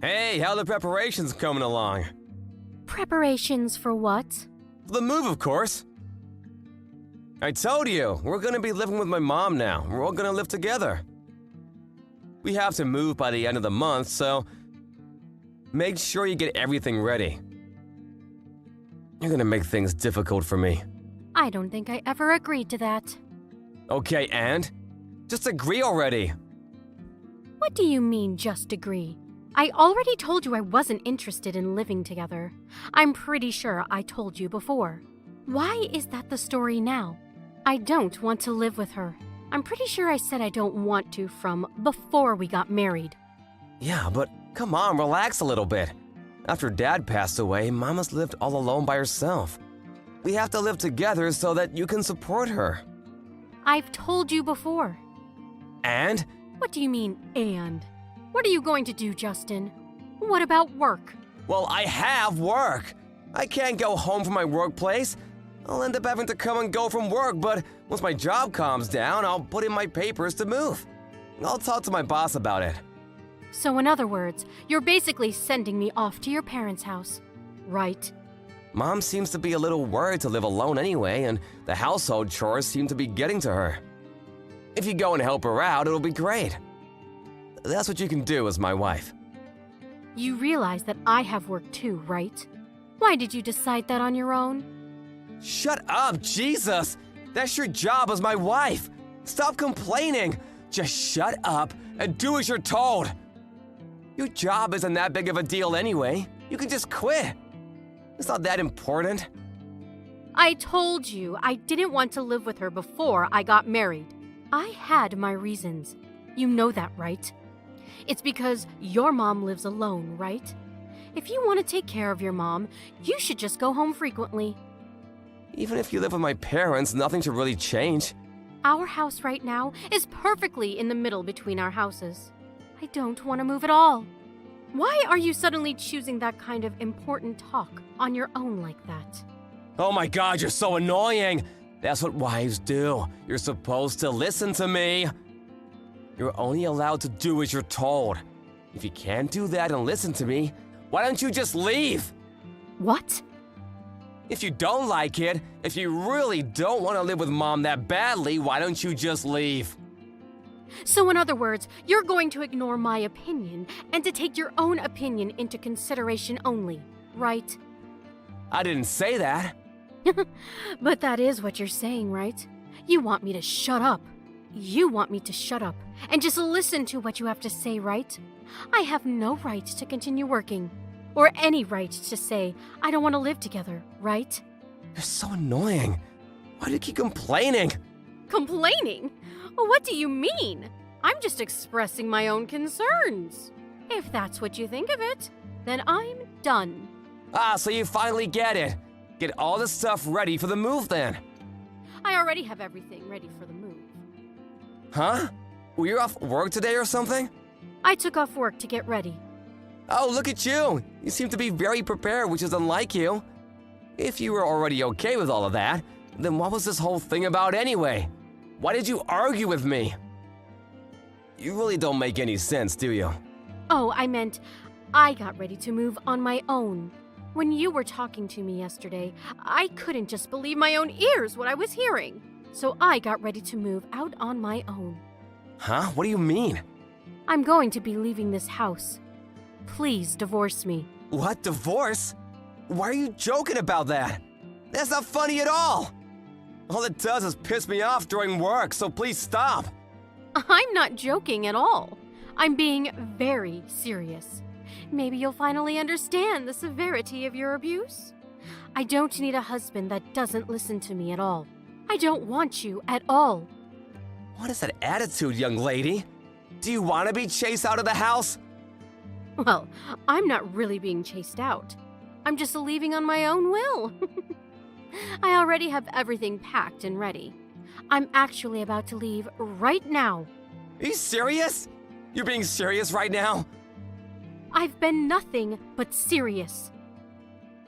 Hey, how the preparations coming along? Preparations for what? The move, of course. I told you, we're gonna be living with my mom now. We're all gonna live together. We have to move by the end of the month, so make sure you get everything ready. You're gonna make things difficult for me. I don't think I ever agreed to that. Okay, and? Just agree already. What do you mean, just agree? I already told you I wasn't interested in living together. I'm pretty sure I told you before. Why is that the story now? I don't want to live with her. I'm pretty sure I said I don't want to from before we got married. Yeah, but come on, relax a little bit. After Dad passed away, Mama's lived all alone by herself. We have to live together so that you can support her. I've told you before. And? What do you mean, and? What are you going to do, Justin? What about work? Well, I have work. I can't go home from my workplace. I'll end up having to come and go from work, but once my job calms down, I'll put in my papers to move. I'll talk to my boss about it. So in other words, you're basically sending me off to your parents' house, right? Mom seems to be a little worried to live alone anyway, and the household chores seem to be getting to her. If you go and help her out, it'll be great. That's what you can do as my wife. You realize that I have work too, right? Why did you decide that on your own? Shut up, Jesus! That's your job as my wife! Stop complaining! Just shut up and do as you're told! Your job isn't that big of a deal anyway. You can just quit. It's not that important. I told you I didn't want to live with her before I got married. I had my reasons. You know that, right? It's because your mom lives alone, right? If you want to take care of your mom, you should just go home frequently. Even if you live with my parents, nothing should really change. Our house right now is perfectly in the middle between our houses. I don't want to move at all. Why are you suddenly choosing that kind of important talk on your own like that? Oh my God, you're so annoying! That's what wives do. You're supposed to listen to me. You're only allowed to do as you're told. If you can't do that and listen to me, why don't you just leave? What? If you don't like it, if you really don't want to live with Mom that badly, why don't you just leave? So in other words, you're going to ignore my opinion and to take your own opinion into consideration only, right? I didn't say that. But that is what you're saying, right? You want me to shut up. You want me to shut up and just listen to what you have to say, right? I have no right to continue working, or any right to say I don't want to live together, right? You're so annoying. Why do you keep complaining? Complaining? What do you mean? I'm just expressing my own concerns. If that's what you think of it, then I'm done. Ah, so you finally get it. Get all the stuff ready for the move then. I already have everything ready for the move. Huh? Were you off work today or something? I took off work to get ready. Oh, look at you. You seem to be very prepared, which is unlike you. If you were already okay with all of that, then what was this whole thing about anyway? Why did you argue with me? You really don't make any sense, do you? Oh, I meant I got ready to move on my own. When you were talking to me yesterday, I couldn't just believe my own ears what I was hearing. So I got ready to move out on my own. Huh? What do you mean? I'm going to be leaving this house. Please divorce me. What, divorce? Why are you joking about that? That's not funny at all. All it does is piss me off during work, so please stop. I'm not joking at all. I'm being very serious. Maybe you'll finally understand the severity of your abuse. I don't need a husband that doesn't listen to me at all. I don't want you at all. What is that attitude, young lady? Do you want to be chased out of the house? Well, I'm not really being chased out. I'm just leaving on my own will. I already have everything packed and ready. I'm actually about to leave right now. Are you serious? You're being serious right now? I've been nothing but serious.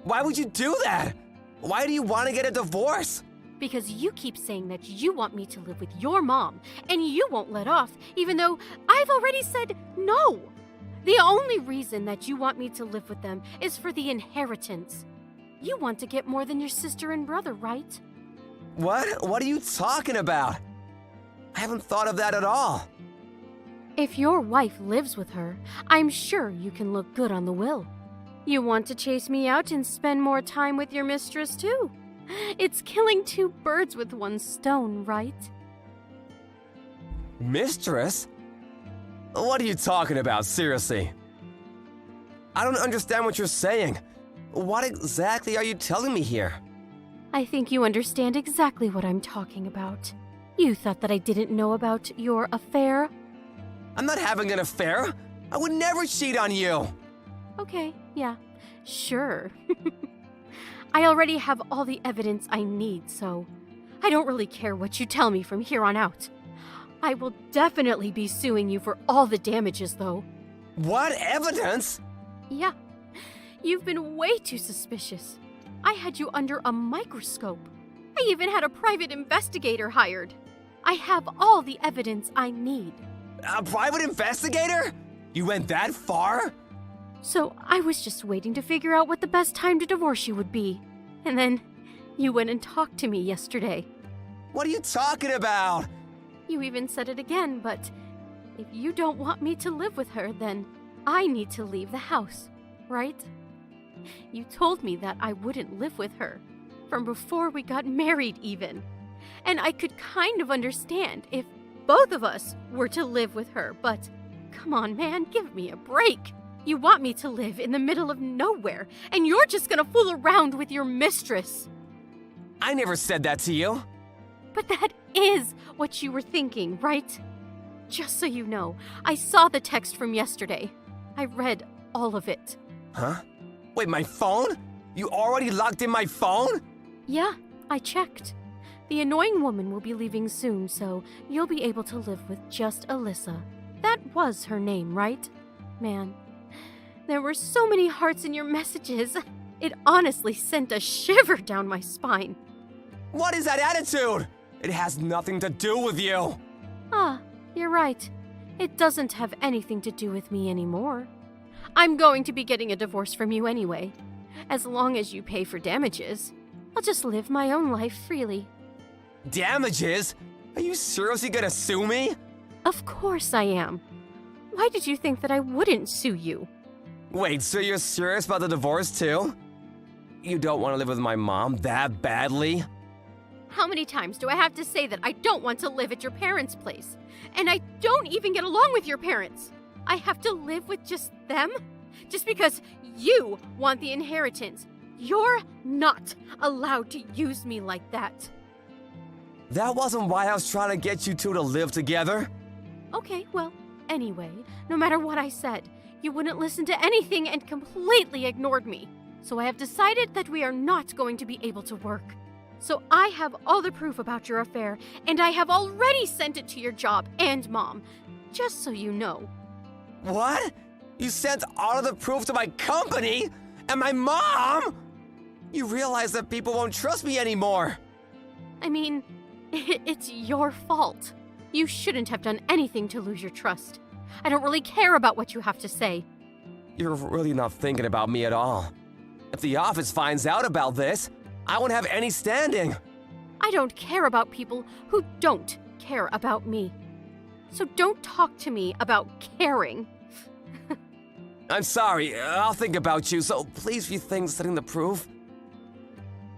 Why would you do that? Why do you want to get a divorce? Because you keep saying that you want me to live with your mom, and you won't let off, even though I've already said no. The only reason that you want me to live with them is for the inheritance. You want to get more than your sister and brother, right? What? What are you talking about? I haven't thought of that at all. If your wife lives with her, I'm sure you can look good on the will. You want to chase me out and spend more time with your mistress, too. It's killing two birds with one stone, right? Mistress? What are you talking about, seriously? I don't understand what you're saying. What exactly are you telling me here? I think you understand exactly what I'm talking about. You thought that I didn't know about your affair? I'm not having an affair. I would never cheat on you. Okay, yeah, sure. I already have all the evidence I need, so I don't really care what you tell me from here on out. I will definitely be suing you for all the damages, though. What evidence? Yeah, you've been way too suspicious. I had you under a microscope. I even had a private investigator hired. I have all the evidence I need. A private investigator? You went that far? So I was just waiting to figure out what the best time to divorce you would be. And then you went and talked to me yesterday. What are you talking about? You even said it again, but if you don't want me to live with her, then I need to leave the house, right? You told me that I wouldn't live with her, from before we got married even. And I could kind of understand if both of us were to live with her, but come on, man, give me a break. You want me to live in the middle of nowhere, and you're just gonna fool around with your mistress. I never said that to you. But that is what you were thinking, right? Just so you know, I saw the text from yesterday. I read all of it. Huh? Wait, my phone? You already locked in my phone? Yeah, I checked. The annoying woman will be leaving soon, so you'll be able to live with just Alyssa. That was her name, right? Man, there were so many hearts in your messages. It honestly sent a shiver down my spine. What is that attitude? It has nothing to do with you. Ah, you're right. It doesn't have anything to do with me anymore. I'm going to be getting a divorce from you anyway. As long as you pay for damages, I'll just live my own life freely. Damages? Are you seriously gonna sue me? Of course I am. Why did you think that I wouldn't sue you? Wait, so you're serious about the divorce too? You don't want to live with my mom that badly? How many times do I have to say that I don't want to live at your parents' place? And I don't even get along with your parents. I have to live with just them? Just because you want the inheritance. You're not allowed to use me like that. That wasn't why I was trying to get you two to live together. Okay, well, anyway, no matter what I said, you wouldn't listen to anything and completely ignored me. So I have decided that we are not going to be able to work. So I have all the proof about your affair, and I have already sent it to your job and mom, just so you know. What? You sent all of the proof to my company? And my mom? You realize that people won't trust me anymore. I mean, it's your fault. You shouldn't have done anything to lose your trust. I don't really care about what you have to say. You're really not thinking about me at all. If the office finds out about this, I won't have any standing. I don't care about people who don't care about me. So don't talk to me about caring. I'm sorry, I'll think about you, so please rethink sending the proof.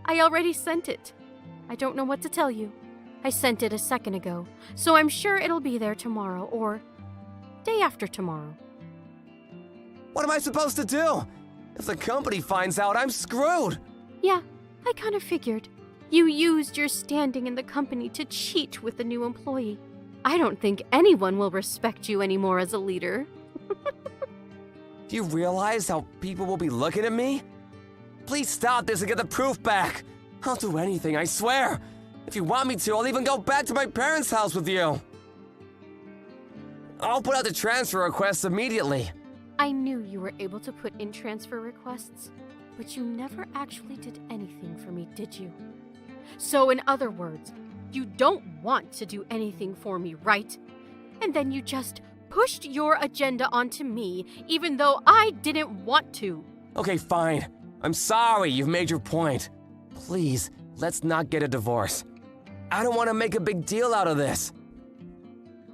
I already sent it. I don't know what to tell you. I sent it a second ago, so I'm sure it'll be there tomorrow or day after tomorrow. What am I supposed to do? If the company finds out, I'm screwed. Yeah, I kind of figured. You used your standing in the company to cheat with the new employee. I don't think anyone will respect you anymore as a leader. Do you realize how people will be looking at me? Please stop this and get the proof back. I'll do anything, I swear. If you want me to, I'll even go back to my parents' house with you. I'll put out the transfer request immediately. I knew you were able to put in transfer requests, but you never actually did anything for me, did you? So in other words, you don't want to do anything for me, right? And then you just pushed your agenda onto me, even though I didn't want to. Okay, fine. I'm sorry you've made your point. Please, let's not get a divorce. I don't want to make a big deal out of this.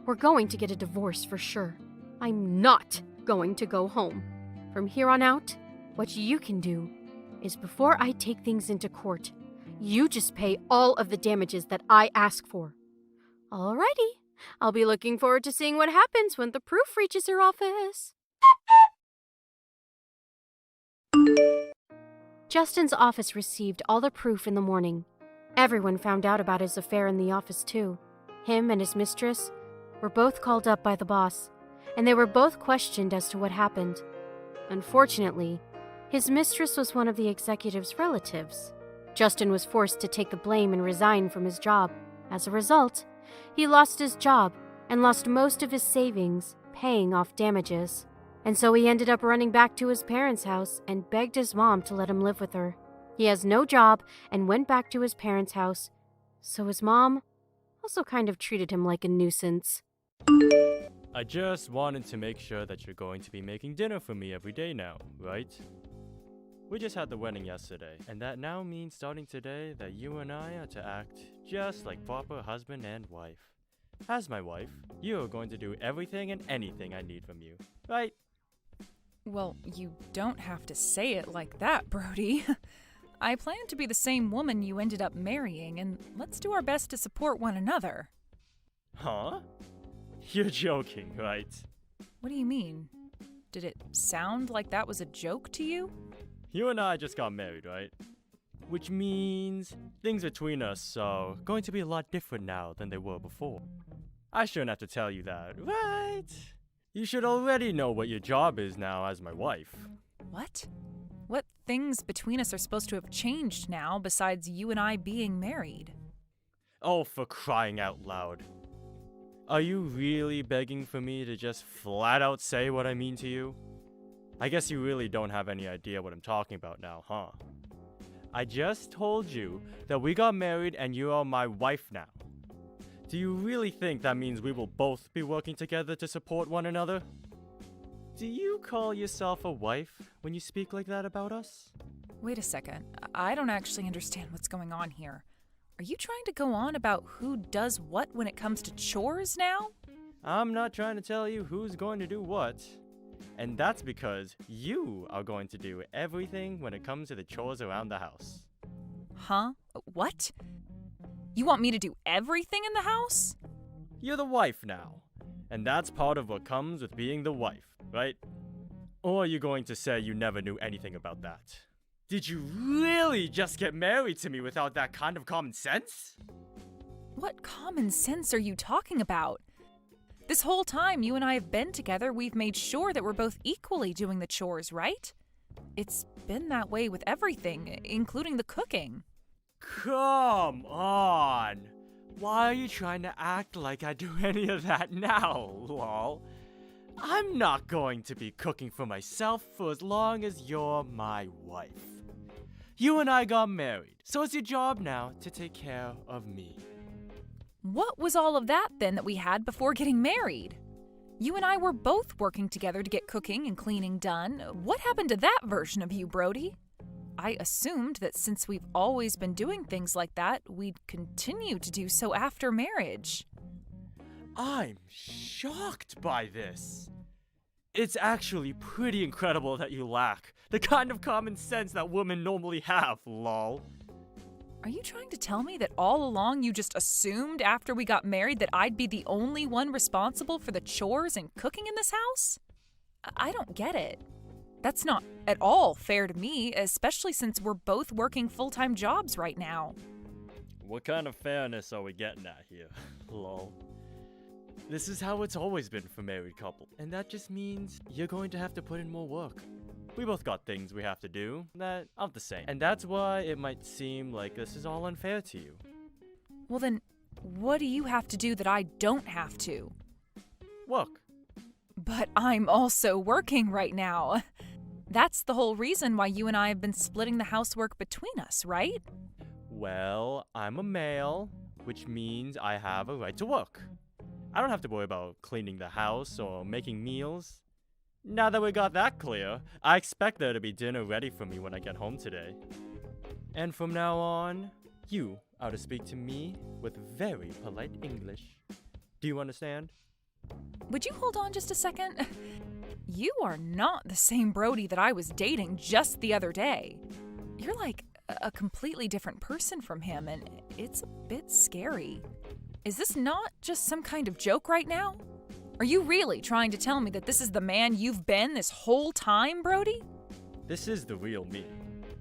We're going to get a divorce for sure. I'm not going to go home. From here on out, what you can do is before I take things into court, you just pay all of the damages that I ask for. Alrighty, I'll be looking forward to seeing what happens when the proof reaches her office. Justin's office received all the proof in the morning. Everyone found out about his affair in the office too. Him and his mistress were both called up by the boss, and they were both questioned as to what happened. Unfortunately, his mistress was one of the executive's relatives. Justin was forced to take the blame and resign from his job. As a result, he lost his job and lost most of his savings paying off damages. And so he ended up running back to his parents' house and begged his mom to let him live with her. He has no job and went back to his parents' house, so his mom also kind of treated him like a nuisance. I just wanted to make sure that you're going to be making dinner for me every day now, right? We just had the wedding yesterday, and that now means starting today that you and I are to act just like proper husband and wife. As my wife, you are going to do everything and anything I need from you, right? Well, you don't have to say it like that, Brody. I plan to be the same woman you ended up marrying, and let's do our best to support one another. Huh? You're joking, right? What do you mean? Did it sound like that was a joke to you? You and I just got married, right? Which means things between us are going to be a lot different now than they were before. I shouldn't have to tell you that, right? You should already know what your job is now as my wife. What? What things between us are supposed to have changed now besides you and I being married? Oh, for crying out loud. Are you really begging for me to just flat out say what I mean to you? I guess you really don't have any idea what I'm talking about now, huh? I just told you that we got married and you are my wife now. Do you really think that means we will both be working together to support one another? Do you call yourself a wife when you speak like that about us? Wait a second. I don't actually understand what's going on here. Are you trying to go on about who does what when it comes to chores now? I'm not trying to tell you who's going to do what. And that's because you are going to do everything when it comes to the chores around the house. Huh? What? You want me to do everything in the house? You're the wife now. And that's part of what comes with being the wife, right? Or are you going to say you never knew anything about that? Did you really just get married to me without that kind of common sense? What common sense are you talking about? This whole time you and I have been together, we've made sure that we're both equally doing the chores, right? It's been that way with everything, including the cooking. Come on! Why are you trying to act like I do any of that now, lol? I'm not going to be cooking for myself for as long as you're my wife. You and I got married, so it's your job now to take care of me. What was all of that then that we had before getting married? You and I were both working together to get cooking and cleaning done. What happened to that version of you, Brody? I assumed that since we've always been doing things like that, we'd continue to do so after marriage. I'm shocked by this. It's actually pretty incredible that you lack the kind of common sense that women normally have, lol. Are you trying to tell me that all along you just assumed after we got married that I'd be the only one responsible for the chores and cooking in this house? I don't get it. That's not at all fair to me, especially since we're both working full-time jobs right now. What kind of fairness are we getting at here? Lol. This is how it's always been for married couples, and that just means you're going to have to put in more work. We both got things we have to do that aren't the same, and that's why it might seem like this is all unfair to you. Well then, what do you have to do that I don't have to? Work. But I'm also working right now. That's the whole reason why you and I have been splitting the housework between us, right? Well, I'm a male, which means I have a right to work. I don't have to worry about cleaning the house or making meals. Now that we got that clear, I expect there to be dinner ready for me when I get home today. And from now on, you are to speak to me with very polite English. Do you understand? Would you hold on just a second? You are not the same Brody that I was dating just the other day. You're like a completely different person from him, and it's a bit scary. Is this not just some kind of joke right now? Are you really trying to tell me that this is the man you've been this whole time, Brody? This is the real me.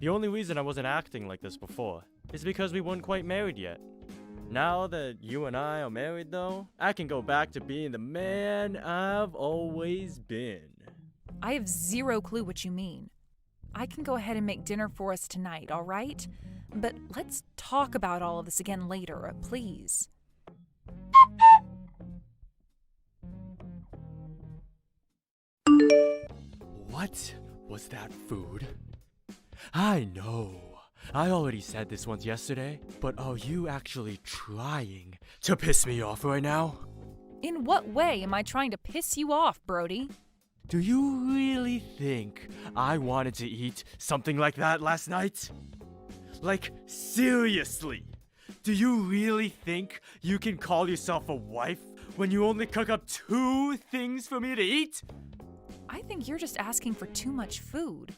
The only reason I wasn't acting like this before is because we weren't quite married yet. Now that you and I are married, though, I can go back to being the man I've always been. I have zero clue what you mean. I can go ahead and make dinner for us tonight, all right? But let's talk about all of this again later, please. What was that food? I know. I already said this once yesterday, but are you actually trying to piss me off right now? In what way am I trying to piss you off, Brody? Do you really think I wanted to eat something like that last night? Like, seriously? Do you really think you can call yourself a wife when you only cook up 2 things for me to eat? I think you're just asking for too much food.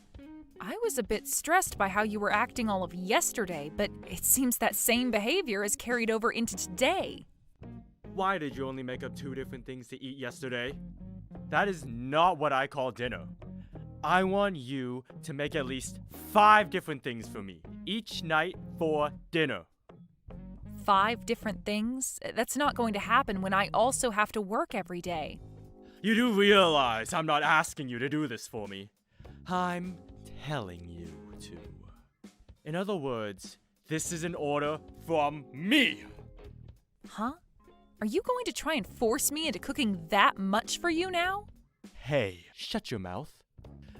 I was a bit stressed by how you were acting all of yesterday, but it seems that same behavior is carried over into today. Why did you only make up 2 different things to eat yesterday? That is not what I call dinner. I want you to make at least 5 different things for me each night for dinner. 5 different things? That's not going to happen when I also have to work every day. You do realize I'm not asking you to do this for me. I'm telling you to. In other words, this is an order from me. Huh? Are you going to try and force me into cooking that much for you now? Hey, shut your mouth.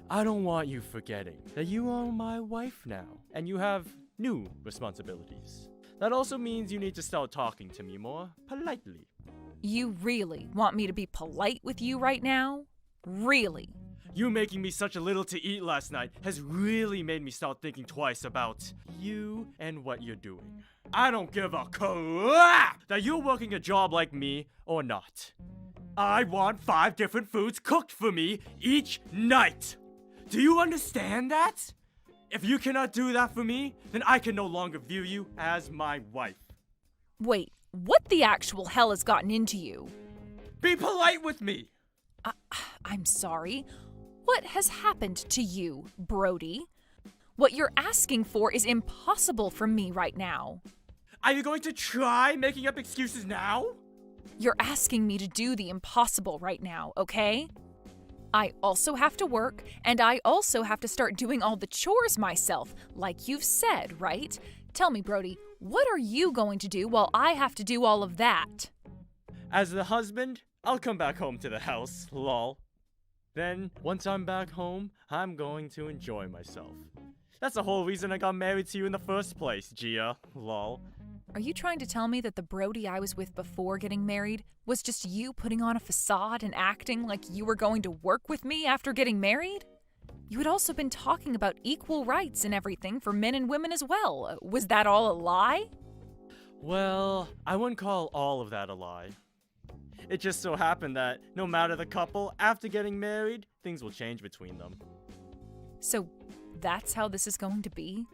I don't want you forgetting that you are my wife now, and you have new responsibilities. That also means you need to start talking to me more politely. You really want me to be polite with you right now? Really? You making me such a little to eat last night has really made me start thinking twice about you and what you're doing. I don't give a crap that you're working a job like me or not. I want 5 different foods cooked for me each night. Do you understand that? If you cannot do that for me, then I can no longer view you as my wife. Wait, what the actual hell has gotten into you? Be polite with me! I'm sorry. What has happened to you, Brody? What you're asking for is impossible for me right now. Are you going to try making up excuses now? You're asking me to do the impossible right now, okay? I also have to work, and I also have to start doing all the chores myself, like you've said, right? Tell me, Brody, what are you going to do while I have to do all of that? As the husband, I'll come back home to the house, lol. Then, once I'm back home, I'm going to enjoy myself. That's the whole reason I got married to you in the first place, Gia, lol. Are you trying to tell me that the Brody I was with before getting married was just you putting on a facade and acting like you were going to work with me after getting married? You had also been talking about equal rights and everything for men and women as well. Was that all a lie? Well, I wouldn't call all of that a lie. It just so happened that no matter the couple, after getting married, things will change between them. So that's how this is going to be?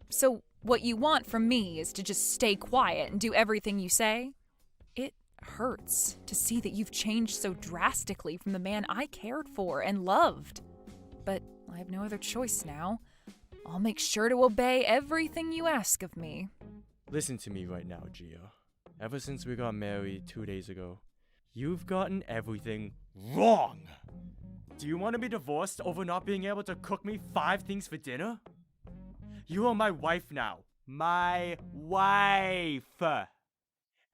So what you want from me is to just stay quiet and do everything you say? It hurts to see that you've changed so drastically from the man I cared for and loved. But I have no other choice now. I'll make sure to obey everything you ask of me. Listen to me right now, Gia. Ever since we got married 2 days ago, you've gotten everything wrong. Do you want to be divorced over not being able to cook me 5 things for dinner? You are my wife now. My wife.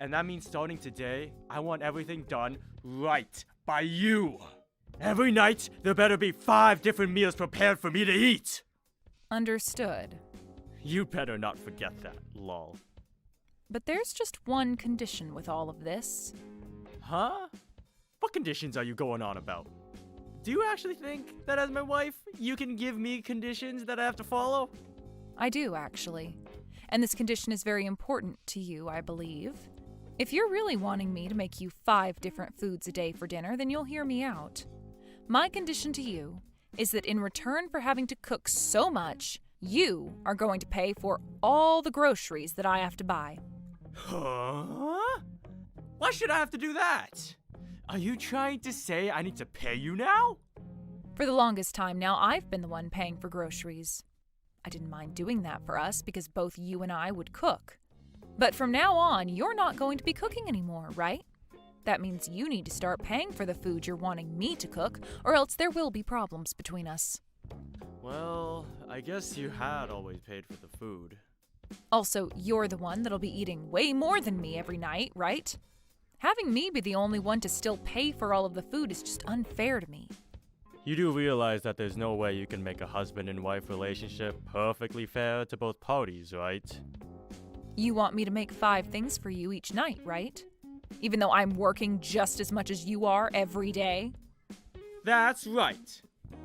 And that means starting today, I want everything done right by you. Every night, there better be 5 different meals prepared for me to eat. Understood. You better not forget that, lol. But there's just one condition with all of this. Huh? What conditions are you going on about? Do you actually think that as my wife, you can give me conditions that I have to follow? I do, actually. And this condition is very important to you, I believe. If you're really wanting me to make you 5 different foods a day for dinner, then you'll hear me out. My condition to you is that in return for having to cook so much, you are going to pay for all the groceries that I have to buy. Huh? Why should I have to do that? Are you trying to say I need to pay you now? For the longest time now, I've been the one paying for groceries. I didn't mind doing that for us because both you and I would cook. But from now on, you're not going to be cooking anymore, right? That means you need to start paying for the food you're wanting me to cook, or else there will be problems between us. Well, I guess you had always paid for the food. Also, you're the one that'll be eating way more than me every night, right? Having me be the only one to still pay for all of the food is just unfair to me. You do realize that there's no way you can make a husband and wife relationship perfectly fair to both parties, right? You want me to make 5 things for you each night, right? Even though I'm working just as much as you are every day? That's right.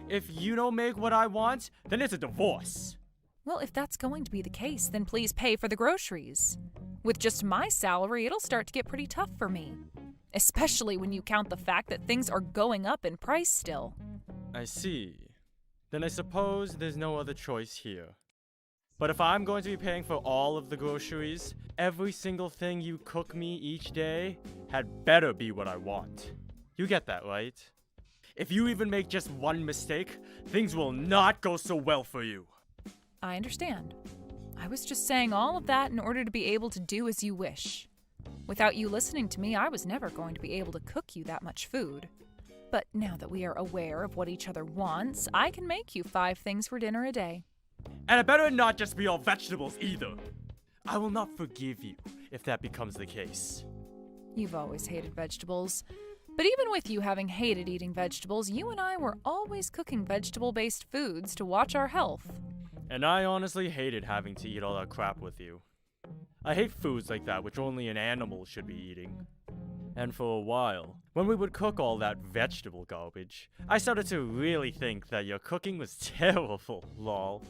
If you don't make what I want, then it's a divorce. Well, if that's going to be the case, then please pay for the groceries. With just my salary, it'll start to get pretty tough for me. Especially when you count the fact that things are going up in price still. I see. Then I suppose there's no other choice here. But if I'm going to be paying for all of the groceries, every single thing you cook me each day had better be what I want. You get that, right? If you even make just one mistake, things will not go so well for you. I understand. I was just saying all of that in order to be able to do as you wish. Without you listening to me, I was never going to be able to cook you that much food. But now that we are aware of what each other wants, I can make you 5 things for dinner a day. And it better not just be all vegetables either. I will not forgive you if that becomes the case. You've always hated vegetables. But even with you having hated eating vegetables, you and I were always cooking vegetable-based foods to watch our health. And I honestly hated having to eat all that crap with you. I hate foods like that which only an animal should be eating. And for a while, when we would cook all that vegetable garbage, I started to really think that your cooking was terrible, lol.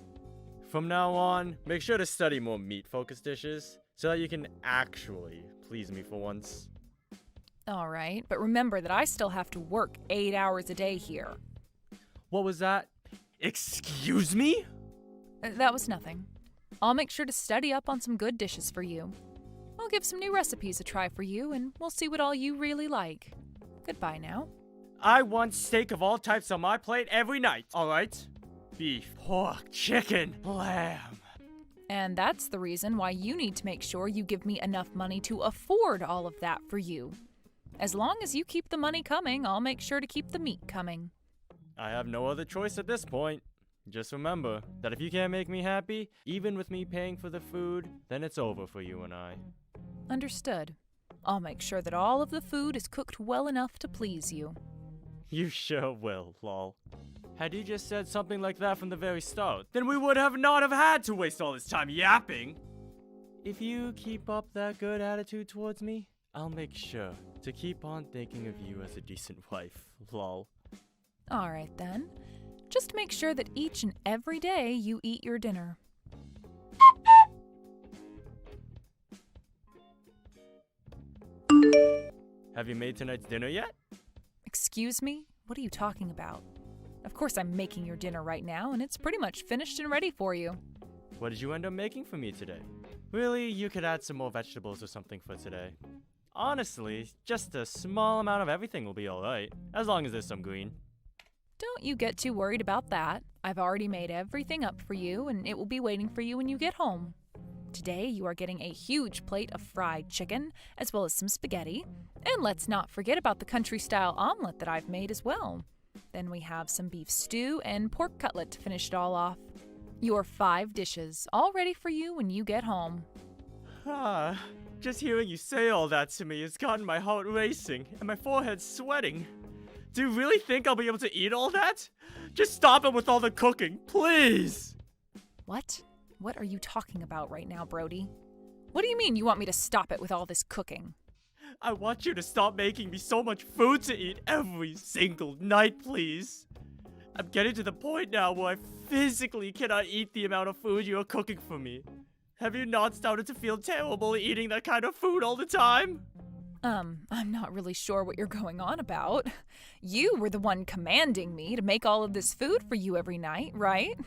From now on, make sure to study more meat-focused dishes, so that you can actually please me for once. Alright, but remember that I still have to work 8 hours a day here. What was that? Excuse me? That was nothing. I'll make sure to study up on some good dishes for you. I'll give some new recipes a try for you, and we'll see what all you really like. Goodbye now. I want steak of all types on my plate every night, alright? Beef, pork, chicken, lamb. And that's the reason why you need to make sure you give me enough money to afford all of that for you. As long as you keep the money coming, I'll make sure to keep the meat coming. I have no other choice at this point. Just remember that if you can't make me happy, even with me paying for the food, then it's over for you and I. Understood. I'll make sure that all of the food is cooked well enough to please you. You sure will, lol. Had you just said something like that from the very start, then we would have not have had to waste all this time yapping. If you keep up that good attitude towards me, I'll make sure to keep on thinking of you as a decent wife, lol. Alright then. Just make sure that each and every day you eat your dinner. Have you made tonight's dinner yet? Excuse me? What are you talking about? Of course I'm making your dinner right now, and it's pretty much finished and ready for you. What did you end up making for me today? Really, you could add some more vegetables or something for today. Honestly, just a small amount of everything will be alright, as long as there's some green. Don't you get too worried about that. I've already made everything up for you, and it will be waiting for you when you get home. Today, you are getting a huge plate of fried chicken, as well as some spaghetti. And let's not forget about the country-style omelet that I've made as well. Then we have some beef stew and pork cutlet to finish it all off. Your 5 dishes, all ready for you when you get home. Just hearing you say all that to me has gotten my heart racing and my forehead sweating. Do you really think I'll be able to eat all that? Just stop it with all the cooking, please! What? What are you talking about right now, Brody? What do you mean you want me to stop it with all this cooking? I want you to stop making me so much food to eat every single night, please. I'm getting to the point now where I physically cannot eat the amount of food you are cooking for me. Have you not started to feel terrible eating that kind of food all the time? I'm not really sure what you're going on about. You were the one commanding me to make all of this food for you every night, right?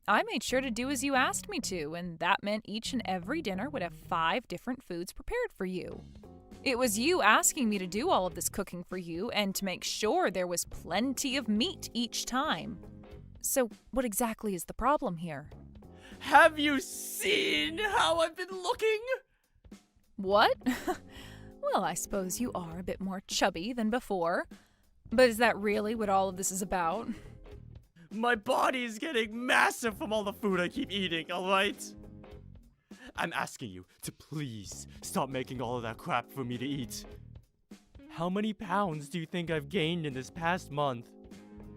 I made sure to do as you asked me to, and that meant each and every dinner would have 5 different foods prepared for you. It was you asking me to do all of this cooking for you and to make sure there was plenty of meat each time. So, what exactly is the problem here? Have you seen how I've been looking? What? Well, I suppose you are a bit more chubby than before. But is that really what all of this is about? My body is getting massive from all the food I keep eating, alright? I'm asking you to please stop making all of that crap for me to eat. How many pounds do you think I've gained in this past month?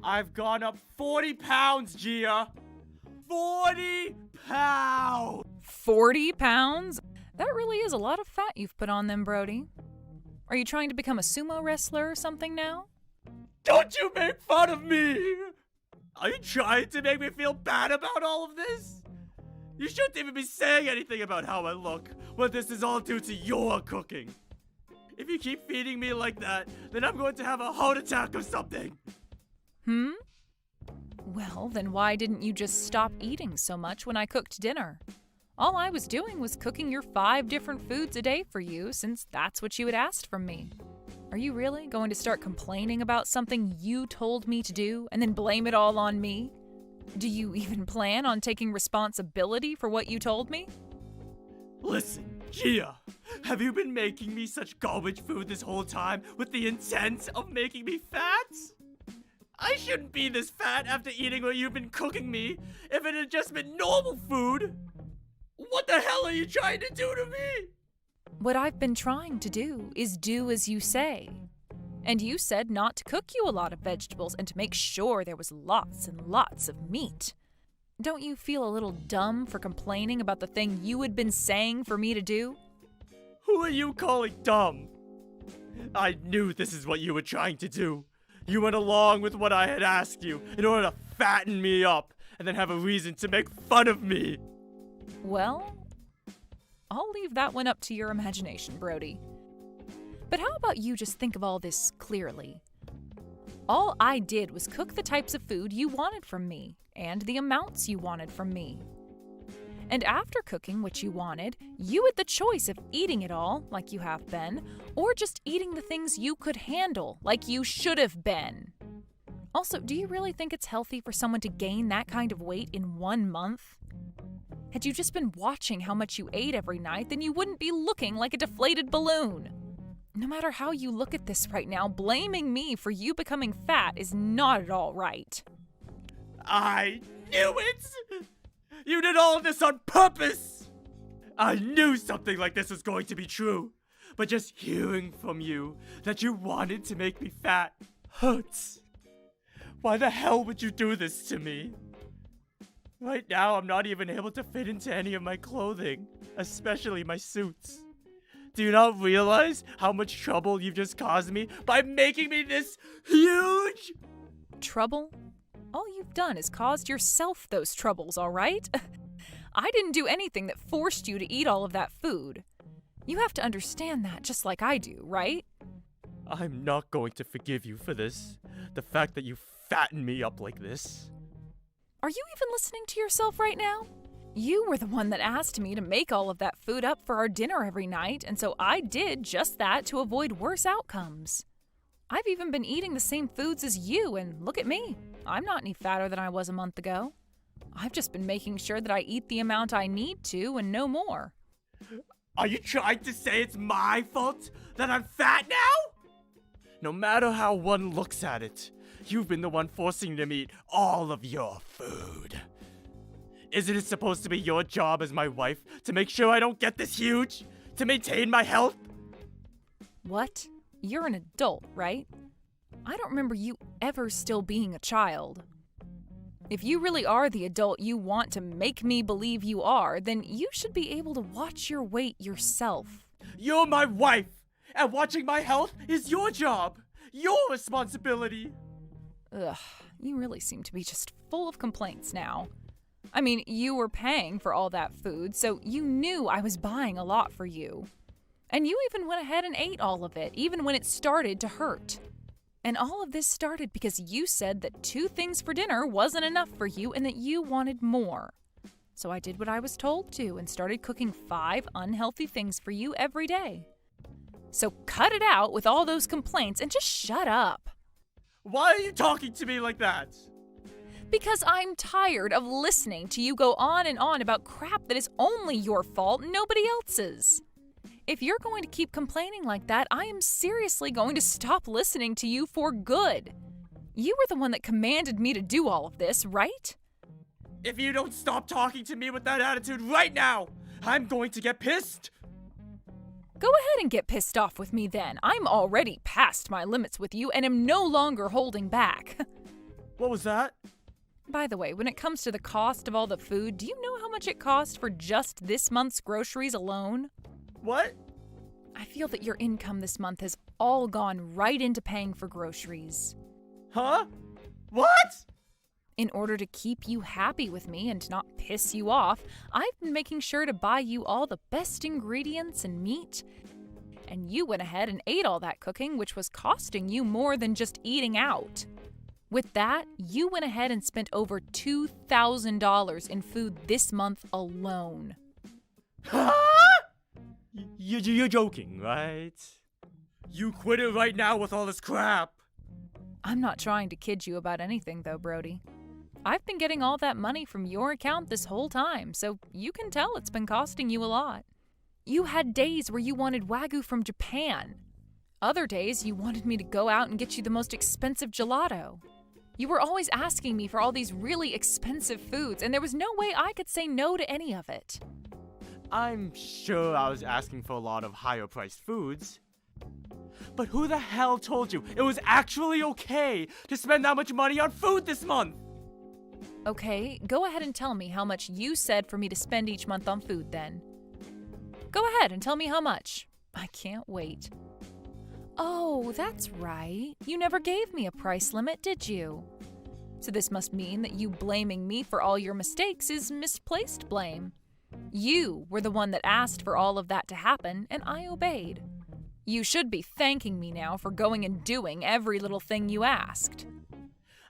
I've gone up 40 pounds, Gia! 40 pounds! 40 pounds? That really is a lot of fat you've put on them, Brody. Are you trying to become a sumo wrestler or something now? Don't you make fun of me! Are you trying to make me feel bad about all of this? You shouldn't even be saying anything about how I look when this is all due to your cooking. If you keep feeding me like that, then I'm going to have a heart attack or something. Well, then why didn't you just stop eating so much when I cooked dinner? All I was doing was cooking your 5 different foods a day for you, since that's what you had asked from me. Are you really going to start complaining about something you told me to do and then blame it all on me? Do you even plan on taking responsibility for what you told me? Listen, Gia, have you been making me such garbage food this whole time with the intent of making me fat? I shouldn't be this fat after eating what you've been cooking me if it had just been normal food. What the hell are you trying to do to me? What I've been trying to do is do as you say. And you said not to cook you a lot of vegetables and to make sure there was lots and lots of meat. Don't you feel a little dumb for complaining about the thing you had been saying for me to do? Who are you calling dumb? I knew this is what you were trying to do. You went along with what I had asked you in order to fatten me up and then have a reason to make fun of me. Well, I'll leave that one up to your imagination, Brody. But how about you just think of all this clearly? All I did was cook the types of food you wanted from me, and the amounts you wanted from me. And after cooking what you wanted, you had the choice of eating it all, like you have been, or just eating the things you could handle, like you should have been. Also, do you really think it's healthy for someone to gain that kind of weight in 1 month? Had you just been watching how much you ate every night, then you wouldn't be looking like a deflated balloon. No matter how you look at this right now, blaming me for you becoming fat is not at all right. I knew it! You did all of this on purpose! I knew something like this was going to be true, but just hearing from you that you wanted to make me fat hurts. Why the hell would you do this to me? Right now, I'm not even able to fit into any of my clothing, especially my suits. Do you not realize how much trouble you've just caused me by making me this huge? Trouble? All you've done is caused yourself those troubles, all right? I didn't do anything that forced you to eat all of that food. You have to understand that just like I do, right? I'm not going to forgive you for this. The fact that you fattened me up like this. Are you even listening to yourself right now? You were the one that asked me to make all of that food up for our dinner every night, and so I did just that to avoid worse outcomes. I've even been eating the same foods as you, and look at me. I'm not any fatter than I was a month ago. I've just been making sure that I eat the amount I need to and no more. Are you trying to say it's my fault that I'm fat now? No matter how one looks at it, you've been the one forcing me to eat all of your food. Isn't it supposed to be your job as my wife to make sure I don't get this huge? To maintain my health? What? You're an adult, right? I don't remember you ever still being a child. If you really are the adult you want to make me believe you are, then you should be able to watch your weight yourself. You're my wife, And watching my health is your job. Your responsibility. Ugh, you really seem to be just full of complaints now. I mean, you were paying for all that food, so you knew I was buying a lot for you. And you even went ahead and ate all of it, even when it started to hurt. And all of this started because you said that 2 things for dinner wasn't enough for you and that you wanted more. So I did what I was told to and started cooking 5 unhealthy things for you every day. So cut it out with all those complaints and just shut up. Why are you talking to me like that? Because I'm tired of listening to you go on and on about crap that is only your fault and nobody else's. If you're going to keep complaining like that, I am seriously going to stop listening to you for good. You were the one that commanded me to do all of this, right? If you don't stop talking to me with that attitude right now, I'm going to get pissed. Go ahead and get pissed off with me then. I'm already past my limits with you and am no longer holding back. What was that? By the way, when it comes to the cost of all the food, do you know how much it cost for just this month's groceries alone? What? I feel that your income this month has all gone right into paying for groceries. Huh? What? In order to keep you happy with me and to not piss you off, I've been making sure to buy you all the best ingredients and meat. And you went ahead and ate all that cooking, which was costing you more than just eating out. With that, you went ahead and spent over $2,000 in food this month alone. Huh? You're joking, right? You quit it right now with all this crap. I'm not trying to kid you about anything, though, Brody. I've been getting all that money from your account this whole time, so you can tell it's been costing you a lot. You had days where you wanted Wagyu from Japan. Other days, you wanted me to go out and get you the most expensive gelato. You were always asking me for all these really expensive foods, and there was no way I could say no to any of it. I'm sure I was asking for a lot of higher-priced foods. But who the hell told you it was actually okay to spend that much money on food this month? Okay, go ahead and tell me how much you said for me to spend each month on food then. Go ahead and tell me how much. I can't wait. Oh, that's right. You never gave me a price limit, did you? So this must mean that you blaming me for all your mistakes is misplaced blame. You were the one that asked for all of that to happen, and I obeyed. You should be thanking me now for going and doing every little thing you asked.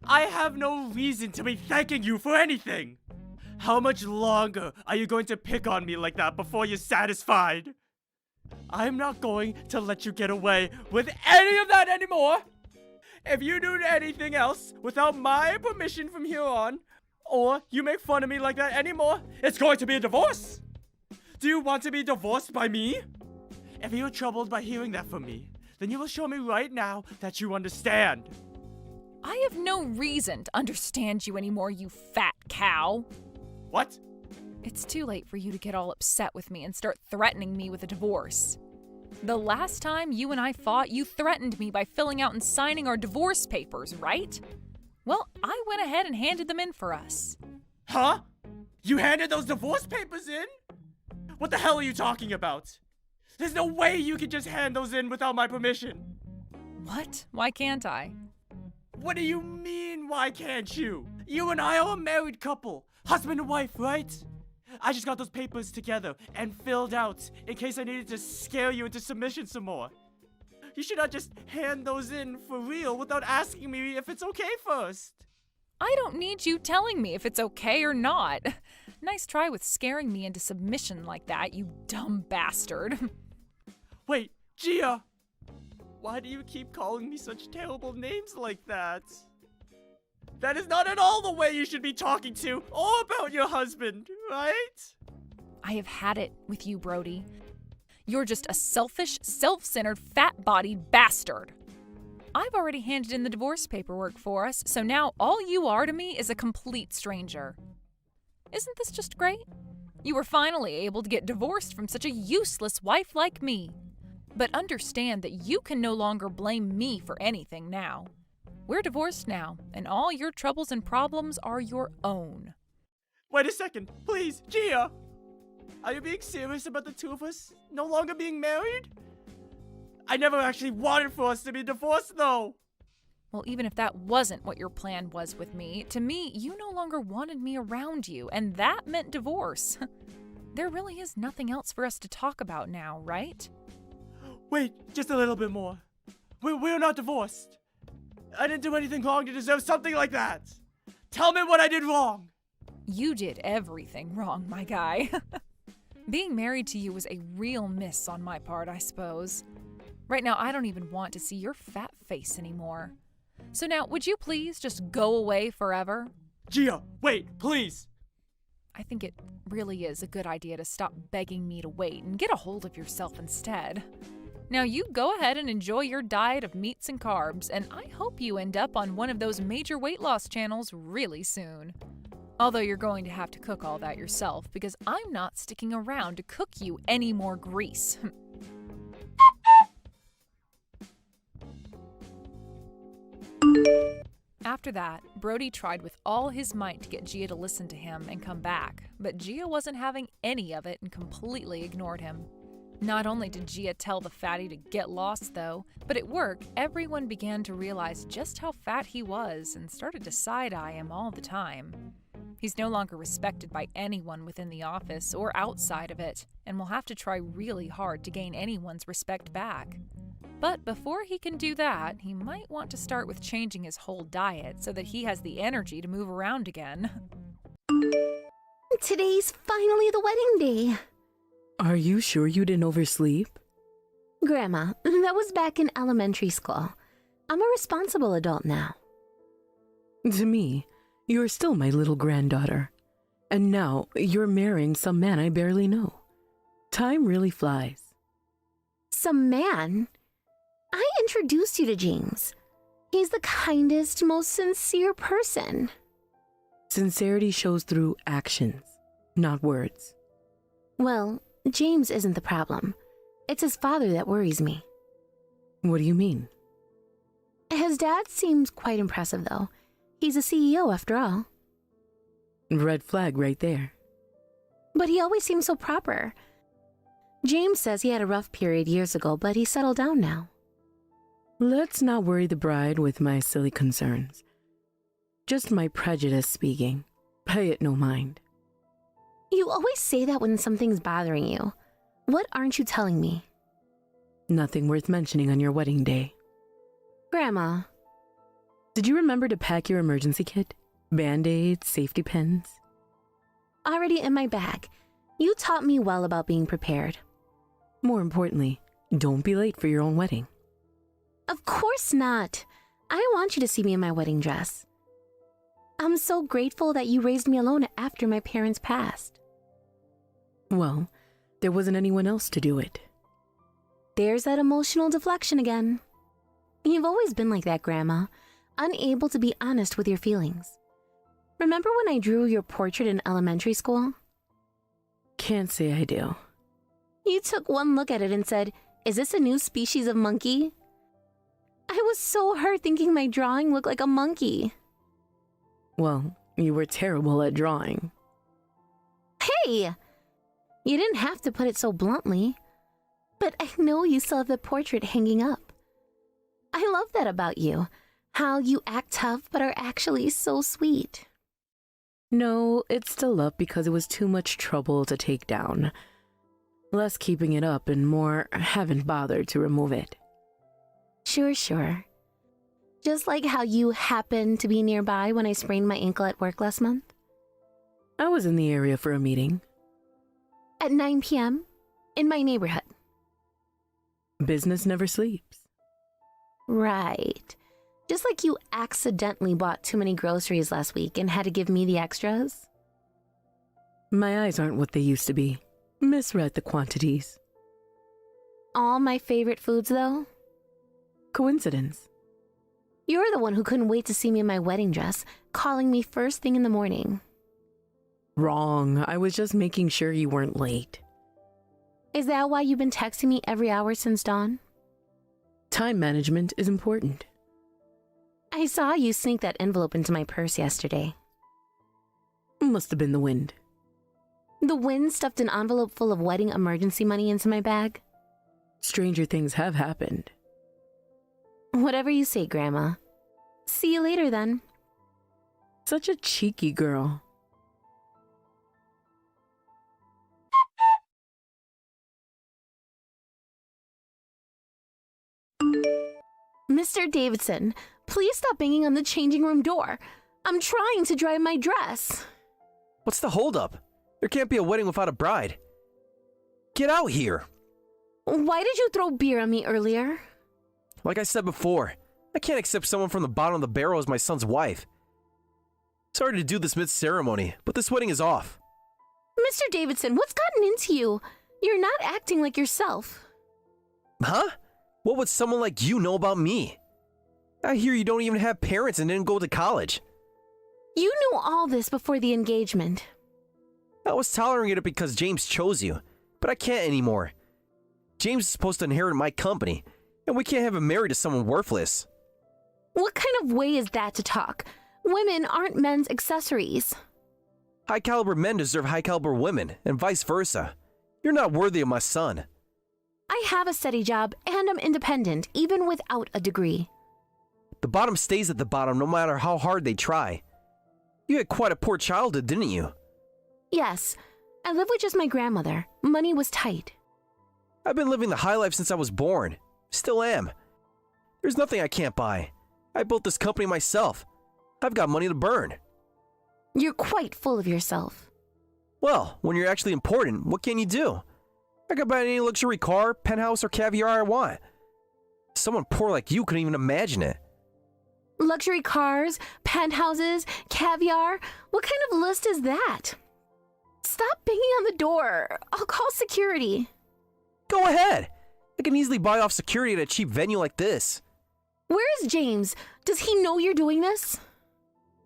I have no reason to be thanking you for anything. How much longer are you going to pick on me like that before you're satisfied? I'm not going to let you get away with any of that anymore. If you do anything else without my permission from here on, or you make fun of me like that anymore, it's going to be a divorce. Do you want to be divorced by me? If you're troubled by hearing that from me, then you will show me right now that you understand. I have no reason to understand you anymore, you fat cow. What? It's too late for you to get all upset with me and start threatening me with a divorce. The last time you and I fought, you threatened me by filling out and signing our divorce papers, right? Well, I went ahead and handed them in for us. Huh? You handed those divorce papers in? What the hell are you talking about? There's no way you can just hand those in without my permission. What? Why can't I? What do you mean, why can't you? You and I are a married couple. Husband and wife, right? I just got those papers together and filled out in case I needed to scare you into submission some more. You should not just hand those in for real without asking me if it's okay first. I don't need you telling me if it's okay or not. Nice try with scaring me into submission like that, you dumb bastard. Wait, Gia! Why do you keep calling me such terrible names like that? That is not at all the way you should be talking to or about your husband, right? I have had it with you, Brody. You're just a selfish, self-centered, fat-bodied bastard. I've already handed in the divorce paperwork for us, so now all you are to me is a complete stranger. Isn't this just great? You were finally able to get divorced from such a useless wife like me. But understand that you can no longer blame me for anything now. We're divorced now, and all your troubles and problems are your own. Wait a second, please, Gia! Are you being serious about the two of us no longer being married? I never actually wanted for us to be divorced, though. Well, even if that wasn't what your plan was with me, to me, you no longer wanted me around you, and that meant divorce. There really is nothing else for us to talk about now, right? Wait, just a little bit more. We're not divorced. I didn't do anything wrong to deserve something like that. Tell me what I did wrong. You did everything wrong, my guy. Being married to you was a real miss on my part, I suppose. Right now, I don't even want to see your fat face anymore. So now, would you please just go away forever? Gia, wait, please. I think it really is a good idea to stop begging me to wait and get a hold of yourself instead. Now you go ahead and enjoy your diet of meats and carbs, and I hope you end up on one of those major weight loss channels really soon. Although you're going to have to cook all that yourself, because I'm not sticking around to cook you any more grease. After that, Brody tried with all his might to get Gia to listen to him and come back, but Gia wasn't having any of it and completely ignored him. Not only did Gia tell the fatty to get lost, though, but at work, everyone began to realize just how fat he was and started to side-eye him all the time. He's no longer respected by anyone within the office or outside of it, and will have to try really hard to gain anyone's respect back. But before he can do that, he might want to start with changing his whole diet so that he has the energy to move around again. Today's finally the wedding day. Are you sure you didn't oversleep? Grandma, that was back in elementary school. I'm a responsible adult now. To me, you're still my little granddaughter. And now you're marrying some man I barely know. Time really flies. Some man? I introduced you to James. He's the kindest, most sincere person. Sincerity shows through actions, not words. Well, James isn't the problem. It's his father that worries me. What do you mean? His dad seems quite impressive, though. He's a CEO, after all. Red flag right there. But he always seems so proper. James says he had a rough period years ago, but he's settled down now. Let's not worry the bride with my silly concerns. Just my prejudice speaking. Pay it no mind. You always say that when something's bothering you. What aren't you telling me? Nothing worth mentioning on your wedding day. Grandma. Did you remember to pack your emergency kit? Band-aids, safety pins? Already in my bag. You taught me well about being prepared. More importantly, don't be late for your own wedding. Of course not. I want you to see me in my wedding dress. I'm so grateful that you raised me alone after my parents passed. Well, there wasn't anyone else to do it. There's that emotional deflection again. You've always been like that, Grandma, unable to be honest with your feelings. Remember when I drew your portrait in elementary school? Can't say I do. You took one look at it and said, "Is this a new species of monkey?" I was so hurt thinking my drawing looked like a monkey. Well, you were terrible at drawing. Hey! You didn't have to put it so bluntly. But I know you still have the portrait hanging up. I love that about you. How you act tough but are actually so sweet. No, it's still up because it was too much trouble to take down. Less keeping it up and more haven't bothered to remove it. Sure. Just like how you happened to be nearby when I sprained my ankle at work last month. I was in the area for a meeting. At 9 p.m. in my neighborhood. Business never sleeps. Right. Just like you accidentally bought too many groceries last week and had to give me the extras. My eyes aren't what they used to be. Misread the quantities. All my favorite foods, though? Coincidence. You're the one who couldn't wait to see me in my wedding dress, calling me first thing in the morning. Wrong. I was just making sure you weren't late. Is that why you've been texting me every hour since dawn? Time management is important. I saw you sneak that envelope into my purse yesterday. Must have been the wind. The wind stuffed an envelope full of wedding emergency money into my bag? Stranger things have happened. Whatever you say, Grandma. See you later, then. Such a cheeky girl. Mr. Davidson, please stop banging on the changing room door. I'm trying to dry my dress. What's the holdup? There can't be a wedding without a bride. Get out here! Why did you throw beer on me earlier? Like I said before, I can't accept someone from the bottom of the barrel as my son's wife. Sorry to do this mid-ceremony, but this wedding is off. Mr. Davidson, what's gotten into you? You're not acting like yourself. Huh? What would someone like you know about me? I hear you don't even have parents and didn't go to college. You knew all this before the engagement. I was tolerating it because James chose you, but I can't anymore. James is supposed to inherit my company, and we can't have him married to someone worthless. What kind of way is that to talk? Women aren't men's accessories. High-caliber men deserve high-caliber women, and vice versa. You're not worthy of my son. I have a steady job, and I'm independent, even without a degree. The bottom stays at the bottom no matter how hard they try. You had quite a poor childhood, didn't you? Yes, I lived with just my grandmother. Money was tight. I've been living the high life since I was born. Still am. There's nothing I can't buy. I built this company myself. I've got money to burn. You're quite full of yourself. Well, when you're actually important, what can you do? I could buy any luxury car, penthouse, or caviar I want. Someone poor like you couldn't even imagine it. Luxury cars, penthouses, caviar? What kind of list is that? Stop banging on the door. I'll call security. Go ahead. I can easily buy off security at a cheap venue like this. Where is James? Does he know you're doing this?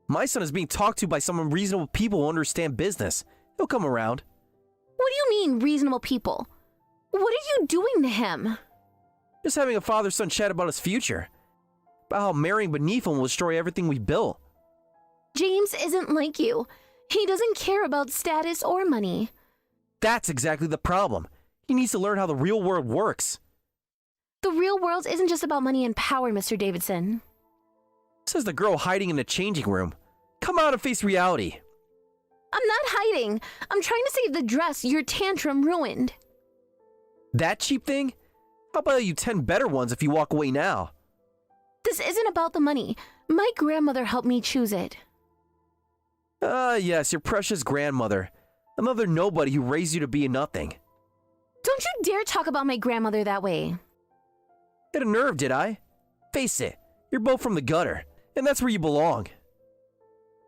My son is being talked to by some reasonable people who understand business. He'll come around. What do you mean, reasonable people? What are you doing to him? Just having a father-son chat about his future. About how marrying beneath him will destroy everything we built. James isn't like you. He doesn't care about status or money. That's exactly the problem. He needs to learn how the real world works. The real world isn't just about money and power, Mr. Davidson. Says the girl hiding in the changing room. Come out and face reality. I'm not hiding. I'm trying to save the dress your tantrum ruined. That cheap thing? I'll buy you 10 better ones if you walk away now. This isn't about the money. My grandmother helped me choose it. Yes, your precious grandmother. Another nobody who raised you to be a nothing. Don't you dare talk about my grandmother that way. Hit a nerve, did I? Face it, you're both from the gutter, and that's where you belong.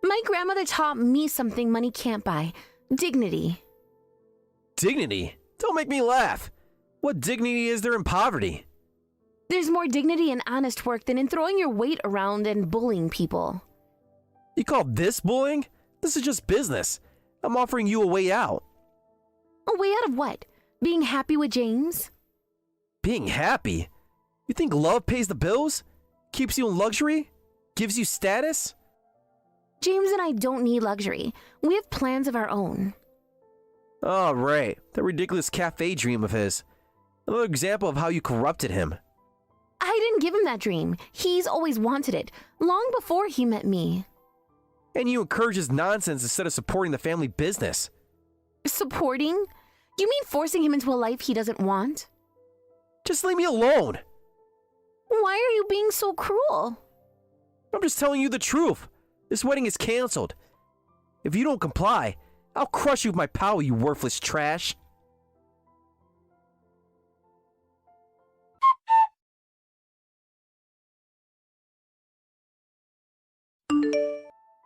My grandmother taught me something money can't buy. Dignity. Dignity? Don't make me laugh. What dignity is there in poverty? There's more dignity in honest work than in throwing your weight around and bullying people. You call this bullying? This is just business. I'm offering you a way out. A way out of what? Being happy with James? Being happy? You think love pays the bills? Keeps you in luxury? Gives you status? James and I don't need luxury. We have plans of our own. Oh, right. That ridiculous cafe dream of his. Another example of how you corrupted him. I didn't give him that dream. He's always wanted it, long before he met me. And you encourage his nonsense instead of supporting the family business. Supporting? You mean forcing him into a life he doesn't want? Just leave me alone. Why are you being so cruel? I'm just telling you the truth. This wedding is canceled. If you don't comply, I'll crush you with my power, you worthless trash.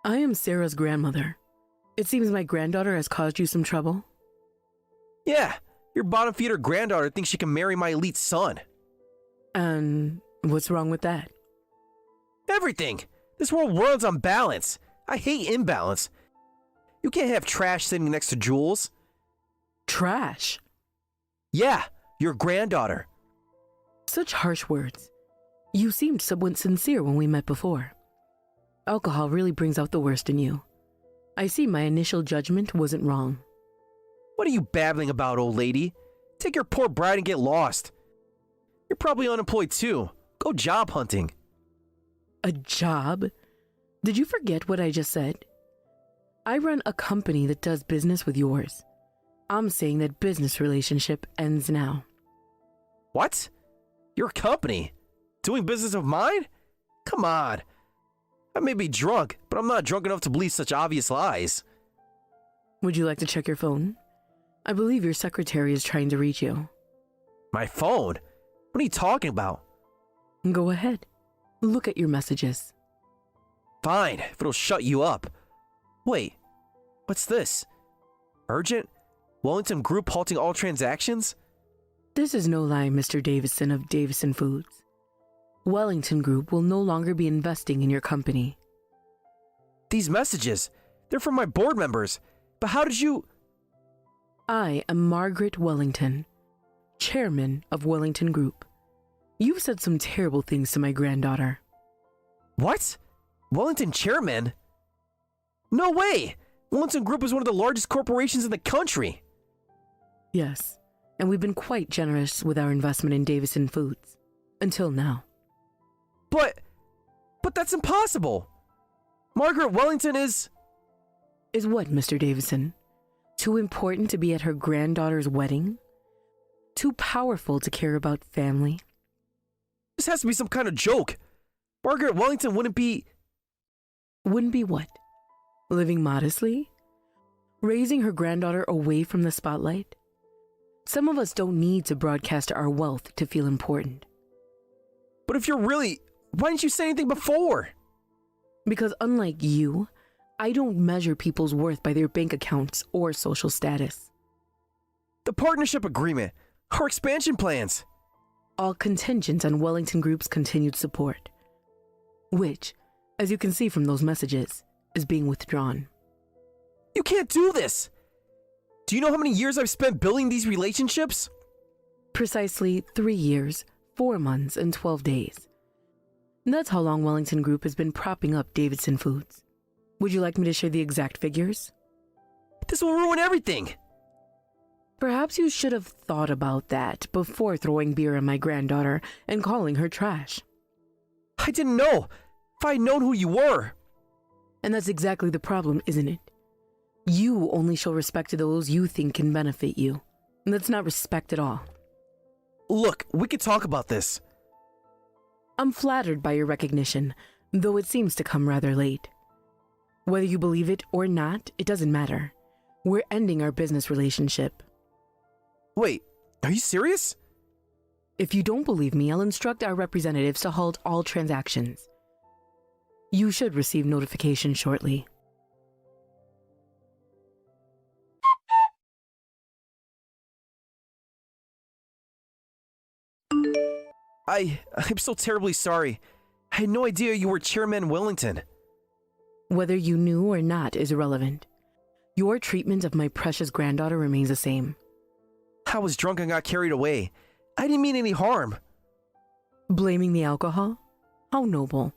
I am Sarah's grandmother. It seems my granddaughter has caused you some trouble. Yeah, your bottom feeder granddaughter thinks she can marry my elite son. And what's wrong with that? Everything. This world runs on balance. I hate imbalance. You can't have trash sitting next to Jules. Trash? Yeah, your granddaughter. Such harsh words. You seemed somewhat sincere when we met before. Alcohol really brings out the worst in you. I see my initial judgment wasn't wrong. What are you babbling about, old lady? Take your poor bride and get lost. You're probably unemployed too. Go job hunting. A job? Did you forget what I just said? I run a company that does business with yours. I'm saying that business relationship ends now. What? Your company? Doing business of mine? Come on. I may be drunk, but I'm not drunk enough to believe such obvious lies. Would you like to check your phone? I believe your secretary is trying to reach you. My phone? What are you talking about? Go ahead. Look at your messages. Fine, if it'll shut you up. Wait, what's this? Urgent? Wellington Group halting all transactions? This is no lie, Mr. Davison of Davison Foods. Wellington Group will no longer be investing in your company. These messages, they're from my board members. But how did you... I am Margaret Wellington, chairman of Wellington Group. You've said some terrible things to my granddaughter. What? Wellington chairman? No way! Wellington Group is one of the largest corporations in the country. Yes, and we've been quite generous with our investment in Davison Foods. Until now. But that's impossible! Margaret Wellington is... Is what, Mr. Davison? Too important to be at her granddaughter's wedding? Too powerful to care about family? This has to be some kind of joke. Margaret Wellington wouldn't be... Wouldn't be what? Living modestly? Raising her granddaughter away from the spotlight? Some of us don't need to broadcast our wealth to feel important. But if you're really... Why didn't you say anything before? Because unlike you, I don't measure people's worth by their bank accounts or social status. The partnership agreement, our expansion plans. All contingent on Wellington Group's continued support, which, as you can see from those messages, is being withdrawn. You can't do this! Do you know how many years I've spent building these relationships? Precisely 3 years, 4 months, and 12 days. That's how long Wellington Group has been propping up Davidson Foods. Would you like me to share the exact figures? This will ruin everything! Perhaps you should have thought about that before throwing beer at my granddaughter and calling her trash. I didn't know! If I had known who you were! And that's exactly the problem, isn't it? You only show respect to those you think can benefit you. And that's not respect at all. Look, we could talk about this. I'm flattered by your recognition, though it seems to come rather late. Whether you believe it or not, it doesn't matter. We're ending our business relationship. Wait, are you serious? If you don't believe me, I'll instruct our representatives to halt all transactions. You should receive notification shortly. I'm so terribly sorry. I had no idea you were Chairman Wellington. Whether you knew or not is irrelevant. Your treatment of my precious granddaughter remains the same. I was drunk and got carried away. I didn't mean any harm. Blaming the alcohol? How noble.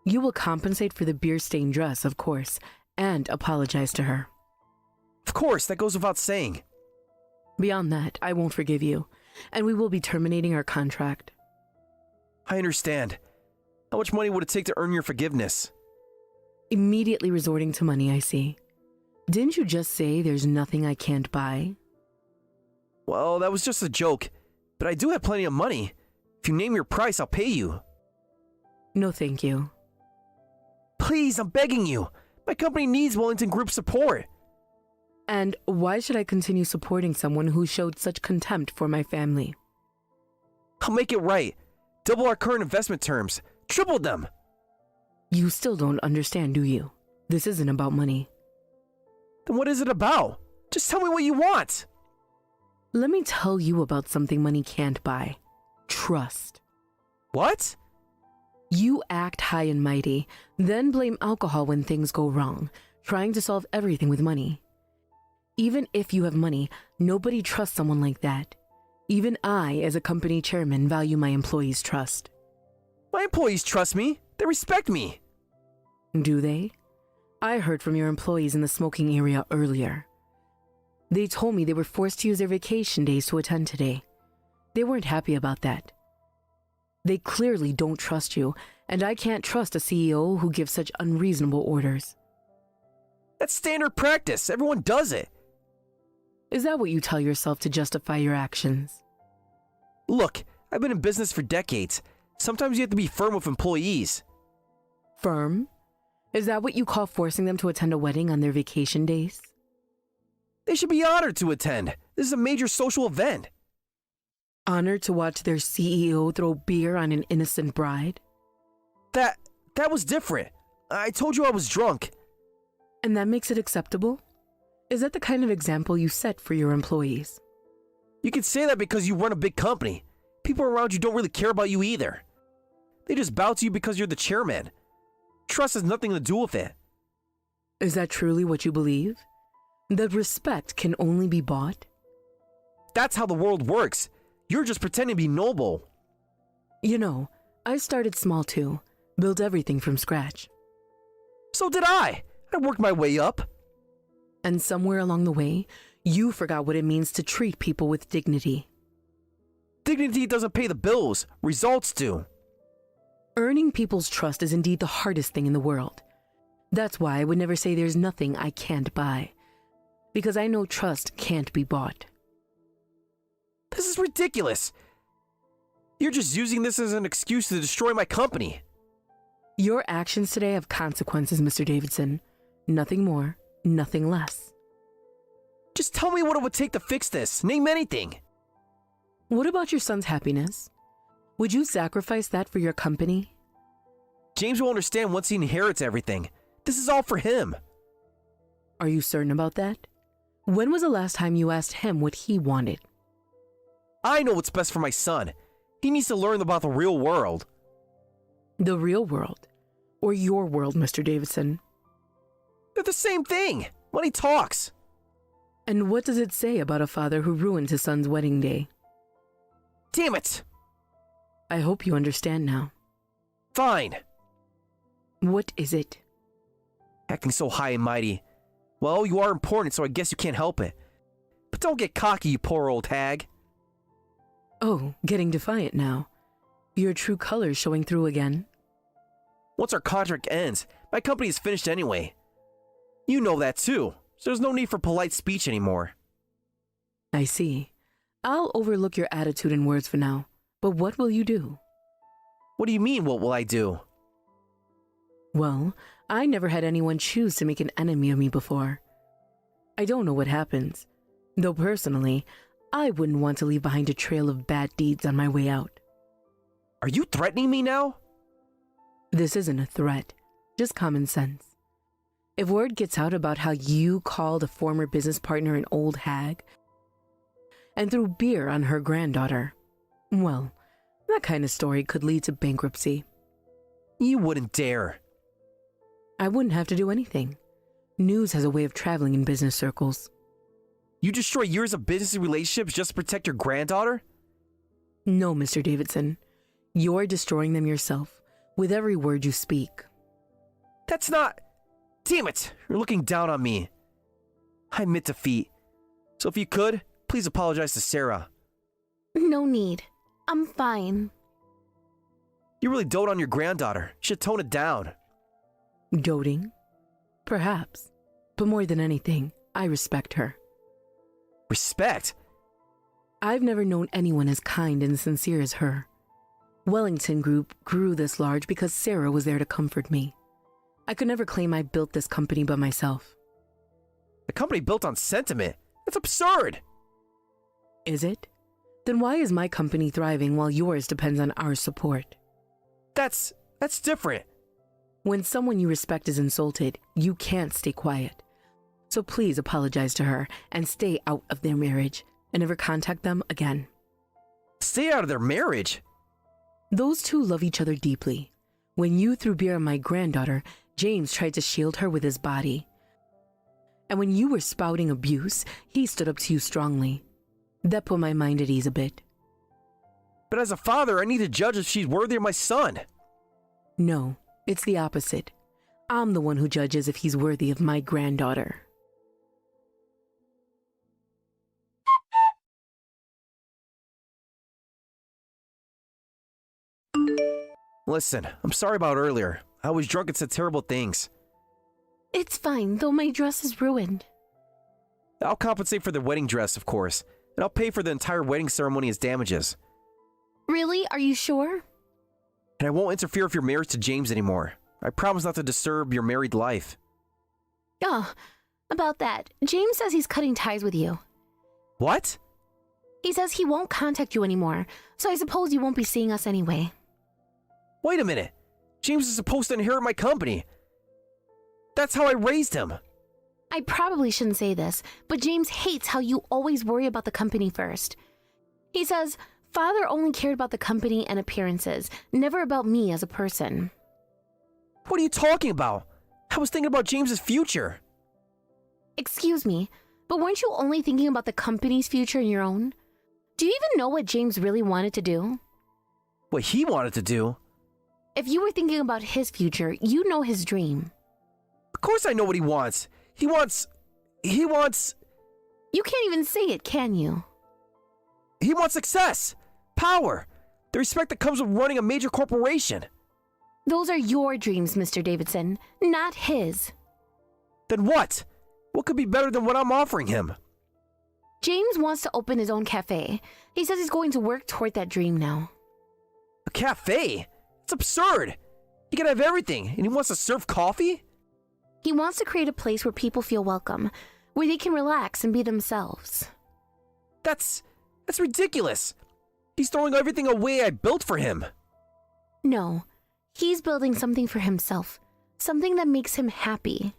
You will compensate for the beer-stained dress, of course, and apologize to her. Of course, that goes without saying. Beyond that, I won't forgive you, and we will be terminating our contract. I understand. How much money would it take to earn your forgiveness? Immediately resorting to money, I see. Didn't you just say there's nothing I can't buy? Well, that was just a joke, but I do have plenty of money. If you name your price, I'll pay you. No, thank you. Please, I'm begging you. My company needs Wellington Group support. And why should I continue supporting someone who showed such contempt for my family? I'll make it right. Double our current investment terms. Triple them. You still don't understand, do you? This isn't about money. Then what is it about? Just tell me what you want. Let me tell you about something money can't buy. Trust. What? You act high and mighty, then blame alcohol when things go wrong, trying to solve everything with money. Even if you have money, nobody trusts someone like that. Even I, as a company chairman, value my employees' trust. My employees trust me. They respect me. Do they? I heard from your employees in the smoking area earlier. They told me they were forced to use their vacation days to attend today. They weren't happy about that. They clearly don't trust you, and I can't trust a CEO who gives such unreasonable orders. That's standard practice. Everyone does it. Is that what you tell yourself to justify your actions? Look, I've been in business for decades. Sometimes you have to be firm with employees. Firm? Is that what you call forcing them to attend a wedding on their vacation days? They should be honored to attend. This is a major social event. Honored to watch their CEO throw beer on an innocent bride? That was different. I told you I was drunk. And that makes it acceptable? Is that the kind of example you set for your employees? You can say that because you run a big company. People around you don't really care about you either. They just bow to you because you're the chairman. Trust has nothing to do with it. Is that truly what you believe? That respect can only be bought? That's how the world works. You're just pretending to be noble. You know, I started small too. Built everything from scratch. So did I. I worked my way up. And somewhere along the way, you forgot what it means to treat people with dignity. Dignity doesn't pay the bills. Results do. Earning people's trust is indeed the hardest thing in the world. That's why I would never say there's nothing I can't buy. Because I know trust can't be bought. This is ridiculous. You're just using this as an excuse to destroy my company. Your actions today have consequences, Mr. Davidson. Nothing more, nothing less. Just tell me what it would take to fix this. Name anything. What about your son's happiness? Would you sacrifice that for your company? James will understand once he inherits everything. This is all for him. Are you certain about that? When was the last time you asked him what he wanted? I know what's best for my son. He needs to learn about the real world. The real world? Or your world, Mr. Davidson? They're the same thing. Money talks. And what does it say about a father who ruins his son's wedding day? Damn it! I hope you understand now. Fine. What is it? Acting so high and mighty. Well, you are important, so I guess you can't help it. But don't get cocky, you poor old hag. Oh, getting defiant now. Your true colors showing through again. Once our contract ends, my company is finished anyway. You know that too, so there's no need for polite speech anymore. I see. I'll overlook your attitude and words for now, but what will you do? What do you mean, what will I do? Well, I never had anyone choose to make an enemy of me before. I don't know what happens, though personally, I wouldn't want to leave behind a trail of bad deeds on my way out. Are you threatening me now? This isn't a threat, just common sense. If word gets out about how you called a former business partner an old hag and threw beer on her granddaughter, well, that kind of story could lead to bankruptcy. You wouldn't dare. I wouldn't have to do anything. News has a way of traveling in business circles. You destroy years of business relationships just to protect your granddaughter? No, Mr. Davidson. You're destroying them yourself with every word you speak. That's not... Damn it! You're looking down on me. I admit defeat. So if you could, please apologize to Sarah. No need. I'm fine. You really dote on your granddaughter. You should tone it down. Doting? Perhaps. But more than anything, I respect her. Respect? I've never known anyone as kind and sincere as her. Wellington Group grew this large because Sarah was there to comfort me. I could never claim I built this company by myself. A company built on sentiment? That's absurd! Is it? Then why is my company thriving while yours depends on our support? That's different. When someone you respect is insulted, you can't stay quiet. So please apologize to her and stay out of their marriage and never contact them again. Stay out of their marriage? Those two love each other deeply. When you threw beer on my granddaughter, James tried to shield her with his body. And when you were spouting abuse, he stood up to you strongly. That put my mind at ease a bit. But as a father, I need to judge if she's worthy of my son. No, it's the opposite. I'm the one who judges if he's worthy of my granddaughter. Listen, I'm sorry about earlier. I was drunk and said terrible things. It's fine, though my dress is ruined. I'll compensate for the wedding dress, of course, and I'll pay for the entire wedding ceremony as damages. Really? Are you sure? And I won't interfere with your marriage to James anymore. I promise not to disturb your married life. Oh, about that, James says he's cutting ties with you. What? He says he won't contact you anymore, so I suppose you won't be seeing us anyway. Wait a minute. James is supposed to inherit my company. That's how I raised him. I probably shouldn't say this, but James hates how you always worry about the company first. He says, Father only cared about the company and appearances, never about me as a person. What are you talking about? I was thinking about James's future. Excuse me, but weren't you only thinking about the company's future and your own? Do you even know what James really wanted to do? What he wanted to do? If you were thinking about his future, you know his dream. Of course I know what he wants. He wants... You can't even say it, can you? He wants success, power, the respect that comes with running a major corporation. Those are your dreams, Mr. Davidson, not his. Then what? What could be better than what I'm offering him? James wants to open his own cafe. He says he's going to work toward that dream now. A cafe? It's absurd. He can have everything, and he wants to serve coffee? He wants to create a place where people feel welcome, where they can relax and be themselves. That's ridiculous. He's throwing everything away I built for him. No, he's building something for himself, something that makes him happy.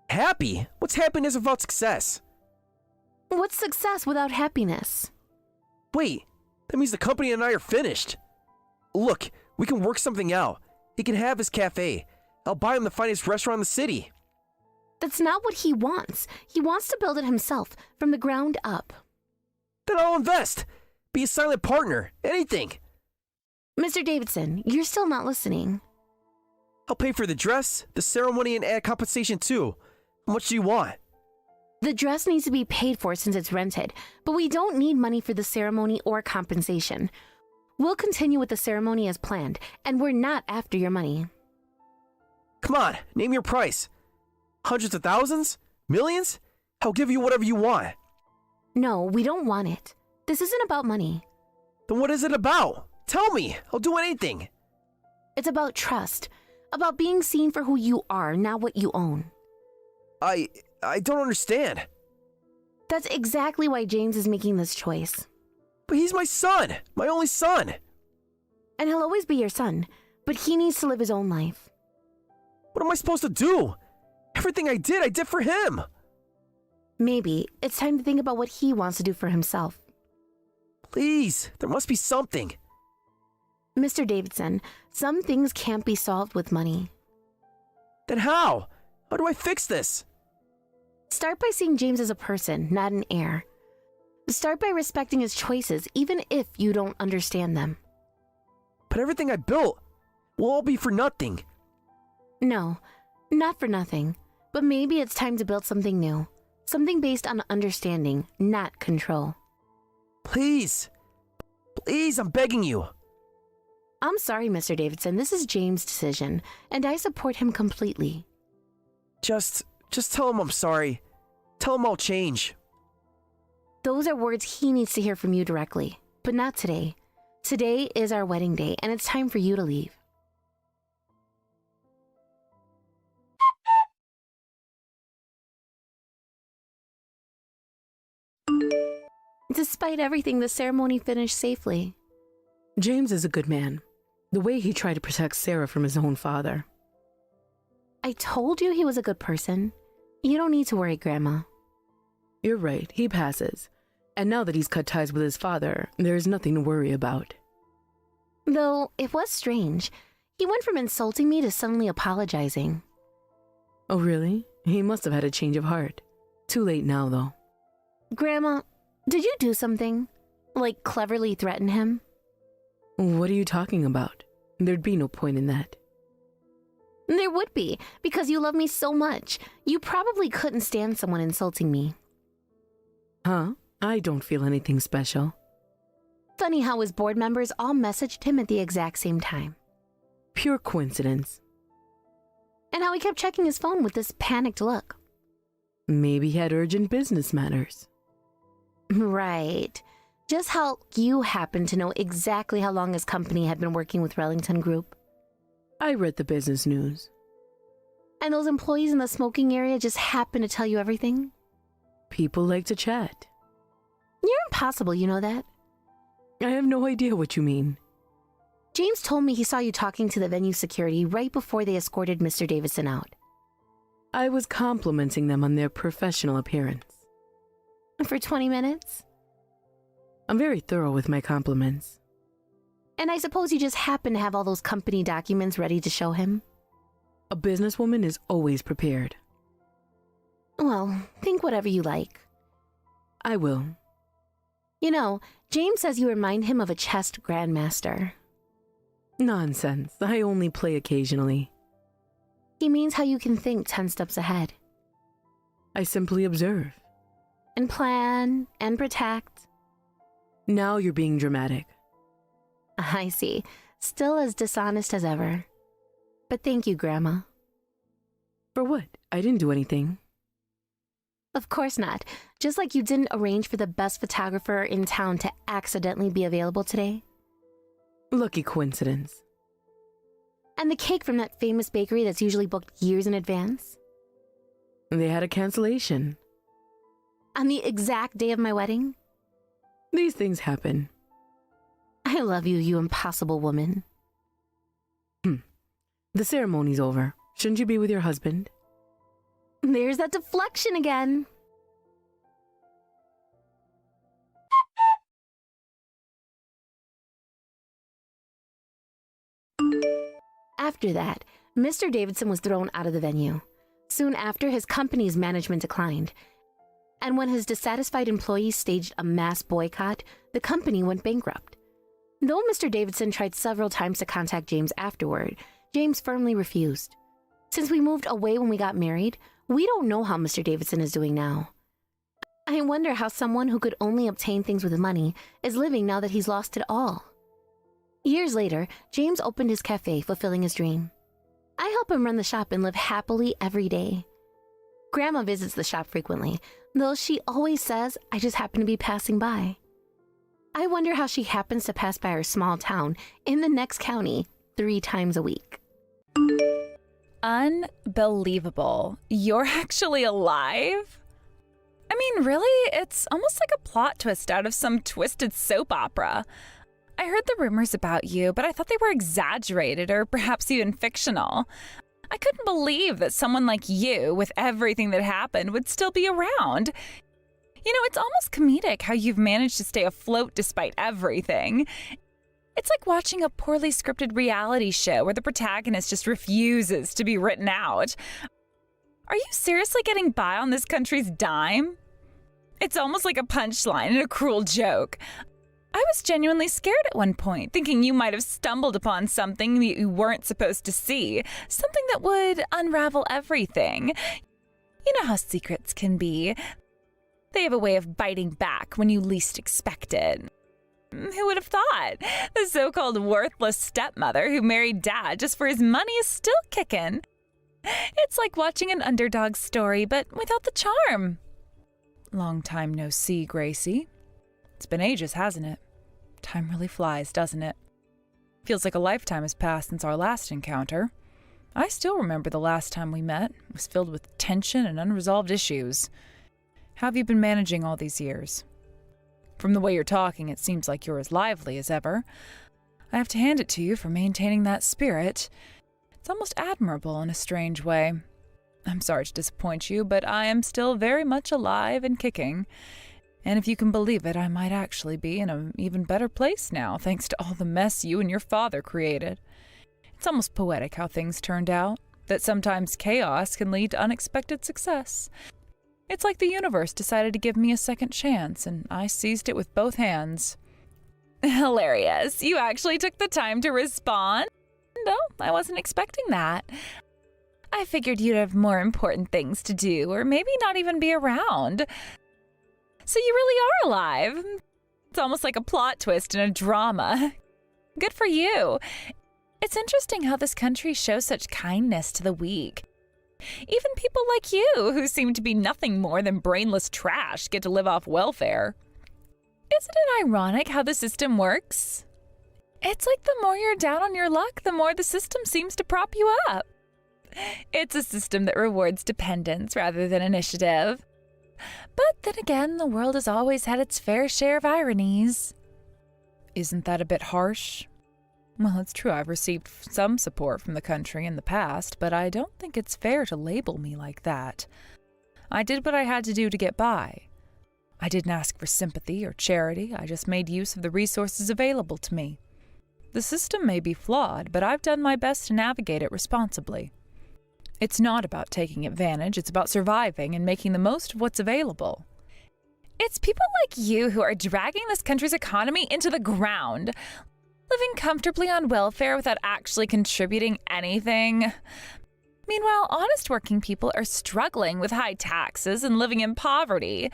Happy? What's happiness without success? What's success without happiness? Wait, that means the company and I are finished. Look, we can work something out. He can have his cafe. I'll buy him the finest restaurant in the city. That's not what he wants. He wants to build it himself, from the ground up. Then I'll invest. Be a silent partner. Anything. Mr. Davidson, you're still not listening. I'll pay for the dress, the ceremony, and add compensation too. How much do you want? The dress needs to be paid for since it's rented, but we don't need money for the ceremony or compensation. We'll continue with the ceremony as planned, and we're not after your money. Come on, name your price. Hundreds of thousands? Millions? I'll give you whatever you want. No, we don't want it. This isn't about money. Then what is it about? Tell me. I'll do anything. It's about trust, about being seen for who you are, not what you own. I don't understand. That's exactly why James is making this choice. But he's my son, my only son. And he'll always be your son, but he needs to live his own life. What am I supposed to do? Everything I did for him. Maybe it's time to think about what he wants to do for himself. Please, there must be something. Mr. Davidson, some things can't be solved with money. Then how? How do I fix this? Start by seeing James as a person, not an heir. Start by respecting his choices, even if you don't understand them. But everything I built will all be for nothing. No, not for nothing. But maybe it's time to build something new. Something based on understanding, not control. Please. Please, I'm begging you. I'm sorry, Mr. Davidson. This is James' decision, and I support him completely. Just tell him I'm sorry. Tell him I'll change. Those are words he needs to hear from you directly, but not today. Today is our wedding day, and it's time for you to leave. Despite everything, the ceremony finished safely. James is a good man. The way he tried to protect Sarah from his own father. I told you he was a good person. You don't need to worry, Grandma. You're right, he passes. And now that he's cut ties with his father, there's nothing to worry about. Though, it was strange. He went from insulting me to suddenly apologizing. Oh, really? He must have had a change of heart. Too late now, though. Grandma, did you do something? Like cleverly threaten him? What are you talking about? There'd be no point in that. There would be, because you love me so much. You probably couldn't stand someone insulting me. Huh? I don't feel anything special. Funny how his board members all messaged him at the exact same time. Pure coincidence. And how he kept checking his phone with this panicked look. Maybe he had urgent business matters. Right. Just how you happen to know exactly how long his company had been working with Rellington Group. I read the business news. And those employees in the smoking area just happen to tell you everything? People like to chat. You're impossible, you know that? I have no idea what you mean. James told me he saw you talking to the venue security right before they escorted Mr. Davidson out. I was complimenting them on their professional appearance. For 20 minutes? I'm very thorough with my compliments. And I suppose you just happen to have all those company documents ready to show him? A businesswoman is always prepared. Well, think whatever you like. I will. You know, James says you remind him of a chess grandmaster. Nonsense. I only play occasionally. He means how you can think 10 steps ahead. I simply observe. And plan, and protect. Now you're being dramatic. I see. Still as dishonest as ever. But thank you, Grandma. For what? I didn't do anything. Of course not. Just like you didn't arrange for the best photographer in town to accidentally be available today. Lucky coincidence. And the cake from that famous bakery that's usually booked years in advance. They had a cancellation. On the exact day of my wedding. These things happen. I love you, you impossible woman. The ceremony's over. Shouldn't you be with your husband? There's that deflection again. After that, Mr. Davidson was thrown out of the venue. Soon after, his company's management declined. And when his dissatisfied employees staged a mass boycott, the company went bankrupt. Though Mr. Davidson tried several times to contact James afterward, James firmly refused. Since we moved away when we got married, we don't know how Mr. Davidson is doing now. I wonder how someone who could only obtain things with money is living now that he's lost it all. Years later, James opened his cafe, fulfilling his dream. I help him run the shop and live happily every day. Grandma visits the shop frequently, though she always says I just happen to be passing by. I wonder how she happens to pass by our small town in the next county 3 times a week. Unbelievable. You're actually alive? I mean, really? It's almost like a plot twist out of some twisted soap opera. I heard the rumors about you, but I thought they were exaggerated or perhaps even fictional. I couldn't believe that someone like you, with everything that happened, would still be around. You know, it's almost comedic how you've managed to stay afloat despite everything. It's like watching a poorly scripted reality show where the protagonist just refuses to be written out. Are you seriously getting by on this country's dime? It's almost like a punchline and a cruel joke. I was genuinely scared at one point, thinking you might have stumbled upon something that you weren't supposed to see, something that would unravel everything. You know how secrets can be. They have a way of biting back when you least expect it. Who would have thought? The so-called worthless stepmother who married Dad just for his money is still kicking. It's like watching an underdog story, but without the charm. Long time no see, Gracie. It's been ages, hasn't it? Time really flies, doesn't it? Feels like a lifetime has passed since our last encounter. I still remember the last time we met. It was filled with tension and unresolved issues. How have you been managing all these years? From the way you're talking, it seems like you're as lively as ever. I have to hand it to you for maintaining that spirit. It's almost admirable in a strange way. I'm sorry to disappoint you, but I am still very much alive and kicking. And if you can believe it, I might actually be in an even better place now, thanks to all the mess you and your father created. It's almost poetic how things turned out, that sometimes chaos can lead to unexpected success. It's like the universe decided to give me a second chance, and I seized it with both hands. Hilarious. You actually took the time to respond? No, I wasn't expecting that. I figured you'd have more important things to do, or maybe not even be around. So you really are alive. It's almost like a plot twist in a drama. Good for you. It's interesting how this country shows such kindness to the weak. Even people like you, who seem to be nothing more than brainless trash, get to live off welfare. Isn't it ironic how the system works? It's like the more you're down on your luck, the more the system seems to prop you up. It's a system that rewards dependence rather than initiative. But then again, the world has always had its fair share of ironies. Isn't that a bit harsh? Well, it's true I've received some support from the country in the past, but I don't think it's fair to label me like that. I did what I had to do to get by. I didn't ask for sympathy or charity, I just made use of the resources available to me. The system may be flawed, but I've done my best to navigate it responsibly. It's not about taking advantage, it's about surviving and making the most of what's available. It's people like you who are dragging this country's economy into the ground, living comfortably on welfare without actually contributing anything. Meanwhile, honest working people are struggling with high taxes and living in poverty.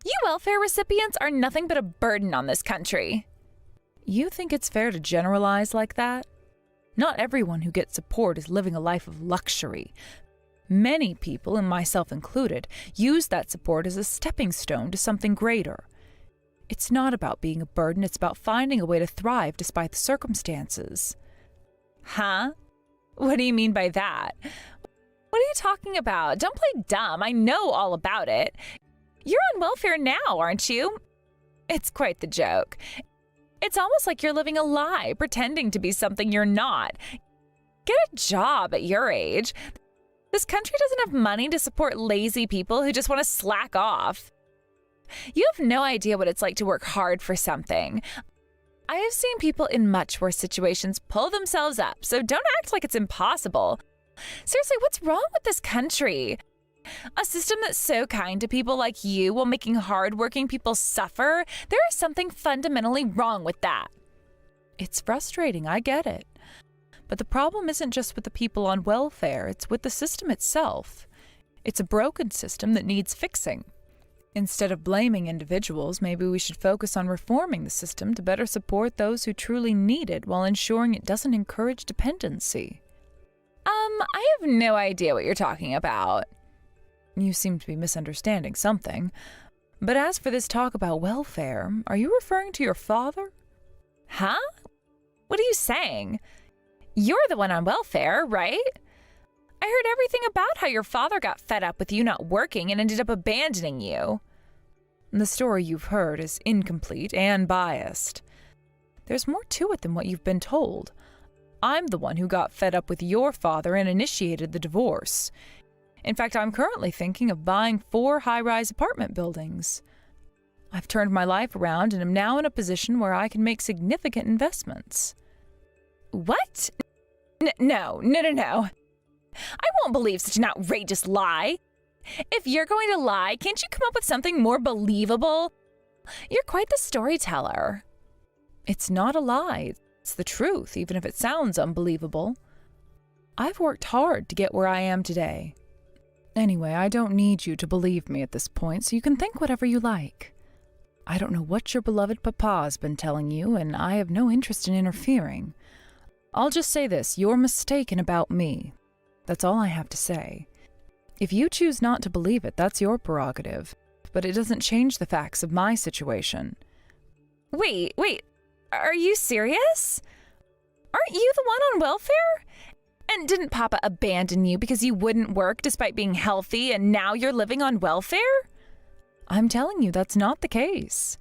You welfare recipients are nothing but a burden on this country. You think it's fair to generalize like that? Not everyone who gets support is living a life of luxury. Many people, and myself included, use that support as a stepping stone to something greater. It's not about being a burden, it's about finding a way to thrive despite the circumstances. Huh? What do you mean by that? What are you talking about? Don't play dumb. I know all about it. You're on welfare now, aren't you? It's quite the joke. It's almost like you're living a lie, pretending to be something you're not. Get a job at your age. This country doesn't have money to support lazy people who just want to slack off. You have no idea what it's like to work hard for something. I have seen people in much worse situations pull themselves up, so don't act like it's impossible. Seriously, what's wrong with this country? A system that's so kind to people like you while making hard-working people suffer? There is something fundamentally wrong with that. It's frustrating, I get it. But the problem isn't just with the people on welfare, it's with the system itself. It's a broken system that needs fixing. Instead of blaming individuals, maybe we should focus on reforming the system to better support those who truly need it while ensuring it doesn't encourage dependency. I have no idea what you're talking about. You seem to be misunderstanding something. But as for this talk about welfare, are you referring to your father? Huh? What are you saying? You're the one on welfare, right? I heard everything about how your father got fed up with you not working and ended up abandoning you. The story you've heard is incomplete and biased. There's more to it than what you've been told. I'm the one who got fed up with your father and initiated the divorce. In fact, I'm currently thinking of buying 4 high-rise apartment buildings. I've turned my life around and am now in a position where I can make significant investments. What? No. I won't believe such an outrageous lie. If you're going to lie, can't you come up with something more believable? You're quite the storyteller. It's not a lie. It's the truth, even if it sounds unbelievable. I've worked hard to get where I am today. Anyway, I don't need you to believe me at this point, so you can think whatever you like. I don't know what your beloved papa's been telling you, and I have no interest in interfering. I'll just say this, you're mistaken about me. That's all I have to say. If you choose not to believe it, that's your prerogative, but it doesn't change the facts of my situation. Wait, are you serious? Aren't you the one on welfare? And didn't Papa abandon you because you wouldn't work despite being healthy and now you're living on welfare? I'm telling you that's not the case.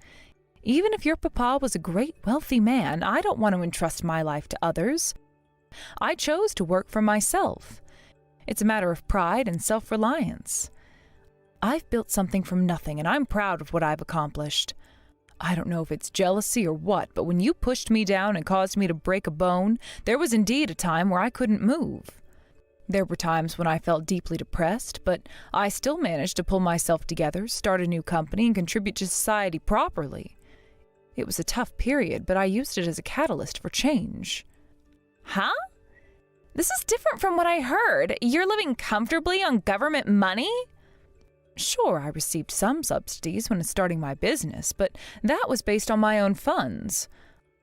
Even if your papa was a great wealthy man, I don't want to entrust my life to others. I chose to work for myself. It's a matter of pride and self-reliance. I've built something from nothing and I'm proud of what I've accomplished. I don't know if it's jealousy or what, but when you pushed me down and caused me to break a bone, there was indeed a time where I couldn't move. There were times when I felt deeply depressed, but I still managed to pull myself together, start a new company, and contribute to society properly. It was a tough period, but I used it as a catalyst for change. Huh? This is different from what I heard. You're living comfortably on government money? Sure, I received some subsidies when starting my business, but that was based on my own funds.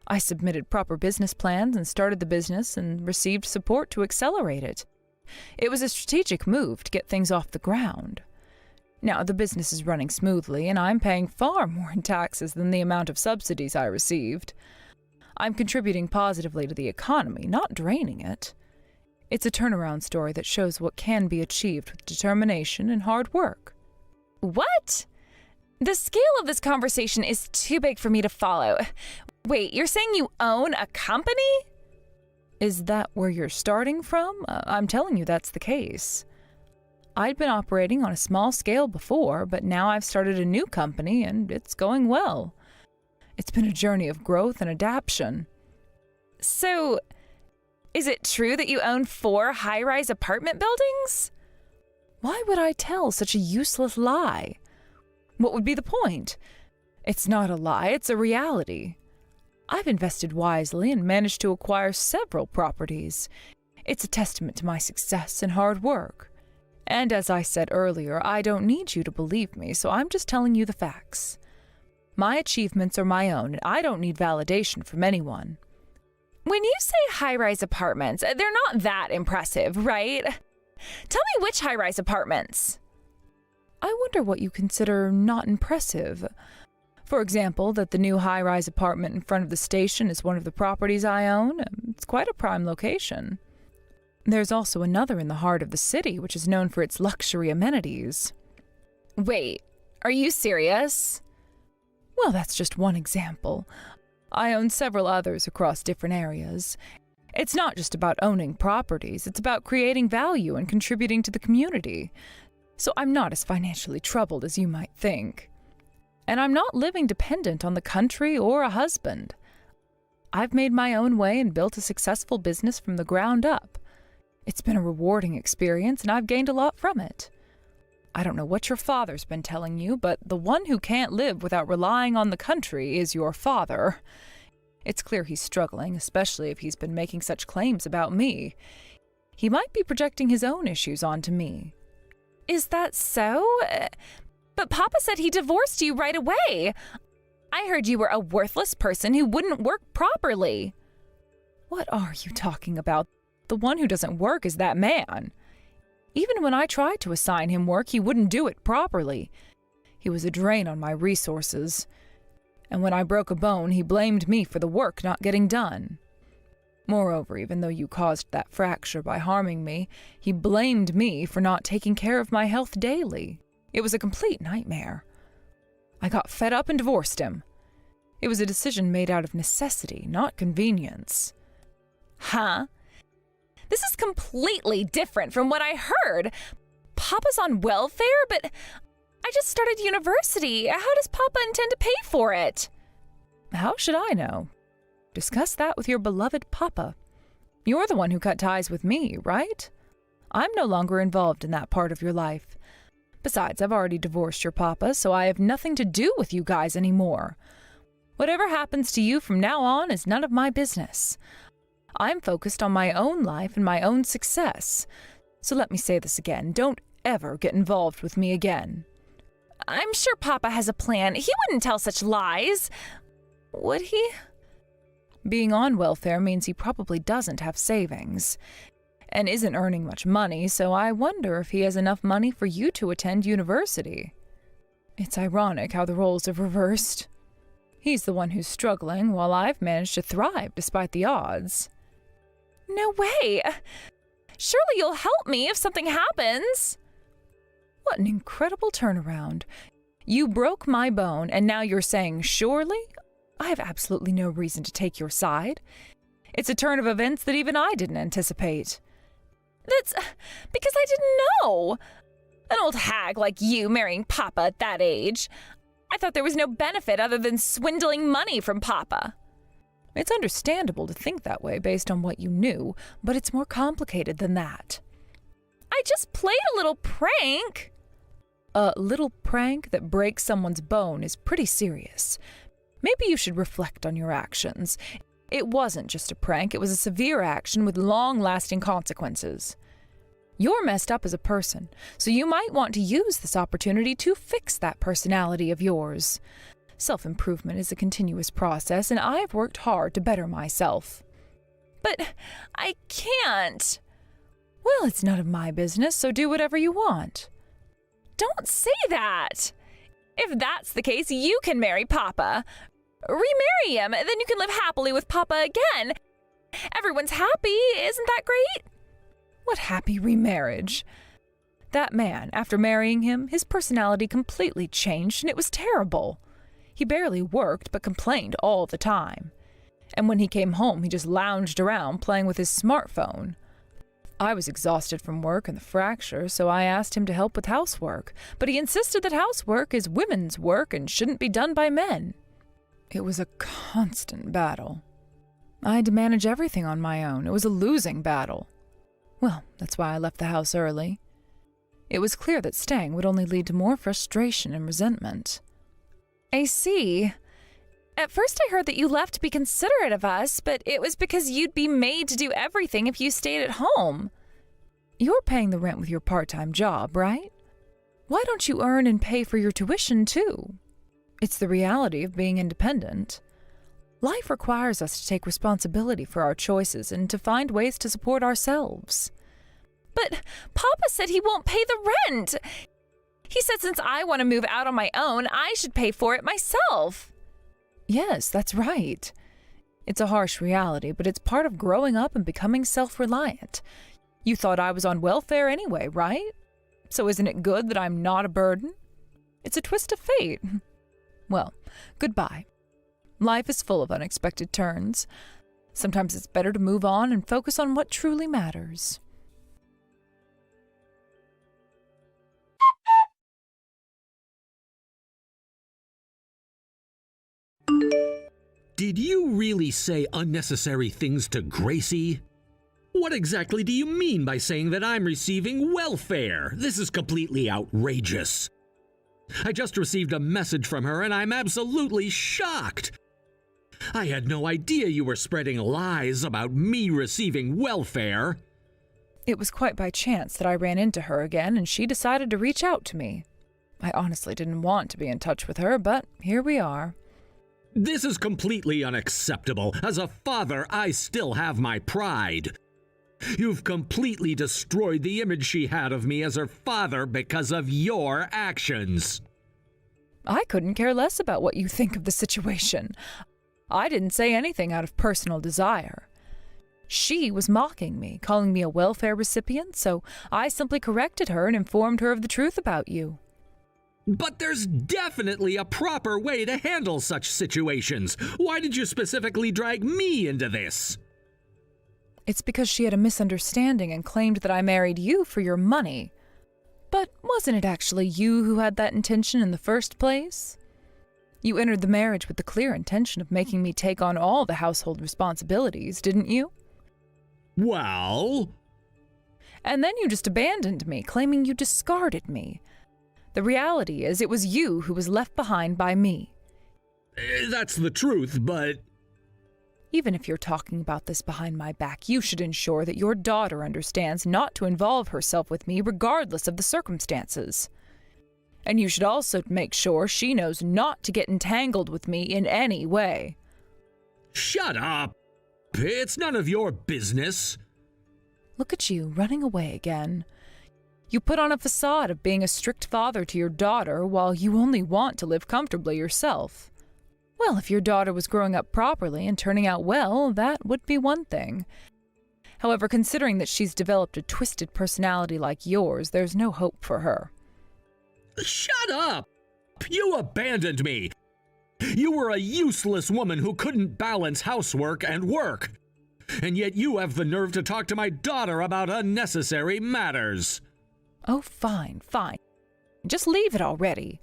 I submitted proper business plans and started the business and received support to accelerate it. It was a strategic move to get things off the ground. Now, the business is running smoothly, and I'm paying far more in taxes than the amount of subsidies I received. I'm contributing positively to the economy, not draining it. It's a turnaround story that shows what can be achieved with determination and hard work. What? The scale of this conversation is too big for me to follow. Wait, you're saying you own a company? Is that where you're starting from? I'm telling you that's the case. I'd been operating on a small scale before, but now I've started a new company and it's going well. It's been a journey of growth and adaptation. So, is it true that you own 4 high-rise apartment buildings? Why would I tell such a useless lie? What would be the point? It's not a lie, it's a reality. I've invested wisely and managed to acquire several properties. It's a testament to my success and hard work. And as I said earlier, I don't need you to believe me, so I'm just telling you the facts. My achievements are my own, and I don't need validation from anyone. When you say high-rise apartments, they're not that impressive, right? Tell me which high-rise apartments. I wonder what you consider not impressive. For example, that the new high-rise apartment in front of the station is one of the properties I own. It's quite a prime location. There's also another in the heart of the city, which is known for its luxury amenities. Wait, are you serious? Well, that's just one example. I own several others across different areas. It's not just about owning properties, it's about creating value and contributing to the community. So I'm not as financially troubled as you might think. And I'm not living dependent on the country or a husband. I've made my own way and built a successful business from the ground up. It's been a rewarding experience, and I've gained a lot from it. I don't know what your father's been telling you, but the one who can't live without relying on the country is your father. It's clear he's struggling, especially if he's been making such claims about me. He might be projecting his own issues onto me. Is that so? But Papa said he divorced you right away. I heard you were a worthless person who wouldn't work properly. What are you talking about? The one who doesn't work is that man. Even when I tried to assign him work, he wouldn't do it properly. He was a drain on my resources. And when I broke a bone, he blamed me for the work not getting done. Moreover, even though you caused that fracture by harming me, he blamed me for not taking care of my health daily. It was a complete nightmare. I got fed up and divorced him. It was a decision made out of necessity, not convenience. Huh? This is completely different from what I heard. Papa's on welfare, but I just started university. How does Papa intend to pay for it? How should I know? Discuss that with your beloved Papa. You're the one who cut ties with me, right? I'm no longer involved in that part of your life. Besides, I've already divorced your Papa, so I have nothing to do with you guys anymore. Whatever happens to you from now on is none of my business. I'm focused on my own life and my own success. So let me say this again. Don't ever get involved with me again. I'm sure Papa has a plan. He wouldn't tell such lies. Would he? Being on welfare means he probably doesn't have savings and isn't earning much money, so I wonder if he has enough money for you to attend university. It's ironic how the roles have reversed. He's the one who's struggling, while I've managed to thrive despite the odds. No way! Surely you'll help me if something happens. What an incredible turnaround. You broke my bone, and now you're saying surely? I have absolutely no reason to take your side. It's a turn of events that even I didn't anticipate. That's because I didn't know. An old hag like you marrying Papa at that age. I thought there was no benefit other than swindling money from Papa. It's understandable to think that way based on what you knew, but it's more complicated than that. I just played a little prank. A little prank that breaks someone's bone is pretty serious. Maybe you should reflect on your actions. It wasn't just a prank, it was a severe action with long-lasting consequences. You're messed up as a person, so you might want to use this opportunity to fix that personality of yours. Self-improvement is a continuous process, and I've worked hard to better myself. But I can't. Well, it's none of my business, so do whatever you want. Don't say that! If that's the case, you can marry Papa. Remarry him, then you can live happily with Papa again. Everyone's happy, isn't that great? What happy remarriage? That man, after marrying him, his personality completely changed, and it was terrible. He barely worked, but complained all the time. And when he came home, he just lounged around playing with his smartphone. I was exhausted from work and the fracture, so I asked him to help with housework, but he insisted that housework is women's work and shouldn't be done by men. It was a constant battle. I had to manage everything on my own. It was a losing battle. Well, that's why I left the house early. It was clear that staying would only lead to more frustration and resentment. I see. At first I heard that you left to be considerate of us, but it was because you'd be made to do everything if you stayed at home. You're paying the rent with your part-time job, right? Why don't you earn and pay for your tuition, too? It's the reality of being independent. Life requires us to take responsibility for our choices and to find ways to support ourselves. But Papa said he won't pay the rent. He said since I want to move out on my own, I should pay for it myself. Yes, that's right. It's a harsh reality, but it's part of growing up and becoming self-reliant. You thought I was on welfare anyway, right? So isn't it good that I'm not a burden? It's a twist of fate. Well, goodbye. Life is full of unexpected turns. Sometimes it's better to move on and focus on what truly matters. Did you really say unnecessary things to Gracie? What exactly do you mean by saying that I'm receiving welfare? This is completely outrageous. I just received a message from her and I'm absolutely shocked. I had no idea you were spreading lies about me receiving welfare. It was quite by chance that I ran into her again and she decided to reach out to me. I honestly didn't want to be in touch with her, but here we are. This is completely unacceptable. As a father, I still have my pride. You've completely destroyed the image she had of me as her father because of your actions. I couldn't care less about what you think of the situation. I didn't say anything out of personal desire. She was mocking me, calling me a welfare recipient, so I simply corrected her and informed her of the truth about you. But there's definitely a proper way to handle such situations. Why did you specifically drag me into this? It's because she had a misunderstanding and claimed that I married you for your money. But wasn't it actually you who had that intention in the first place? You entered the marriage with the clear intention of making me take on all the household responsibilities, didn't you? Well... And then you just abandoned me, claiming you discarded me. The reality is, it was you who was left behind by me. That's the truth, but... Even if you're talking about this behind my back, you should ensure that your daughter understands not to involve herself with me regardless of the circumstances. And you should also make sure she knows not to get entangled with me in any way. Shut up! It's none of your business. Look at you, running away again. You put on a facade of being a strict father to your daughter while you only want to live comfortably yourself. Well, if your daughter was growing up properly and turning out well, that would be one thing. However, considering that she's developed a twisted personality like yours, there's no hope for her. Shut up! You abandoned me! You were a useless woman who couldn't balance housework and work. And yet you have the nerve to talk to my daughter about unnecessary matters. Oh, fine, fine. Just leave it already.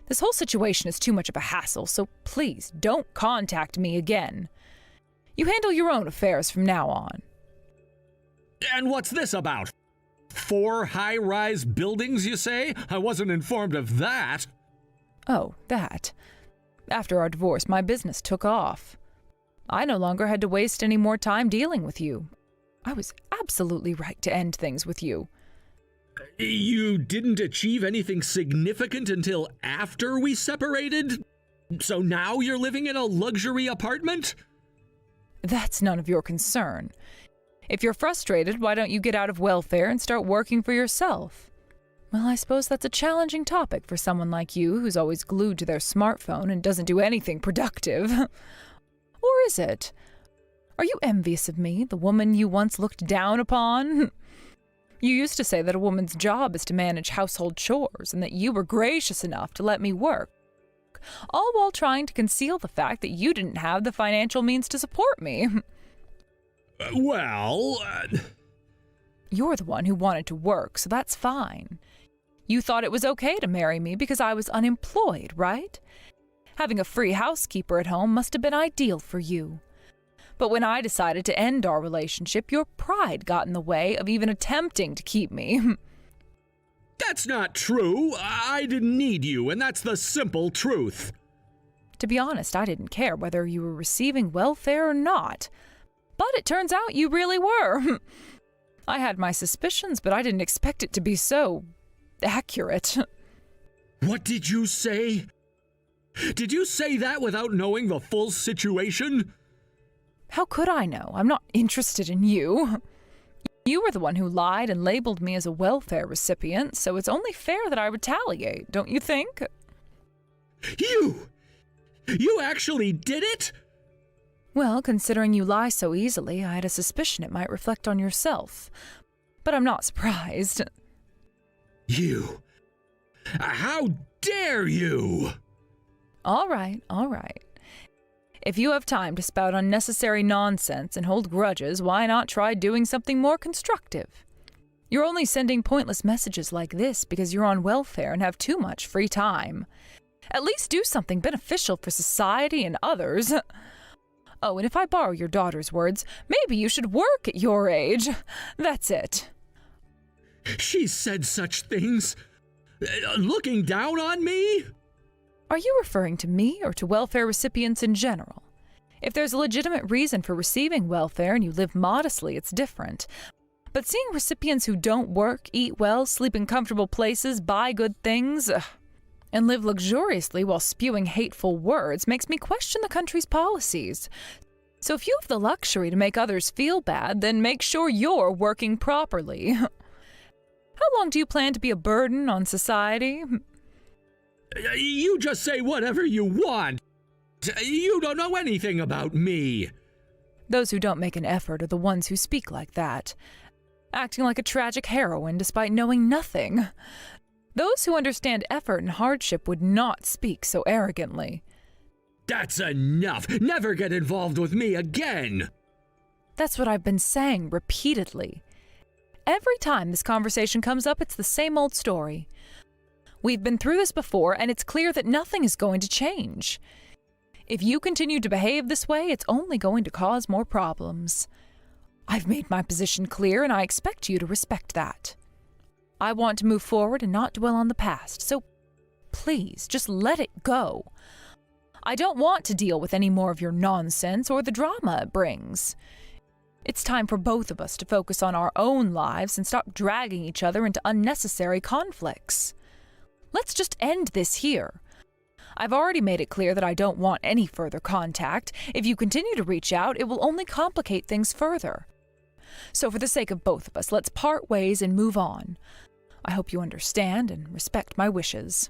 This whole situation is too much of a hassle, so please don't contact me again. You handle your own affairs from now on. And what's this about? 4 high-rise buildings, you say? I wasn't informed of that. Oh, that. After our divorce, my business took off. I no longer had to waste any more time dealing with you. I was absolutely right to end things with you. You didn't achieve anything significant until after we separated? So now you're living in a luxury apartment? That's none of your concern. If you're frustrated, why don't you get out of welfare and start working for yourself? Well, I suppose that's a challenging topic for someone like you who's always glued to their smartphone and doesn't do anything productive. Or is it? Are you envious of me, the woman you once looked down upon? You used to say that a woman's job is to manage household chores and that you were gracious enough to let me work, all while trying to conceal the fact that you didn't have the financial means to support me. You're the one who wanted to work, so that's fine. You thought it was okay to marry me because I was unemployed, right? Having a free housekeeper at home must have been ideal for you. But when I decided to end our relationship, your pride got in the way of even attempting to keep me. That's not true. I didn't need you, and that's the simple truth. To be honest, I didn't care whether you were receiving welfare or not. But it turns out you really were. I had my suspicions, but I didn't expect it to be so accurate. What did you say? Did you say that without knowing the full situation? How could I know? I'm not interested in you. You were the one who lied and labeled me as a welfare recipient, so it's only fair that I retaliate, don't you think? You actually did it? Well, considering you lie so easily, I had a suspicion it might reflect on yourself. But I'm not surprised. You. How dare you? All right. If you have time to spout unnecessary nonsense and hold grudges, why not try doing something more constructive? You're only sending pointless messages like this because you're on welfare and have too much free time. At least do something beneficial for society and others. Oh, and if I borrow your daughter's words, maybe you should work at your age. That's it. She said such things. Looking down on me? Are you referring to me or to welfare recipients in general? If there's a legitimate reason for receiving welfare and you live modestly, it's different. But seeing recipients who don't work, eat well, sleep in comfortable places, buy good things, and live luxuriously while spewing hateful words makes me question the country's policies. So if you have the luxury to make others feel bad, then make sure you're working properly. How long do you plan to be a burden on society? You just say whatever you want. You don't know anything about me. Those who don't make an effort are the ones who speak like that, acting like a tragic heroine despite knowing nothing. Those who understand effort and hardship would not speak so arrogantly. That's enough. Never get involved with me again. That's what I've been saying repeatedly. Every time this conversation comes up, it's the same old story. We've been through this before, and it's clear that nothing is going to change. If you continue to behave this way, it's only going to cause more problems. I've made my position clear, and I expect you to respect that. I want to move forward and not dwell on the past, so please, just let it go. I don't want to deal with any more of your nonsense or the drama it brings. It's time for both of us to focus on our own lives and stop dragging each other into unnecessary conflicts. Let's just end this here. I've already made it clear that I don't want any further contact. If you continue to reach out, it will only complicate things further. So for the sake of both of us, let's part ways and move on. I hope you understand and respect my wishes.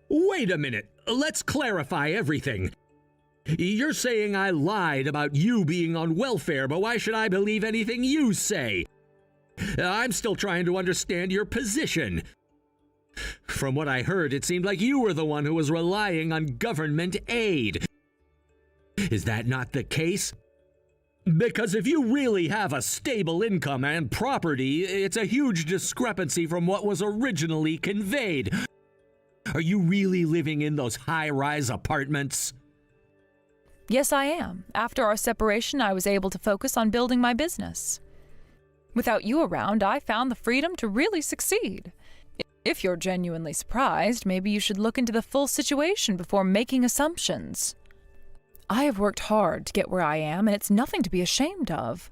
Wait a minute. Let's clarify everything. You're saying I lied about you being on welfare, but why should I believe anything you say? I'm still trying to understand your position. From what I heard, it seemed like you were the one who was relying on government aid. Is that not the case? Because if you really have a stable income and property, it's a huge discrepancy from what was originally conveyed. Are you really living in those high-rise apartments? Yes, I am. After our separation, I was able to focus on building my business. Without you around, I found the freedom to really succeed. If you're genuinely surprised, maybe you should look into the full situation before making assumptions. I have worked hard to get where I am, and it's nothing to be ashamed of.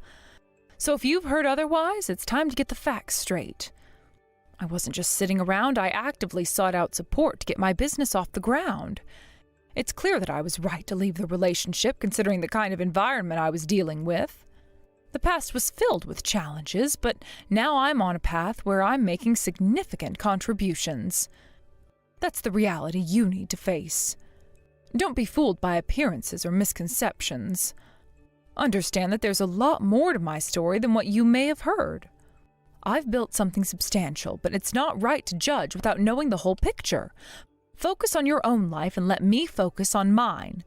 So if you've heard otherwise, it's time to get the facts straight. I wasn't just sitting around, I actively sought out support to get my business off the ground. It's clear that I was right to leave the relationship considering the kind of environment I was dealing with. The past was filled with challenges, but now I'm on a path where I'm making significant contributions. That's the reality you need to face. Don't be fooled by appearances or misconceptions. Understand that there's a lot more to my story than what you may have heard. I've built something substantial, but it's not right to judge without knowing the whole picture. Focus on your own life and let me focus on mine.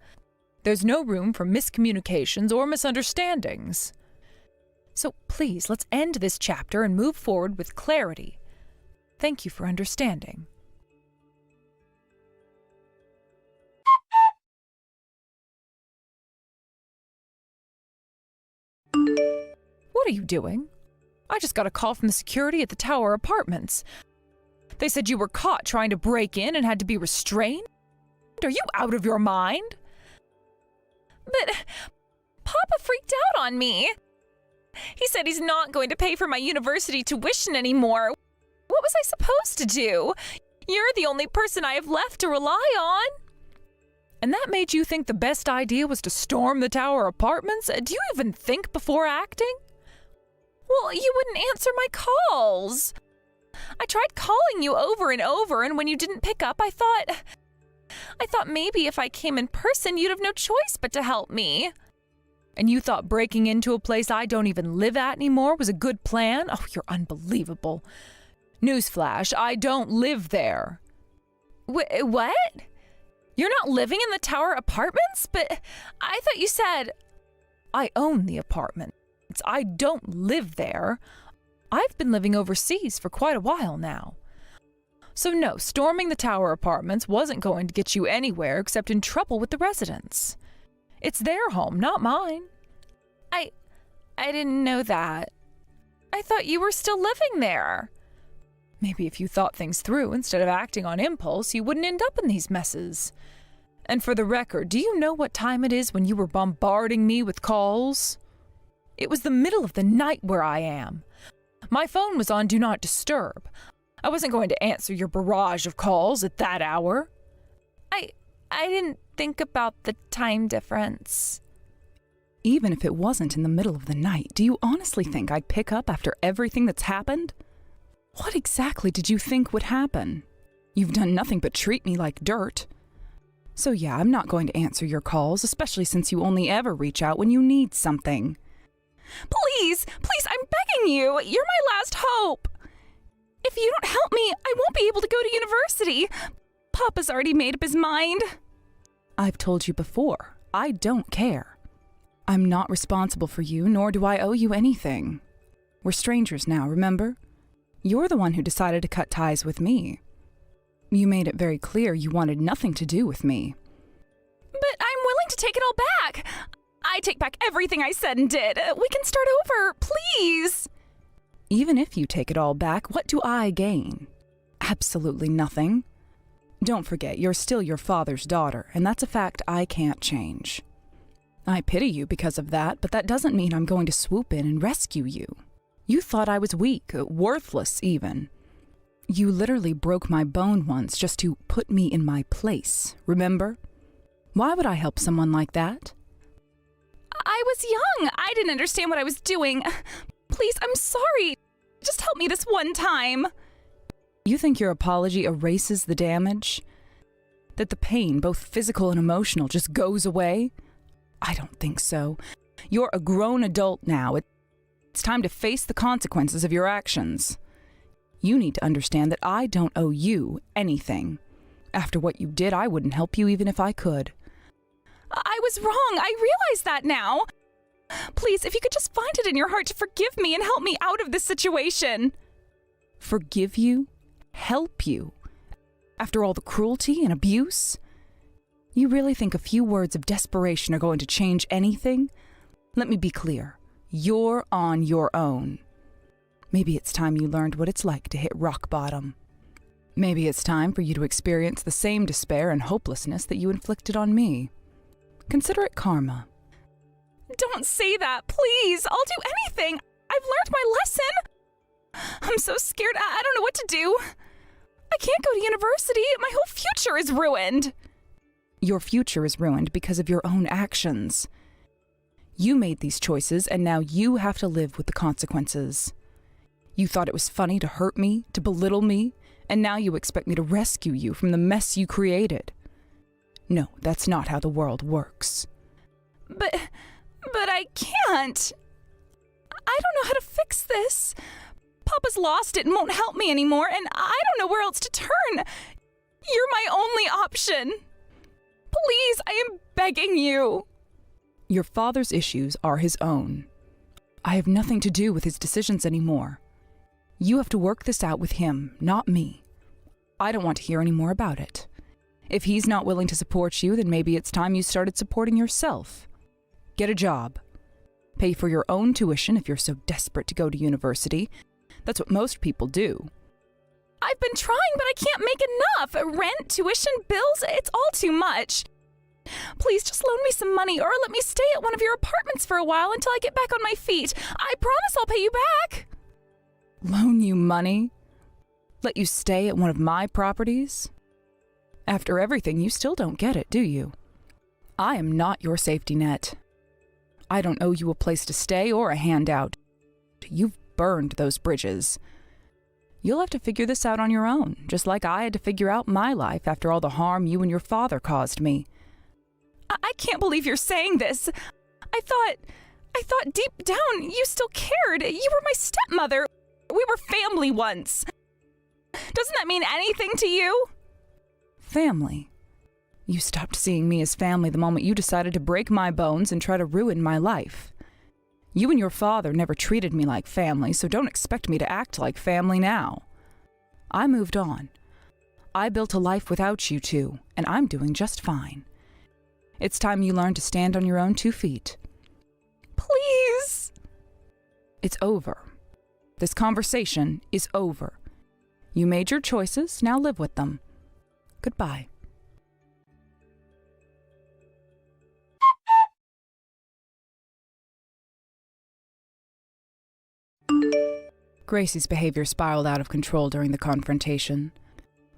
There's no room for miscommunications or misunderstandings. So please, let's end this chapter and move forward with clarity. Thank you for understanding. What are you doing? I just got a call from the security at the Tower Apartments. They said you were caught trying to break in and had to be restrained? Are you out of your mind? But Papa freaked out on me. He said he's not going to pay for my university tuition anymore. What was I supposed to do? You're the only person I have left to rely on. And that made you think the best idea was to storm the Tower Apartments? Do you even think before acting? Well, you wouldn't answer my calls. I tried calling you over and over, and when you didn't pick up, I thought maybe if I came in person, you'd have no choice but to help me. And you thought breaking into a place I don't even live at anymore was a good plan? Oh, you're unbelievable. Newsflash, I don't live there. What? You're not living in the Tower Apartments? But I thought you said... I own the apartments. I don't live there. I've been living overseas for quite a while now. So no, storming the Tower Apartments wasn't going to get you anywhere except in trouble with the residents. It's their home, not mine. I didn't know that. I thought you were still living there. Maybe if you thought things through instead of acting on impulse, you wouldn't end up in these messes. And for the record, do you know what time it is when you were bombarding me with calls? It was the middle of the night where I am. My phone was on Do Not Disturb. I wasn't going to answer your barrage of calls at that hour. I didn't think about the time difference. Even if it wasn't in the middle of the night, do you honestly think I'd pick up after everything that's happened? What exactly did you think would happen? You've done nothing but treat me like dirt. So yeah, I'm not going to answer your calls, especially since you only ever reach out when you need something. Please, I'm begging you. You're my last hope. If you don't help me, I won't be able to go to university. Papa's already made up his mind. I've told you before, I don't care. I'm not responsible for you, nor do I owe you anything. We're strangers now, remember? You're the one who decided to cut ties with me. You made it very clear you wanted nothing to do with me. But I'm willing to take it all back. I take back everything I said and did. We can start over, please. Even if you take it all back, what do I gain? Absolutely nothing. Don't forget, you're still your father's daughter, and that's a fact I can't change. I pity you because of that, but that doesn't mean I'm going to swoop in and rescue you. You thought I was weak, worthless even. You literally broke my bone once just to put me in my place, remember? Why would I help someone like that? I was young. I didn't understand what I was doing. Please, I'm sorry. Just help me this one time. You think your apology erases the damage? That the pain, both physical and emotional, just goes away? I don't think so. You're a grown adult now. It's time to face the consequences of your actions. You need to understand that I don't owe you anything. After what you did, I wouldn't help you even if I could. I was wrong. I realize that now. Please, if you could just find it in your heart to forgive me and help me out of this situation. Forgive you? Help you? After all the cruelty and abuse? You really think a few words of desperation are going to change anything? Let me be clear. You're on your own. Maybe it's time you learned what it's like to hit rock bottom. Maybe it's time for you to experience the same despair and hopelessness that you inflicted on me. Consider it karma. Don't say that, please. I'll do anything. learned my lesson. I'm so scared. I don't know what to do. I can't go to university. My whole future is ruined. Your future is ruined because of your own actions. You made these choices, and now you have to live with the consequences. You thought it was funny to hurt me, to belittle me, and now you expect me to rescue you from the mess you created. No, that's not how the world works. But I can't. I don't know how to fix this. Papa's lost it and won't help me anymore, and I don't know where else to turn. You're my only option. Please, I am begging you. Your father's issues are his own. I have nothing to do with his decisions anymore. You have to work this out with him, not me. I don't want to hear any more about it. If he's not willing to support you, then maybe it's time you started supporting yourself. Get a job. Pay for your own tuition if you're so desperate to go to university. That's what most people do. I've been trying, but I can't make enough. Rent, tuition, bills, it's all too much. Please just loan me some money or let me stay at one of your apartments for a while until I get back on my feet. I promise I'll pay you back. Loan you money? Let you stay at one of my properties? After everything, you still don't get it, do you? I am not your safety net. I don't owe you a place to stay or a handout. You've burned those bridges. You'll have to figure this out on your own, just like I had to figure out my life after all the harm you and your father caused me. I can't believe you're saying this. I thought deep down you still cared. You were my stepmother. We were family once. Doesn't that mean anything to you? Family? You stopped seeing me as family the moment you decided to break my bones and try to ruin my life. You and your father never treated me like family, so don't expect me to act like family now. I moved on. I built a life without you two, and I'm doing just fine. It's time you learn to stand on your own 2 feet. Please! It's over. This conversation is over. You made your choices, now live with them. Goodbye. Gracie's behavior spiraled out of control during the confrontation.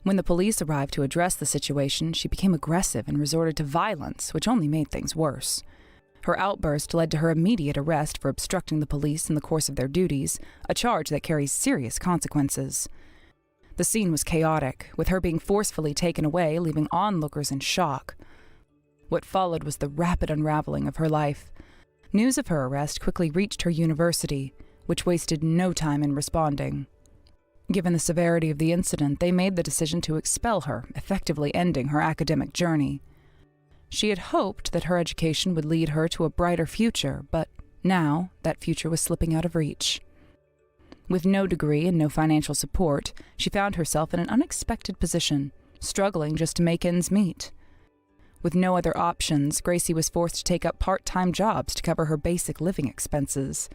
When the police arrived to address the situation, she became aggressive and resorted to violence, which only made things worse. Her outburst led to her immediate arrest for obstructing the police in the course of their duties, a charge that carries serious consequences. The scene was chaotic, with her being forcefully taken away, leaving onlookers in shock. What followed was the rapid unraveling of her life. News of her arrest quickly reached her university, which wasted no time in responding. Given the severity of the incident, they made the decision to expel her, effectively ending her academic journey. She had hoped that her education would lead her to a brighter future, but now that future was slipping out of reach. With no degree and no financial support, she found herself in an unexpected position, struggling just to make ends meet. With no other options, Gracie was forced to take up part-time jobs to cover her basic living expenses.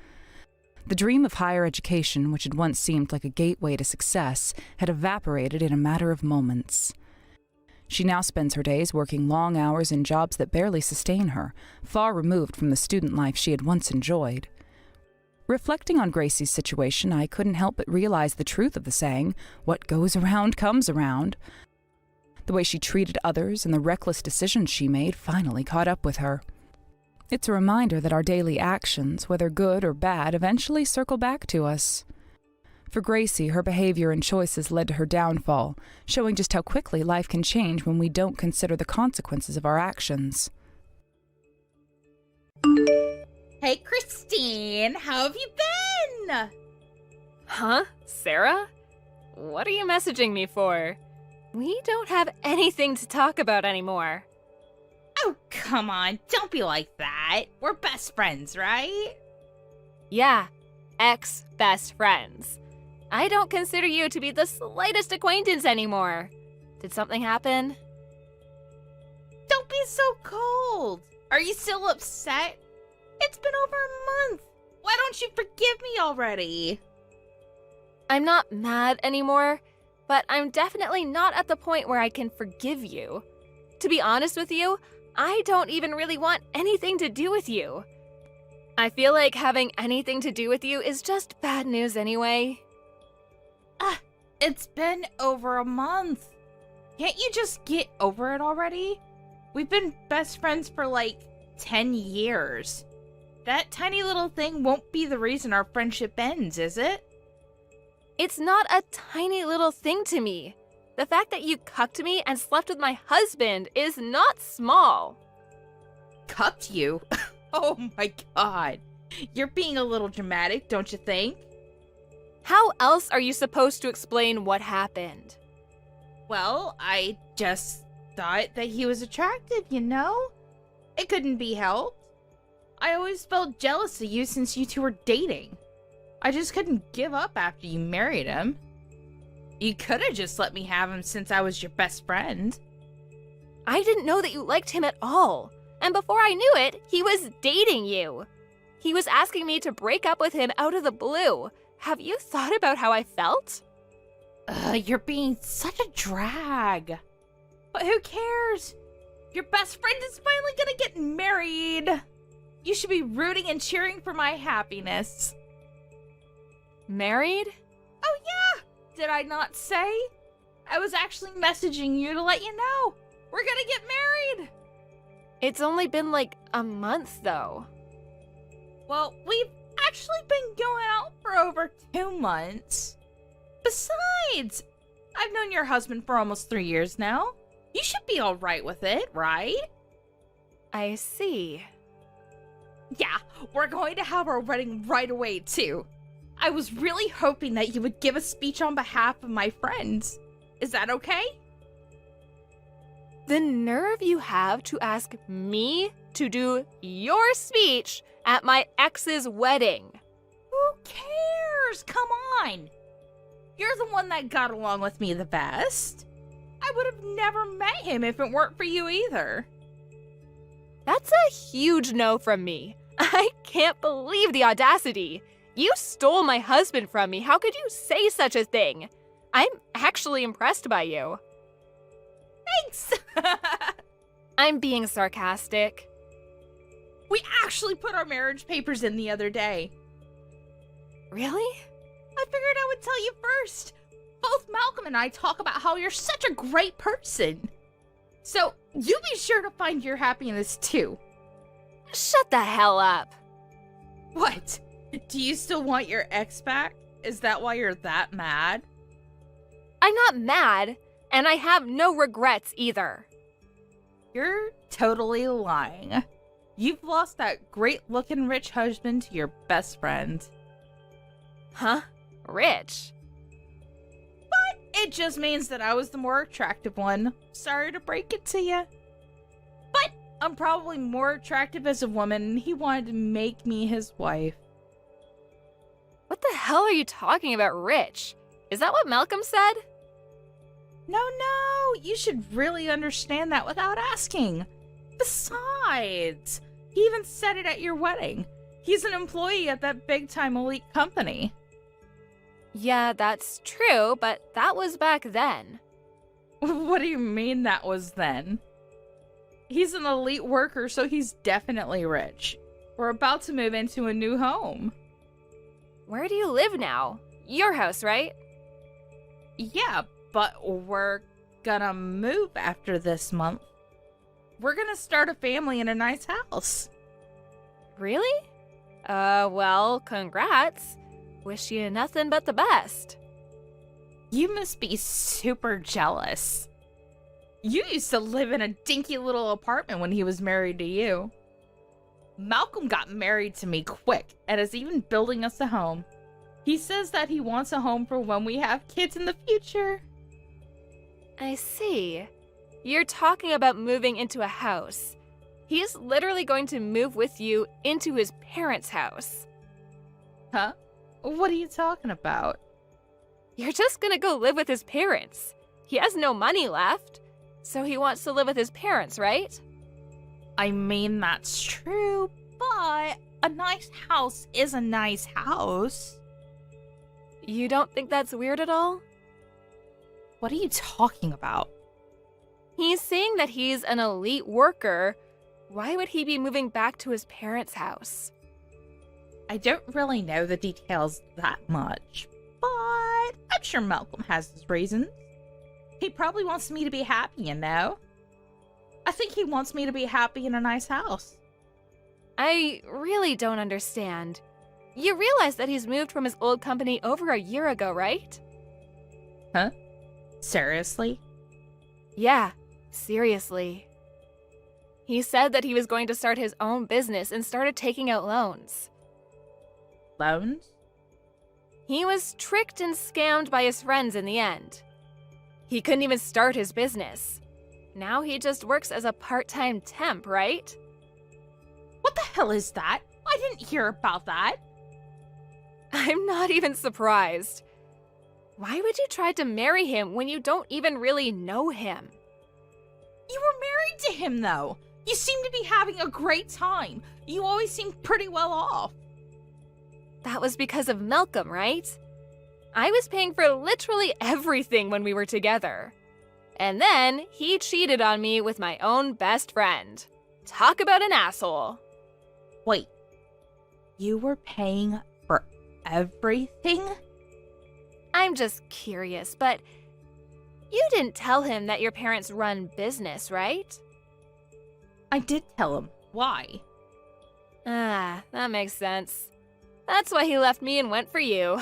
The dream of higher education, which had once seemed like a gateway to success, had evaporated in a matter of moments. She now spends her days working long hours in jobs that barely sustain her, far removed from the student life she had once enjoyed. Reflecting on Gracie's situation, I couldn't help but realize the truth of the saying, "What goes around comes around." The way she treated others and the reckless decisions she made finally caught up with her. It's a reminder that our daily actions, whether good or bad, eventually circle back to us. For Gracie, her behavior and choices led to her downfall, showing just how quickly life can change when we don't consider the consequences of our actions. Hey, Christine, how have you been? Huh? Sarah? What are you messaging me for? We don't have anything to talk about anymore. Oh, come on, don't be like that. We're best friends, right? Yeah, ex-best friends. I don't consider you to be the slightest acquaintance anymore. Did something happen? Don't be so cold. Are you still upset? It's been over a month. Why don't you forgive me already? I'm not mad anymore, but I'm definitely not at the point where I can forgive you. To be honest with you, I don't even really want anything to do with you. I feel like having anything to do with you is just bad news anyway. It's been over a month. Can't you just get over it already? We've been best friends for like 10 years. That tiny little thing won't be the reason our friendship ends, is it? It's not a tiny little thing to me. The fact that you cucked me and slept with my husband is not small. Cucked you? Oh my god. You're being a little dramatic, don't you think? How else are you supposed to explain what happened? Well, I just thought that he was attractive, you know? It couldn't be helped. I always felt jealous of you since you two were dating. I just couldn't give up after you married him. You could have just let me have him since I was your best friend. I didn't know that you liked him at all. And before I knew it, he was dating you. He was asking me to break up with him out of the blue. Have you thought about how I felt? You're being such a drag. But who cares? Your best friend is finally gonna get married. You should be rooting and cheering for my happiness. Married? Oh yeah! Did I not say? I was actually messaging you to let you know. We're gonna get married! It's only been like a month though. Well, we've actually been going out for over 2 months. Besides, I've known your husband for almost 3 years now. You should be alright with it, right? I see. Yeah, we're going to have our wedding right away, too. I was really hoping that you would give a speech on behalf of my friends. Is that okay? The nerve you have to ask me to do your speech at my ex's wedding. Who cares? Come on. You're the one that got along with me the best. I would have never met him if it weren't for you either. That's a huge no from me. I can't believe the audacity. You stole my husband from me. How could you say such a thing? I'm actually impressed by you. Thanks! I'm being sarcastic. We actually put our marriage papers in the other day. Really? I figured I would tell you first. Both Malcolm and I talk about how you're such a great person. So, you be sure to find your happiness too. Shut the hell up. What? Do you still want your ex back? Is that why you're that mad? I'm not mad, and I have no regrets either. You're totally lying. You've lost that great-looking rich husband to your best friend. Huh? Rich? But it just means that I was the more attractive one. Sorry to break it to you. But I'm probably more attractive as a woman, and he wanted to make me his wife. What the hell are you talking about, Rich? Is that what Malcolm said? No, you should really understand that without asking. Besides, he even said it at your wedding. He's an employee at that big-time elite company. Yeah, that's true, but that was back then. What do you mean that was then? He's an elite worker, so he's definitely rich. We're about to move into a new home. Where do you live now? Your house, right? Yeah, but we're gonna move after this month. We're gonna start a family in a nice house. Really? Well, congrats. Wish you nothing but the best. You must be super jealous. You used to live in a dinky little apartment when he was married to you. Malcolm got married to me quick and is even building us a home. He says that he wants a home for when we have kids in the future. I see. You're talking about moving into a house. He's literally going to move with you into his parents' house. Huh? What are you talking about? You're just gonna go live with his parents. He has no money left, so he wants to live with his parents, right? I mean, that's true, but a nice house is a nice house. You don't think that's weird at all? What are you talking about? He's saying that he's an elite worker. Why would he be moving back to his parents' house? I don't really know the details that much, but I'm sure Malcolm has his reasons. He probably wants me to be happy, you know? I think he wants me to be happy in a nice house. I really don't understand. You realize that he's moved from his old company over a year ago, right? Huh? Seriously? Yeah, seriously. He said that he was going to start his own business and started taking out loans. Loans? He was tricked and scammed by his friends in the end. He couldn't even start his business. Now he just works as a part-time temp, right? What the hell is that? I didn't hear about that. I'm not even surprised. Why would you try to marry him when you don't even really know him? You were married to him, though. You seem to be having a great time. You always seem pretty well off. That was because of Malcolm, right? I was paying for literally everything when we were together. And then he cheated on me with my own best friend. Talk about an asshole. Wait, you were paying for everything? I'm just curious, but you didn't tell him that your parents run business, right? I did tell him. Why? Ah, that makes sense. That's why he left me and went for you.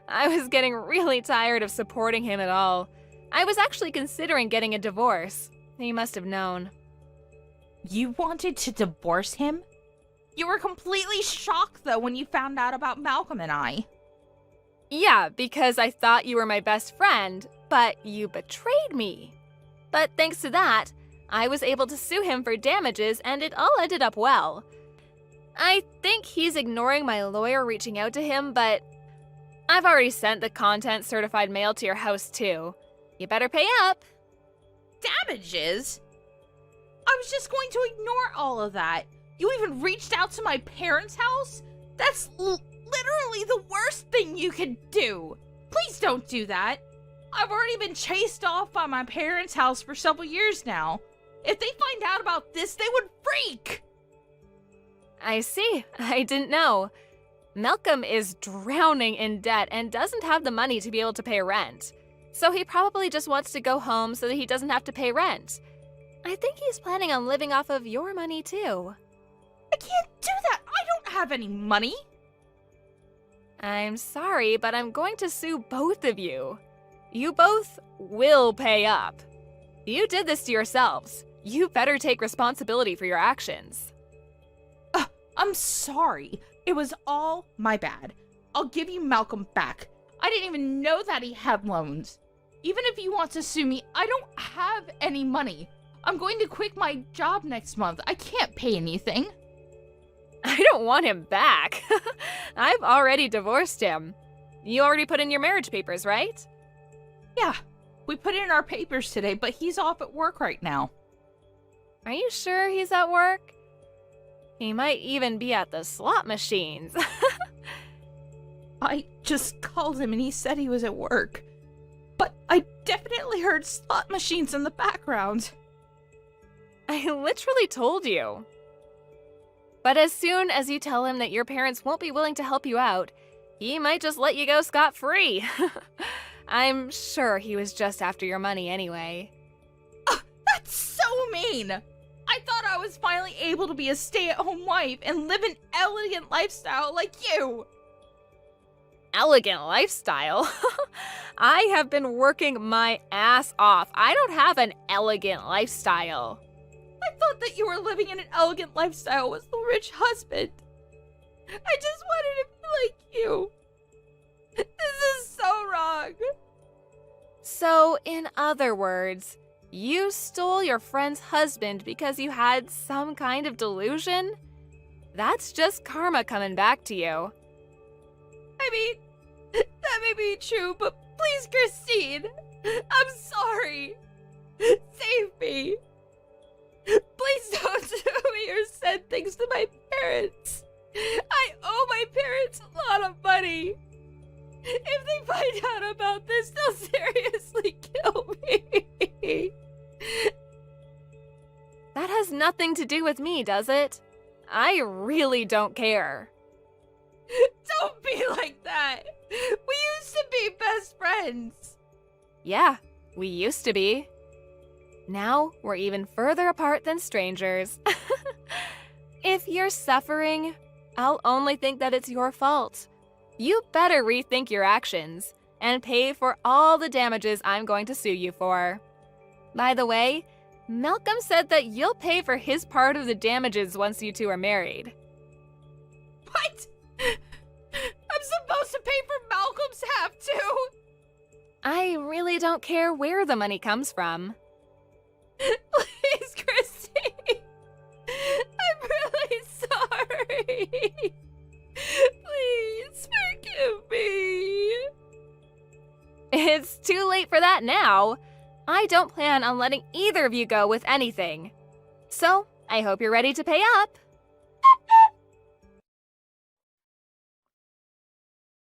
I was getting really tired of supporting him at all. I was actually considering getting a divorce. He must have known. You wanted to divorce him? You were completely shocked, though, when you found out about Malcolm and I. Yeah, because I thought you were my best friend, but you betrayed me. But thanks to that, I was able to sue him for damages and it all ended up well. I think he's ignoring my lawyer reaching out to him, but I've already sent the content certified mail to your house too. You better pay up. Damages? I was just going to ignore all of that. You even reached out to my parents' house? That's literally the worst thing you could do. Please don't do that. I've already been chased off by my parents' house for several years now. If they find out about this, they would freak. I see. I didn't know. Malcolm is drowning in debt and doesn't have the money to be able to pay rent. So he probably just wants to go home so that he doesn't have to pay rent. I think he's planning on living off of your money too. I can't do that. I don't have any money. I'm sorry, but I'm going to sue both of you. You both will pay up. You did this to yourselves. You better take responsibility for your actions. I'm sorry. It was all my bad. I'll give you Malcolm back. I didn't even know that he had loans. Even if you want to sue me, I don't have any money. I'm going to quit my job next month. I can't pay anything. I don't want him back. I've already divorced him. You already put in your marriage papers, right? Yeah, we put in our papers today, but he's off at work right now. Are you sure he's at work? He might even be at the slot machines. I just called him and he said he was at work. But I definitely heard slot machines in the background. I literally told you. But as soon as you tell him that your parents won't be willing to help you out, he might just let you go scot-free. I'm sure he was just after your money anyway. That's so mean! I thought I was finally able to be a stay-at-home wife and live an elegant lifestyle like you! Elegant lifestyle? I have been working my ass off. I don't have an elegant lifestyle. I thought that you were living in an elegant lifestyle with a rich husband. I just wanted to be like you. This is so wrong. So, in other words, you stole your friend's husband because you had some kind of delusion? That's just karma coming back to you. I mean, that may be true, but please, Christine, I'm sorry. Save me. Please don't sue me or send things to my parents. I owe my parents a lot of money. If they find out about this, they'll seriously kill me. That has nothing to do with me, does it? I really don't care. We used to be best friends. Yeah, we used to be. Now we're even further apart than strangers. If you're suffering, I'll only think that it's your fault. You better rethink your actions and pay for all the damages I'm going to sue you for. By the way, Malcolm said that you'll pay for his part of the damages once you two are married. What? I'm supposed to pay for Malcolm's half too? I really don't care where the money comes from. Please, Christy. I'm really sorry. Please forgive me. It's too late for that now. I don't plan on letting either of you go with anything. So, I hope you're ready to pay up.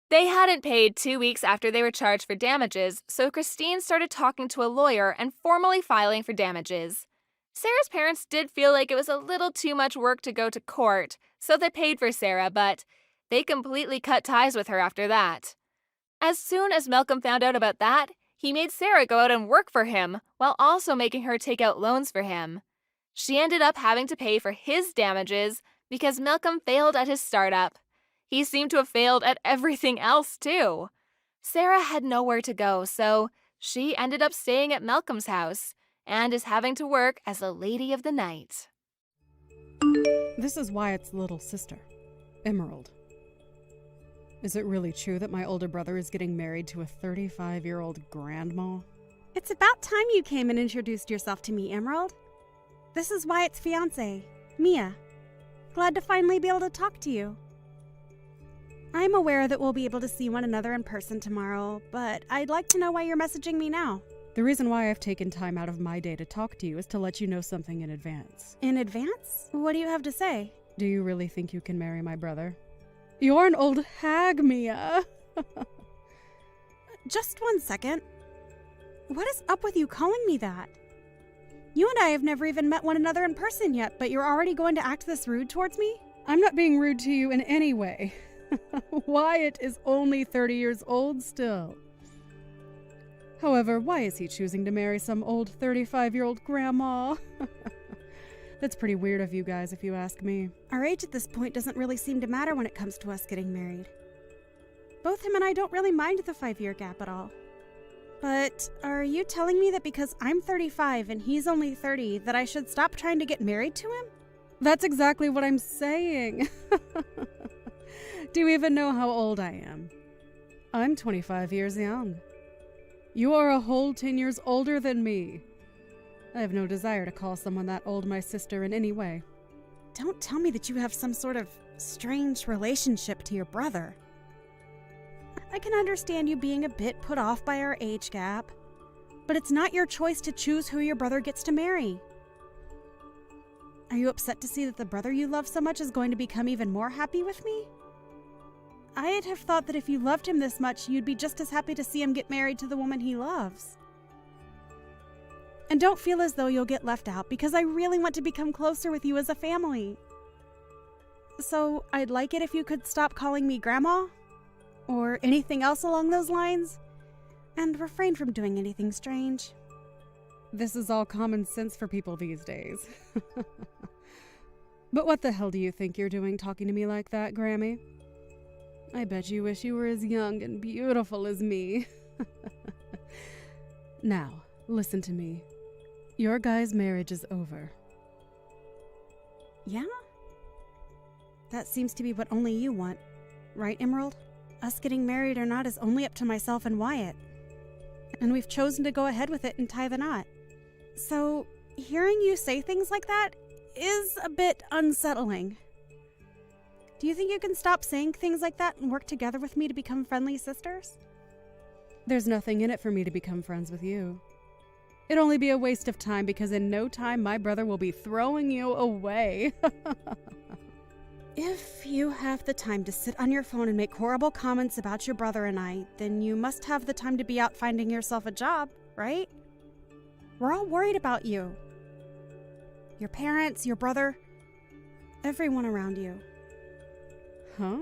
They hadn't paid 2 weeks after they were charged for damages, so Christine started talking to a lawyer and formally filing for damages. Sarah's parents did feel like it was a little too much work to go to court, so they paid for Sarah, but they completely cut ties with her after that. As soon as Malcolm found out about that, he made Sarah go out and work for him, while also making her take out loans for him. She ended up having to pay for his damages because Malcolm failed at his startup. He seemed to have failed at everything else, too. Sarah had nowhere to go, so she ended up staying at Malcolm's house and is having to work as a lady of the night. This is Wyatt's little sister, Emerald. Is it really true that my older brother is getting married to a 35-year-old grandma? It's about time you came and introduced yourself to me, Emerald. This is Wyatt's fiancée, Mia. Glad to finally be able to talk to you. I'm aware that we'll be able to see one another in person tomorrow, but I'd like to know why you're messaging me now. The reason why I've taken time out of my day to talk to you is to let you know something in advance. In advance? What do you have to say? Do you really think you can marry my brother? You're an old hag, Mia. Just 1 second. What is up with you calling me that? You and I have never even met one another in person yet, but you're already going to act this rude towards me? I'm not being rude to you in any way. Wyatt is only 30 years old still. However, why is he choosing to marry some old 35-year-old grandma? That's pretty weird of you guys, if you ask me. Our age at this point doesn't really seem to matter when it comes to us getting married. Both him and I don't really mind the 5-year gap at all. But are you telling me that because I'm 35 and he's only 30, that I should stop trying to get married to him? That's exactly what I'm saying. Do you even know how old I am? I'm 25 years young. You are a whole 10 years older than me. I have no desire to call someone that old my sister in any way. Don't tell me that you have some sort of strange relationship to your brother. I can understand you being a bit put off by our age gap, but it's not your choice to choose who your brother gets to marry. Are you upset to see that the brother you love so much is going to become even more happy with me? I'd have thought that if you loved him this much, you'd be just as happy to see him get married to the woman he loves. And don't feel as though you'll get left out, because I really want to become closer with you as a family. So I'd like it if you could stop calling me Grandma, or anything else along those lines, and refrain from doing anything strange. This is all common sense for people these days. But what the hell do you think you're doing talking to me like that, Grammy? I bet you wish you were as young and beautiful as me. Now, listen to me. Your guy's marriage is over. Yeah? That seems to be what only you want, right, Emerald? Us getting married or not is only up to myself and Wyatt. And we've chosen to go ahead with it and tie the knot. So, hearing you say things like that is a bit unsettling. Do you think you can stop saying things like that and work together with me to become friendly sisters? There's nothing in it for me to become friends with you. It'd only be a waste of time because in no time my brother will be throwing you away. If you have the time to sit on your phone and make horrible comments about your brother and I, then you must have the time to be out finding yourself a job, right? We're all worried about you. Your parents, your brother, everyone around you. Huh?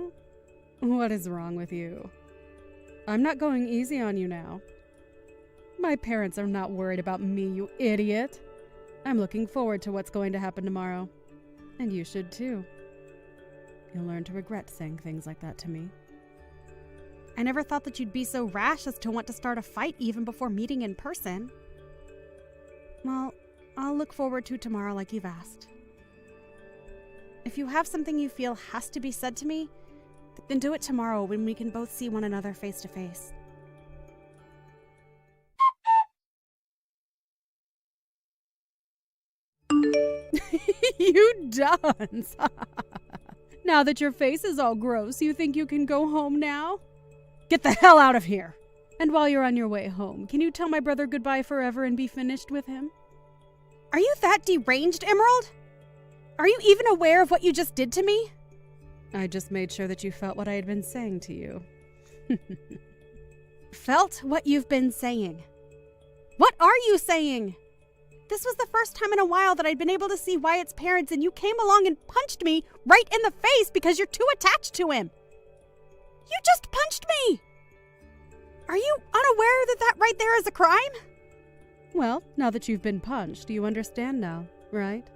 What is wrong with you? I'm not going easy on you now. My parents are not worried about me, you idiot. I'm looking forward to what's going to happen tomorrow. And you should too. You'll learn to regret saying things like that to me. I never thought that you'd be so rash as to want to start a fight even before meeting in person. Well, I'll look forward to tomorrow like you've asked. If you have something you feel has to be said to me, then do it tomorrow when we can both see one another face to face. You dunce! Now that your face is all gross, you think you can go home now? Get the hell out of here! And while you're on your way home, can you tell my brother goodbye forever and be finished with him? Are you that deranged, Emerald? Are you even aware of what you just did to me? I just made sure that you felt what I had been saying to you. Felt what you've been saying? What are you saying? This was the first time in a while that I'd been able to see Wyatt's parents, and you came along and punched me right in the face because you're too attached to him. You just punched me! Are you unaware that that right there is a crime? Well, now that you've been punched, you understand now, right?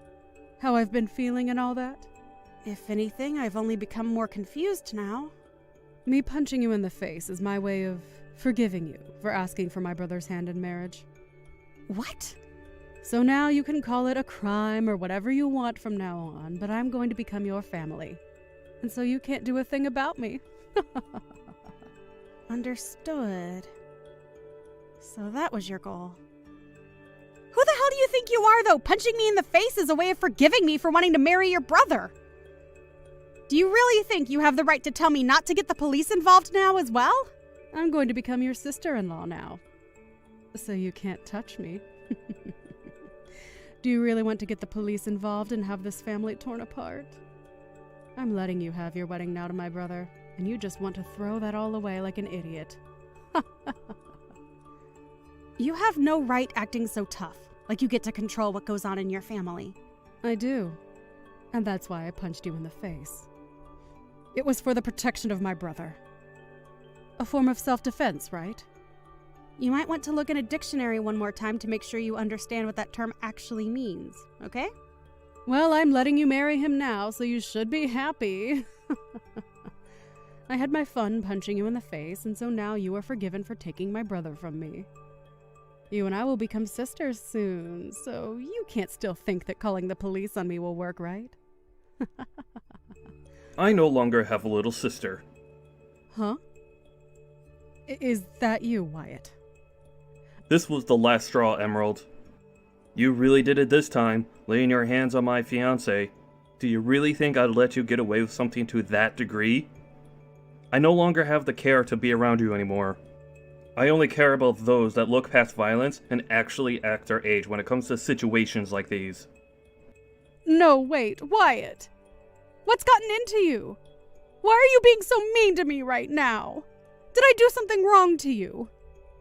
How I've been feeling and all that? If anything, I've only become more confused now. Me punching you in the face is my way of forgiving you for asking for my brother's hand in marriage. What? So now you can call it a crime or whatever you want from now on, but I'm going to become your family. And so you can't do a thing about me. Understood. So that was your goal. Who the hell do you think you are, though? Punching me in the face is a way of forgiving me for wanting to marry your brother. Do you really think you have the right to tell me not to get the police involved now as well? I'm going to become your sister-in-law now. So you can't touch me. Do you really want to get the police involved and have this family torn apart? I'm letting you have your wedding now to my brother, and you just want to throw that all away like an idiot. You have no right acting so tough, like you get to control what goes on in your family. I do. And that's why I punched you in the face. It was for the protection of my brother. A form of self-defense, right? You might want to look in a dictionary one more time to make sure you understand what that term actually means, okay? Well, I'm letting you marry him now, so you should be happy. I had my fun punching you in the face, and so now you are forgiven for taking my brother from me. You and I will become sisters soon, so you can't still think that calling the police on me will work, right? I no longer have a little sister. Huh? Is that you, Wyatt? This was the last straw, Emerald. You really did it this time, laying your hands on my fiancé. Do you really think I'd let you get away with something to that degree? I no longer have the care to be around you anymore. I only care about those that look past violence and actually act their age when it comes to situations like these. No, wait, Wyatt! What's gotten into you? Why are you being so mean to me right now? Did I do something wrong to you?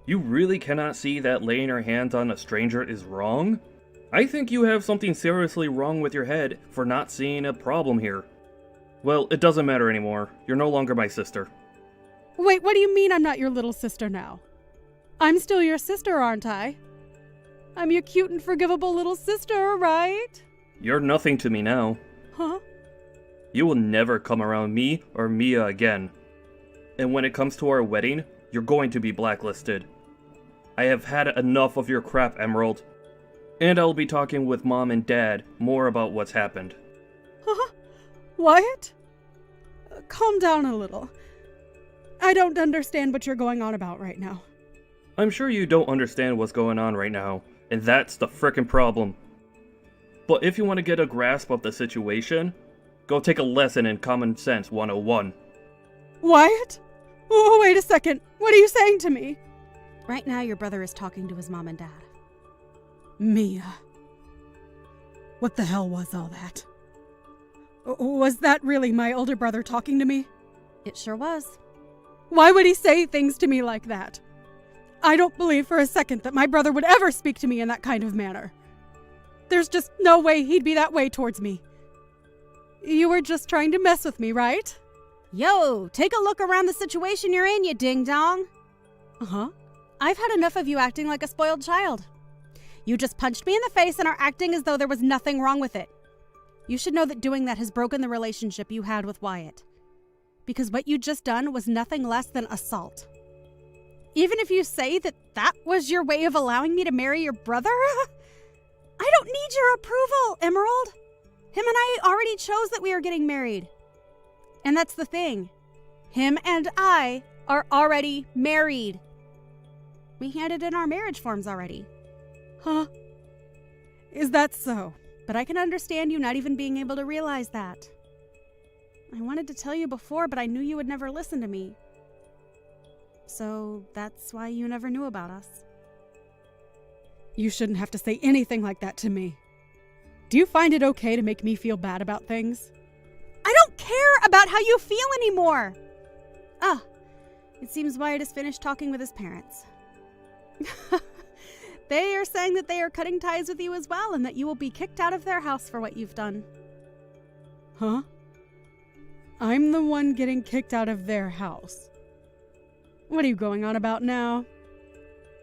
You really cannot see that laying your hands on a stranger is wrong? I think you have something seriously wrong with your head for not seeing a problem here. Well, it doesn't matter anymore. You're no longer my sister. Wait, what do you mean I'm not your little sister now? I'm still your sister, aren't I? I'm your cute and forgivable little sister, right? You're nothing to me now. Huh? You will never come around me or Mia again. And when it comes to our wedding, you're going to be blacklisted. I have had enough of your crap, Emerald. And I'll be talking with Mom and Dad more about what's happened. Huh? Wyatt? Calm down a little. I don't understand what you're going on about right now. I'm sure you don't understand what's going on right now, and that's the frickin' problem. But if you want to get a grasp of the situation, go take a lesson in Common Sense 101. Wyatt? Oh, wait a second. What are you saying to me? Right now, your brother is talking to his mom and dad. Mia. What the hell was all that? Was that really my older brother talking to me? It sure was. Why would he say things to me like that? I don't believe for a second that my brother would ever speak to me in that kind of manner. There's just no way he'd be that way towards me. You were just trying to mess with me, right? Yo, take a look around the situation you're in, you ding-dong. Uh-huh. I've had enough of you acting like a spoiled child. You just punched me in the face and are acting as though there was nothing wrong with it. You should know that doing that has broken the relationship you had with Wyatt. Because what you just done was nothing less than assault. Even if you say that that was your way of allowing me to marry your brother, I don't need your approval, Emerald. Him and I already chose that we are getting married. And that's the thing. Him and I are already married. We handed in our marriage forms already. Huh? Is that so? But I can understand you not even being able to realize that. I wanted to tell you before, but I knew you would never listen to me. So that's why you never knew about us. You shouldn't have to say anything like that to me. Do you find it okay to make me feel bad about things? I don't care about how you feel anymore! Ah, it seems Wyatt has finished talking with his parents. They are saying that they are cutting ties with you as well and that you will be kicked out of their house for what you've done. Huh? I'm the one getting kicked out of their house. What are you going on about now?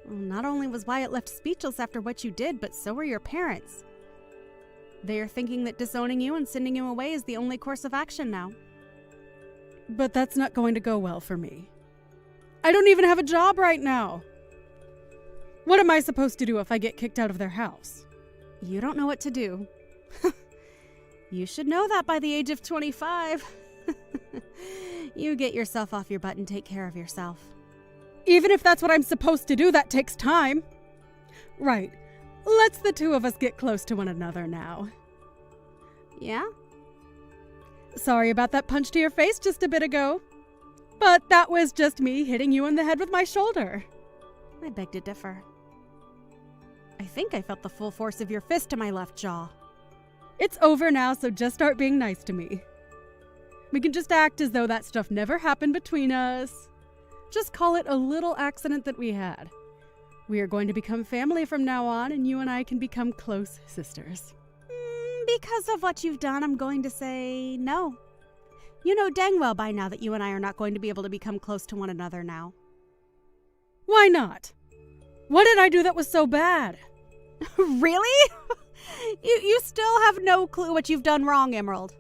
Well, not only was Wyatt left speechless after what you did, but so were your parents. They are thinking that disowning you and sending you away is the only course of action now. But that's not going to go well for me. I don't even have a job right now. What am I supposed to do if I get kicked out of their house? You don't know what to do. You should know that by the age of 25. You get yourself off your butt and take care of yourself. Even if that's what I'm supposed to do, that takes time. Right. Let's the two of us get close to one another now. Yeah? Sorry about that punch to your face just a bit ago. But that was just me hitting you in the head with my shoulder. I beg to differ. I think I felt the full force of your fist to my left jaw. It's over now, so just start being nice to me. We can just act as though that stuff never happened between us. Just call it a little accident that we had. We are going to become family from now on, and you and I can become close sisters. Because of what you've done, I'm going to say no. You know dang well by now that you and I are not going to be able to become close to one another now. Why not? What did I do that was so bad? Really? You still have no clue what you've done wrong, Emerald.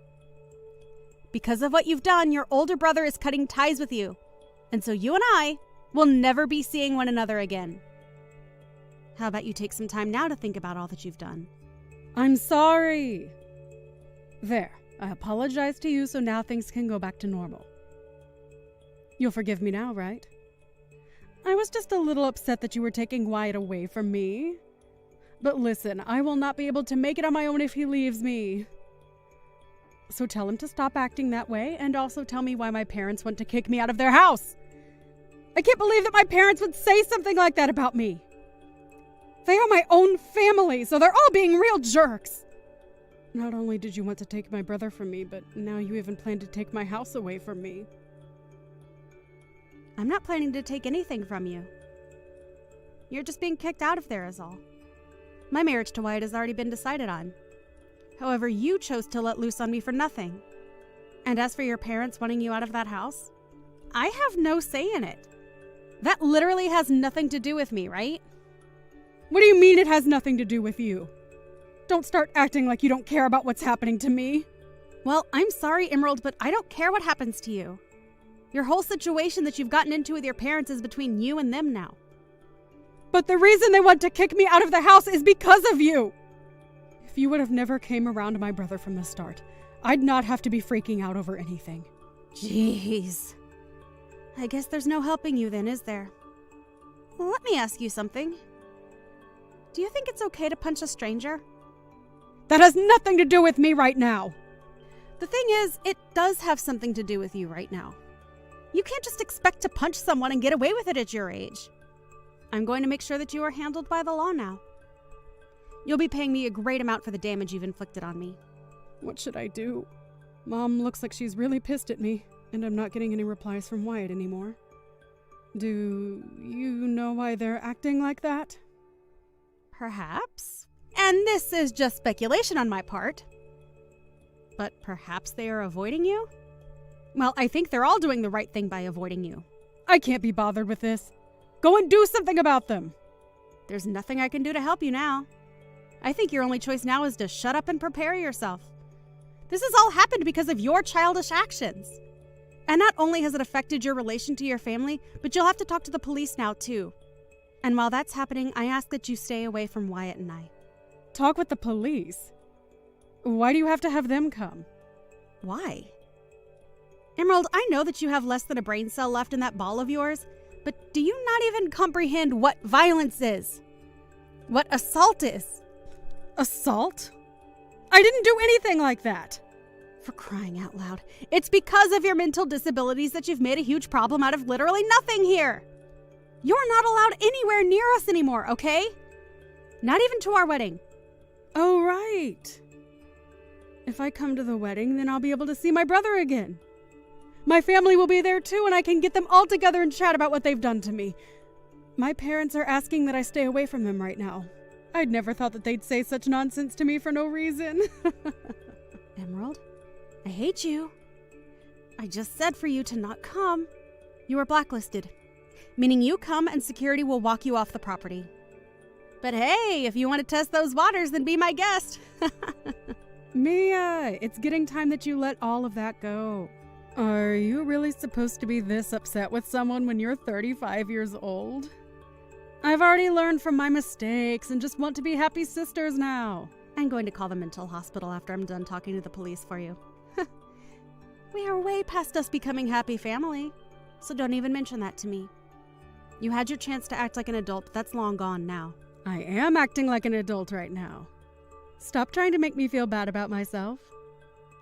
Because of what you've done, your older brother is cutting ties with you. And so you and I will never be seeing one another again. How about you take some time now to think about all that you've done? I'm sorry. There, I apologize to you, so now things can go back to normal. You'll forgive me now, right? I was just a little upset that you were taking Wyatt away from me. But listen, I will not be able to make it on my own if he leaves me. So tell him to stop acting that way, and also tell me why my parents want to kick me out of their house. I can't believe that my parents would say something like that about me. They are my own family, so they're all being real jerks. Not only did you want to take my brother from me, but now you even plan to take my house away from me. I'm not planning to take anything from you. You're just being kicked out of there is all. My marriage to Wyatt has already been decided on. However, you chose to let loose on me for nothing. And as for your parents wanting you out of that house, I have no say in it. That literally has nothing to do with me, right? What do you mean it has nothing to do with you? Don't start acting like you don't care about what's happening to me. Well, I'm sorry, Emerald, but I don't care what happens to you. Your whole situation that you've gotten into with your parents is between you and them now. But the reason they want to kick me out of the house is because of you! If you would have never came around my brother from the start, I'd not have to be freaking out over anything. Jeez. I guess there's no helping you then, is there? Well, let me ask you something. Do you think it's okay to punch a stranger? That has nothing to do with me right now. The thing is, it does have something to do with you right now. You can't just expect to punch someone and get away with it at your age. I'm going to make sure that you are handled by the law now. You'll be paying me a great amount for the damage you've inflicted on me. What should I do? Mom looks like she's really pissed at me, and I'm not getting any replies from Wyatt anymore. Do you know why they're acting like that? Perhaps. And this is just speculation on my part. But perhaps they are avoiding you? Well, I think they're all doing the right thing by avoiding you. I can't be bothered with this. Go and do something about them. There's nothing I can do to help you now. I think your only choice now is to shut up and prepare yourself. This has all happened because of your childish actions. And not only has it affected your relation to your family, but you'll have to talk to the police now too. And while that's happening, I ask that you stay away from Wyatt and I. Talk with the police? Why do you have to have them come? Why? Emerald, I know that you have less than a brain cell left in that ball of yours, but do you not even comprehend what violence is? What assault is? Assault? I didn't do anything like that. For crying out loud. It's because of your mental disabilities that you've made a huge problem out of literally nothing here. You're not allowed anywhere near us anymore, okay? Not even to our wedding. Oh, right. If I come to the wedding, then I'll be able to see my brother again. My family will be there too, and I can get them all together and chat about what they've done to me. My parents are asking that I stay away from them right now. I'd never thought that they'd say such nonsense to me for no reason. Emerald, I hate you. I just said for you to not come. You are blacklisted, meaning you come and security will walk you off the property. But hey, if you want to test those waters, then be my guest. Mia, it's getting time that you let all of that go. Are you really supposed to be this upset with someone when you're 35 years old? I've already learned from my mistakes and just want to be happy sisters now. I'm going to call the mental hospital after I'm done talking to the police for you. We are way past us becoming happy family, so don't even mention that to me. You had your chance to act like an adult, but that's long gone now. I am acting like an adult right now. Stop trying to make me feel bad about myself.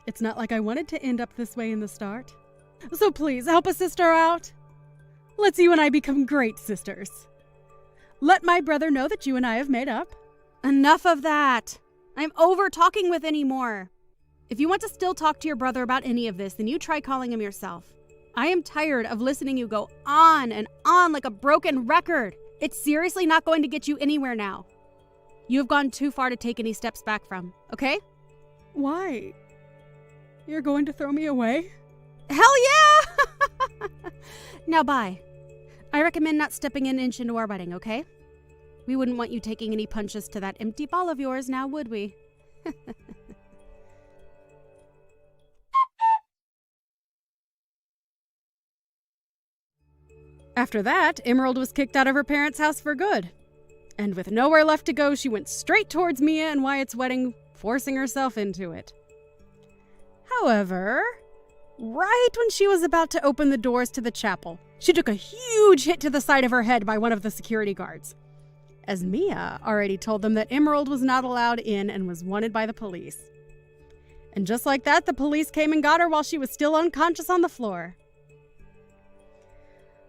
It's not like I wanted to end up this way in the start. So please, help a sister out. Let's you and I become great sisters. Let my brother know that you and I have made up. Enough of that. I'm over talking with anymore. If you want to still talk to your brother about any of this, then you try calling him yourself. I am tired of listening you go on and on like a broken record. It's seriously not going to get you anywhere now. You have gone too far to take any steps back from, okay? Why? You're going to throw me away? Hell yeah! Now bye. I recommend not stepping an inch into our wedding, okay? We wouldn't want you taking any punches to that empty ball of yours now, would we? After that, Emerald was kicked out of her parents' house for good. And with nowhere left to go, she went straight towards Mia and Wyatt's wedding, forcing herself into it. However, right when she was about to open the doors to the chapel, she took a huge hit to the side of her head by one of the security guards, as Mia already told them that Emerald was not allowed in and was wanted by the police. And just like that, the police came and got her while she was still unconscious on the floor.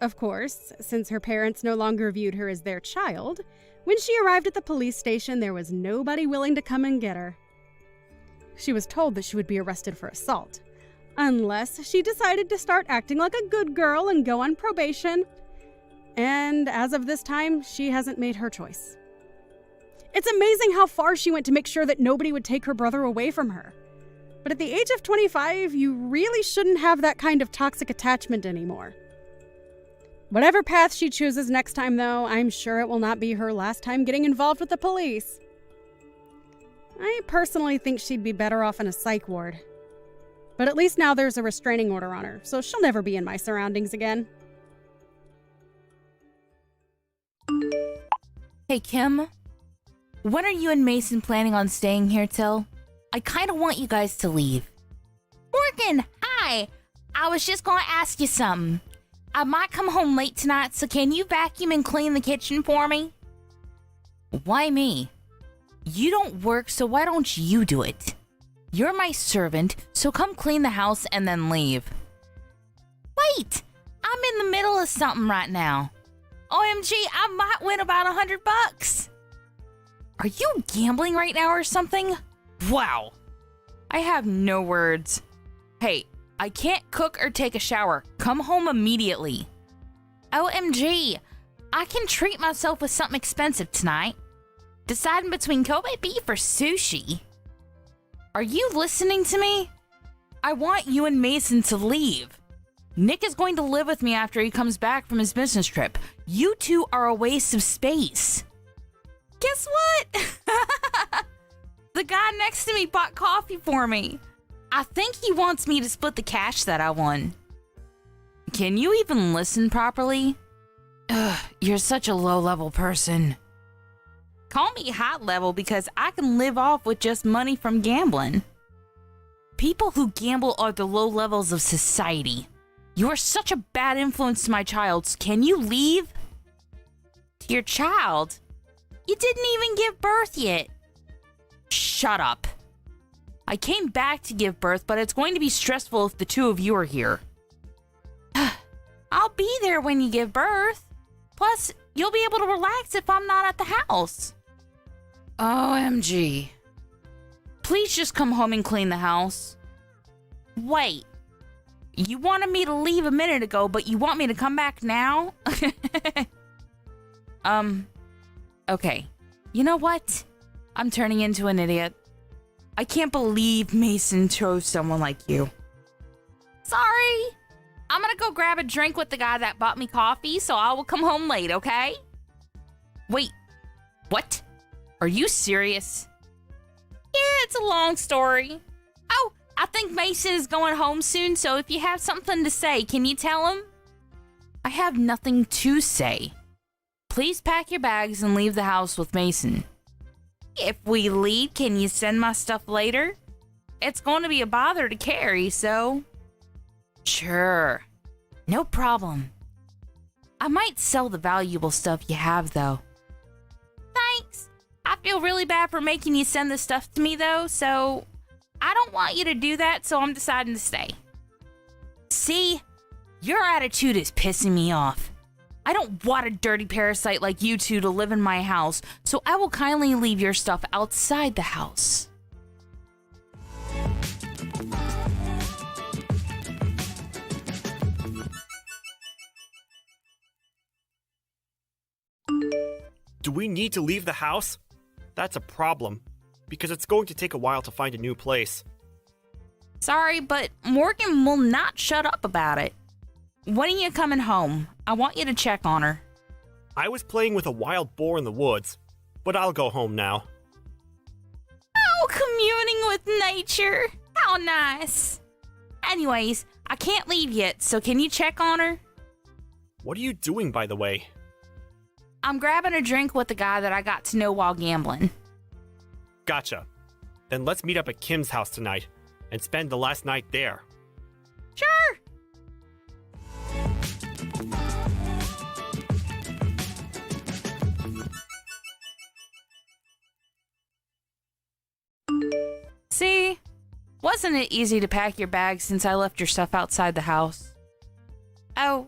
Of course, since her parents no longer viewed her as their child, when she arrived at the police station, there was nobody willing to come and get her. She was told that she would be arrested for assault, unless she decided to start acting like a good girl and go on probation. And as of this time, she hasn't made her choice. It's amazing how far she went to make sure that nobody would take her brother away from her. But at the age of 25, you really shouldn't have that kind of toxic attachment anymore. Whatever path she chooses next time, though, I'm sure it will not be her last time getting involved with the police. I personally think she'd be better off in a psych ward. But at least now there's a restraining order on her, so she'll never be in my surroundings again. Hey, Kim. When are you and Mason planning on staying here till? I kind of want you guys to leave. Morgan, hi! I was just gonna ask you something. I might come home late tonight, so can you vacuum and clean the kitchen for me? Why me? You don't work, so why don't you do it? You're my servant, so come clean the house and then leave. Wait! I'm in the middle of something right now. OMG, I might win about $100. Are you gambling right now or something? Wow. I have no words. Hey, I can't cook or take a shower. Come home immediately. OMG, I can treat myself with something expensive tonight. Deciding between Kobe beef or sushi. Are you listening to me? I want you and Mason to leave. Nick is going to live with me after he comes back from his business trip. You two are a waste of space. Guess what? The guy next to me bought coffee for me. I think he wants me to split the cash that I won. Can you even listen properly? Ugh, you're such a low-level person. Call me high-level because I can live off with just money from gambling. People who gamble are the low levels of society. You are such a bad influence to my child. Can you leave? To your child? You didn't even give birth yet. Shut up. I came back to give birth, but it's going to be stressful if the two of you are here. I'll be there when you give birth. Plus, you'll be able to relax if I'm not at the house. OMG. Please just come home and clean the house. Wait. You wanted me to leave a minute ago, but you want me to come back now? Okay. You know what? I'm turning into an idiot. I can't believe Mason chose someone like you. Sorry. I'm gonna go grab a drink with the guy that bought me coffee, so I will come home late, okay? Wait. What? Are you serious? Yeah, it's a long story. Oh, I think Mason is going home soon, so if you have something to say, can you tell him? I have nothing to say. Please pack your bags and leave the house with Mason. If we leave, can you send my stuff later? It's going to be a bother to carry, so... Sure. No problem. I might sell the valuable stuff you have, though. Thanks. I feel really bad for making you send this stuff to me, though, so... I don't want you to do that, so I'm deciding to stay. See? Your attitude is pissing me off. I don't want a dirty parasite like you two to live in my house, so I will kindly leave your stuff outside the house. Do we need to leave the house? That's a problem, because it's going to take a while to find a new place. Sorry, but Morgan will not shut up about it. When are you coming home? I want you to check on her. I was playing with a wild boar in the woods, but I'll go home now. Oh, communing with nature. How nice. Anyways, I can't leave yet, so can you check on her? What are you doing, by the way? I'm grabbing a drink with the guy that I got to know while gambling. Gotcha. Then let's meet up at Kim's house tonight and spend the last night there. Sure. See? Wasn't it easy to pack your bags since I left your stuff outside the house? Oh,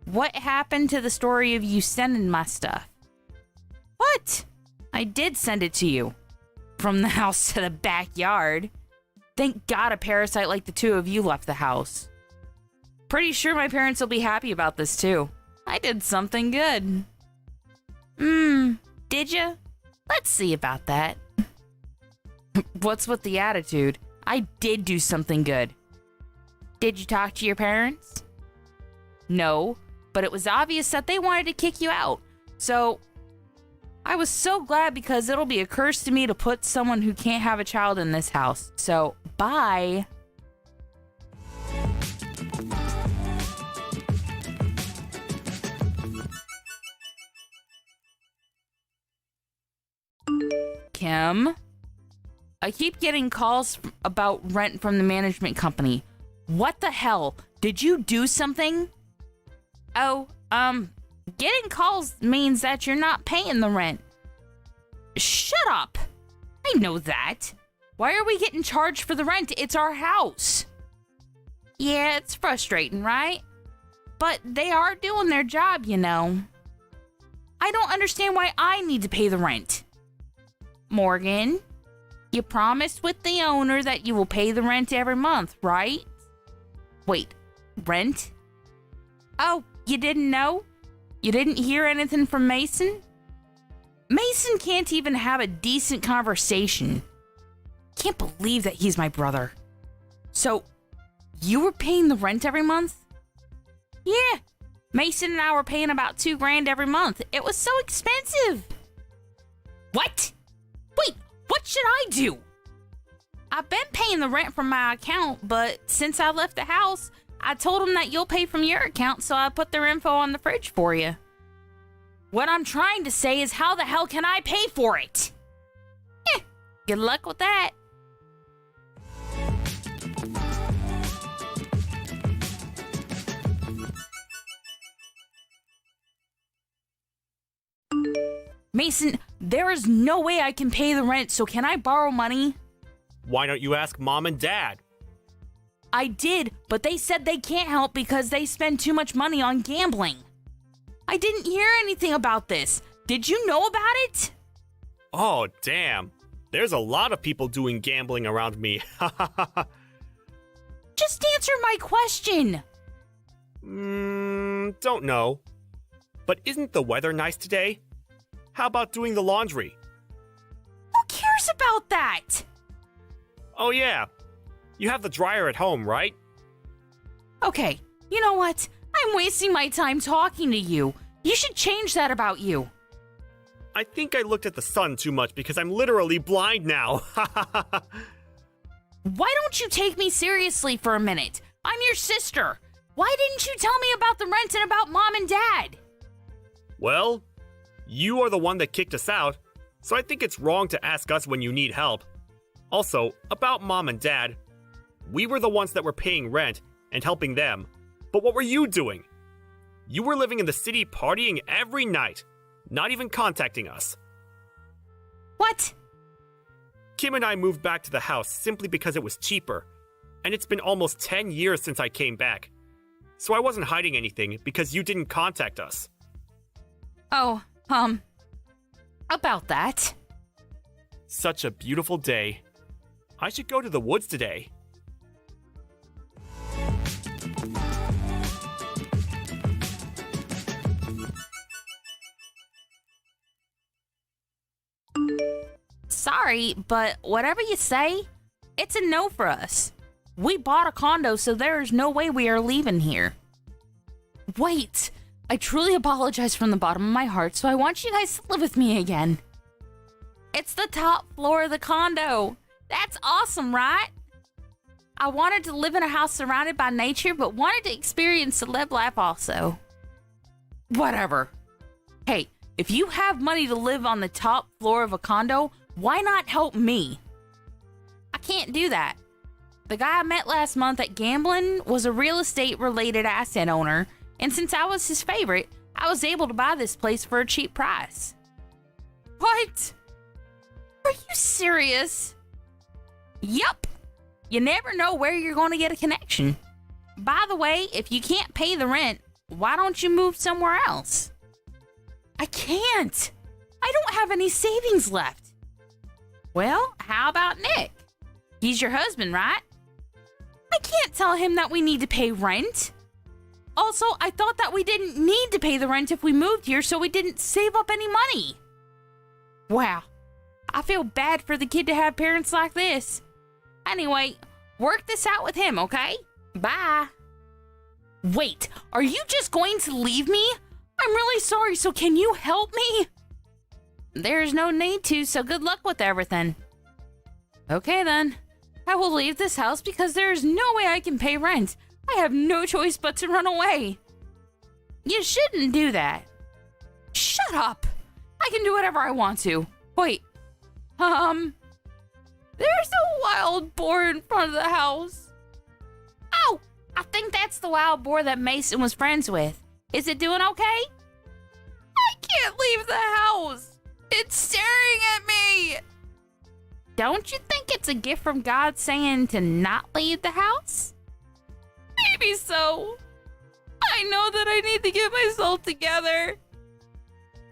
what happened to the story of you sending my stuff? What? I did send it to you. From the house to the backyard. Thank God a parasite like the two of you left the house. Pretty sure my parents will be happy about this too. I did something good. Did ya? Let's see about that. What's with the attitude? I did do something good. Did you talk to your parents? No, but it was obvious that they wanted to kick you out. So, I was so glad because it'll be a curse to me to put someone who can't have a child in this house. So, bye. Kim? I keep getting calls about rent from the management company. What the hell? Did you do something? Oh, getting calls means that you're not paying the rent. Shut up! I know that. Why are we getting charged for the rent? It's our house. Yeah, it's frustrating, right? But they are doing their job, you know. I don't understand why I need to pay the rent. Morgan, you promised with the owner that you will pay the rent every month, right? Wait, rent? Oh, you didn't know? You didn't hear anything from Mason? Mason can't even have a decent conversation. Can't believe that he's my brother. So, You were paying the rent every month? Yeah. Mason and I were paying about $2,000 every month. It was so expensive. What? Wait, what should I do? I've been paying the rent from my account, but since I left the house, I told them that you'll pay from your account, so I put their info on the fridge for you. What I'm trying to say is, how the hell can I pay for it? Good luck with that. Mason, there is no way I can pay the rent, so can I borrow money? Why don't you ask Mom and Dad? I did, but they said they can't help because they spend too much money on gambling. I didn't hear anything about this. Did you know about it? Oh, damn. There's a lot of people doing gambling around me. Just answer my question. Don't know. But isn't the weather nice today? How about doing the laundry? Who cares about that? Oh, yeah. You have the dryer at home, right? Okay, you know what? I'm wasting my time talking to you. You should change that about you. I think I looked at the sun too much because I'm literally blind now. Why don't you take me seriously for a minute? I'm your sister. Why didn't you tell me about the rent and about Mom and Dad? Well, you are the one that kicked us out, so I think it's wrong to ask us when you need help. Also, about Mom and Dad, we were the ones that were paying rent and helping them. But what were you doing? You were living in the city partying every night, not even contacting us. What? Kim and I moved back to the house simply because it was cheaper, and it's been almost 10 years since I came back. So I wasn't hiding anything because you didn't contact us. Oh, about that. Such a beautiful day. I should go to the woods today. Sorry, but whatever you say, it's a no for us. We bought a condo, so there is no way we are leaving here. Wait, I truly apologize from the bottom of my heart, so I want you guys to live with me again. It's the top floor of the condo. That's awesome, right? I wanted to live in a house surrounded by nature, but wanted to experience the celeb life also. Whatever. Hey, if you have money to live on the top floor of a condo, why not help me? I can't do that. The guy I met last month at gambling was a real estate related asset owner, and since I was his favorite, I was able to buy this place for a cheap price. What? Are you serious? Yup. You never know where you're going to get a connection. By the way, if you can't pay the rent, why don't you move somewhere else? I can't. I don't have any savings left. Well, how about Nick? He's your husband, right? I can't tell him that we need to pay rent. Also, I thought that we didn't need to pay the rent if we moved here, so we didn't save up any money. Wow. I feel bad for the kid to have parents like this. Anyway, work this out with him, okay? Bye. Wait, are you just going to leave me? I'm really sorry, so can you help me? There's no need to, so good luck with everything. Okay then. I will leave this house because there is no way I can pay rent. I have no choice but to run away. You shouldn't do that. Shut up. I can do whatever I want to. Wait. There's a wild boar in front of the house. Oh, I think that's the wild boar that Mason was friends with. Is it doing okay? I can't leave the house. It's staring at me. Don't you think it's a gift from God saying to not leave the house? Maybe so. I know that I need to get myself together.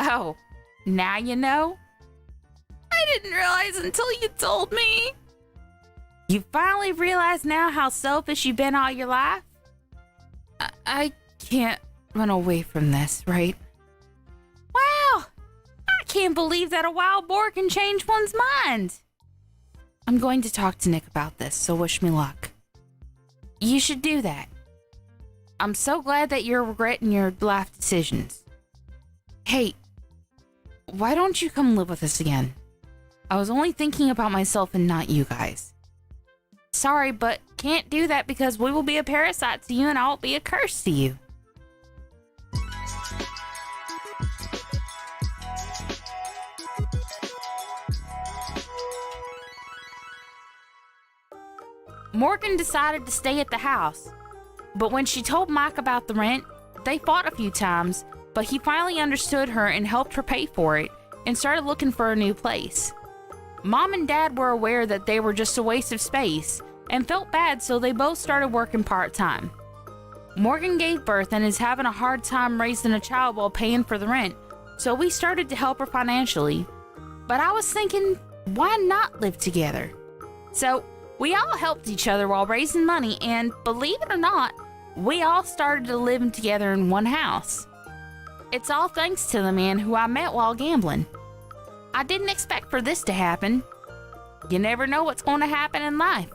Oh, now you know? I didn't realize until you told me. You finally realize now how selfish you've been all your life? I can't run away from this, right? Wow! I can't believe that a wild boar can change one's mind. I'm going to talk to Nick about this, so wish me luck. You should do that. I'm so glad that you're regretting your life decisions. Hey, why don't you come live with us again? I was only thinking about myself and not you guys. Sorry, but can't do that because we will be a parasite to you and I'll be a curse to you. Morgan decided to stay at the house, but when she told Mike about the rent, they fought a few times, but he finally understood her and helped her pay for it and started looking for a new place. Mom and Dad were aware that they were just a waste of space and felt bad, so they both started working part-time. Morgan gave birth and is having a hard time raising a child while paying for the rent, so we started to help her financially. But I was thinking, why not live together? So we all helped each other while raising money, and believe it or not, we all started to live together in one house. It's all thanks to the man who I met while gambling. I didn't expect for this to happen. You never know what's going to happen in life.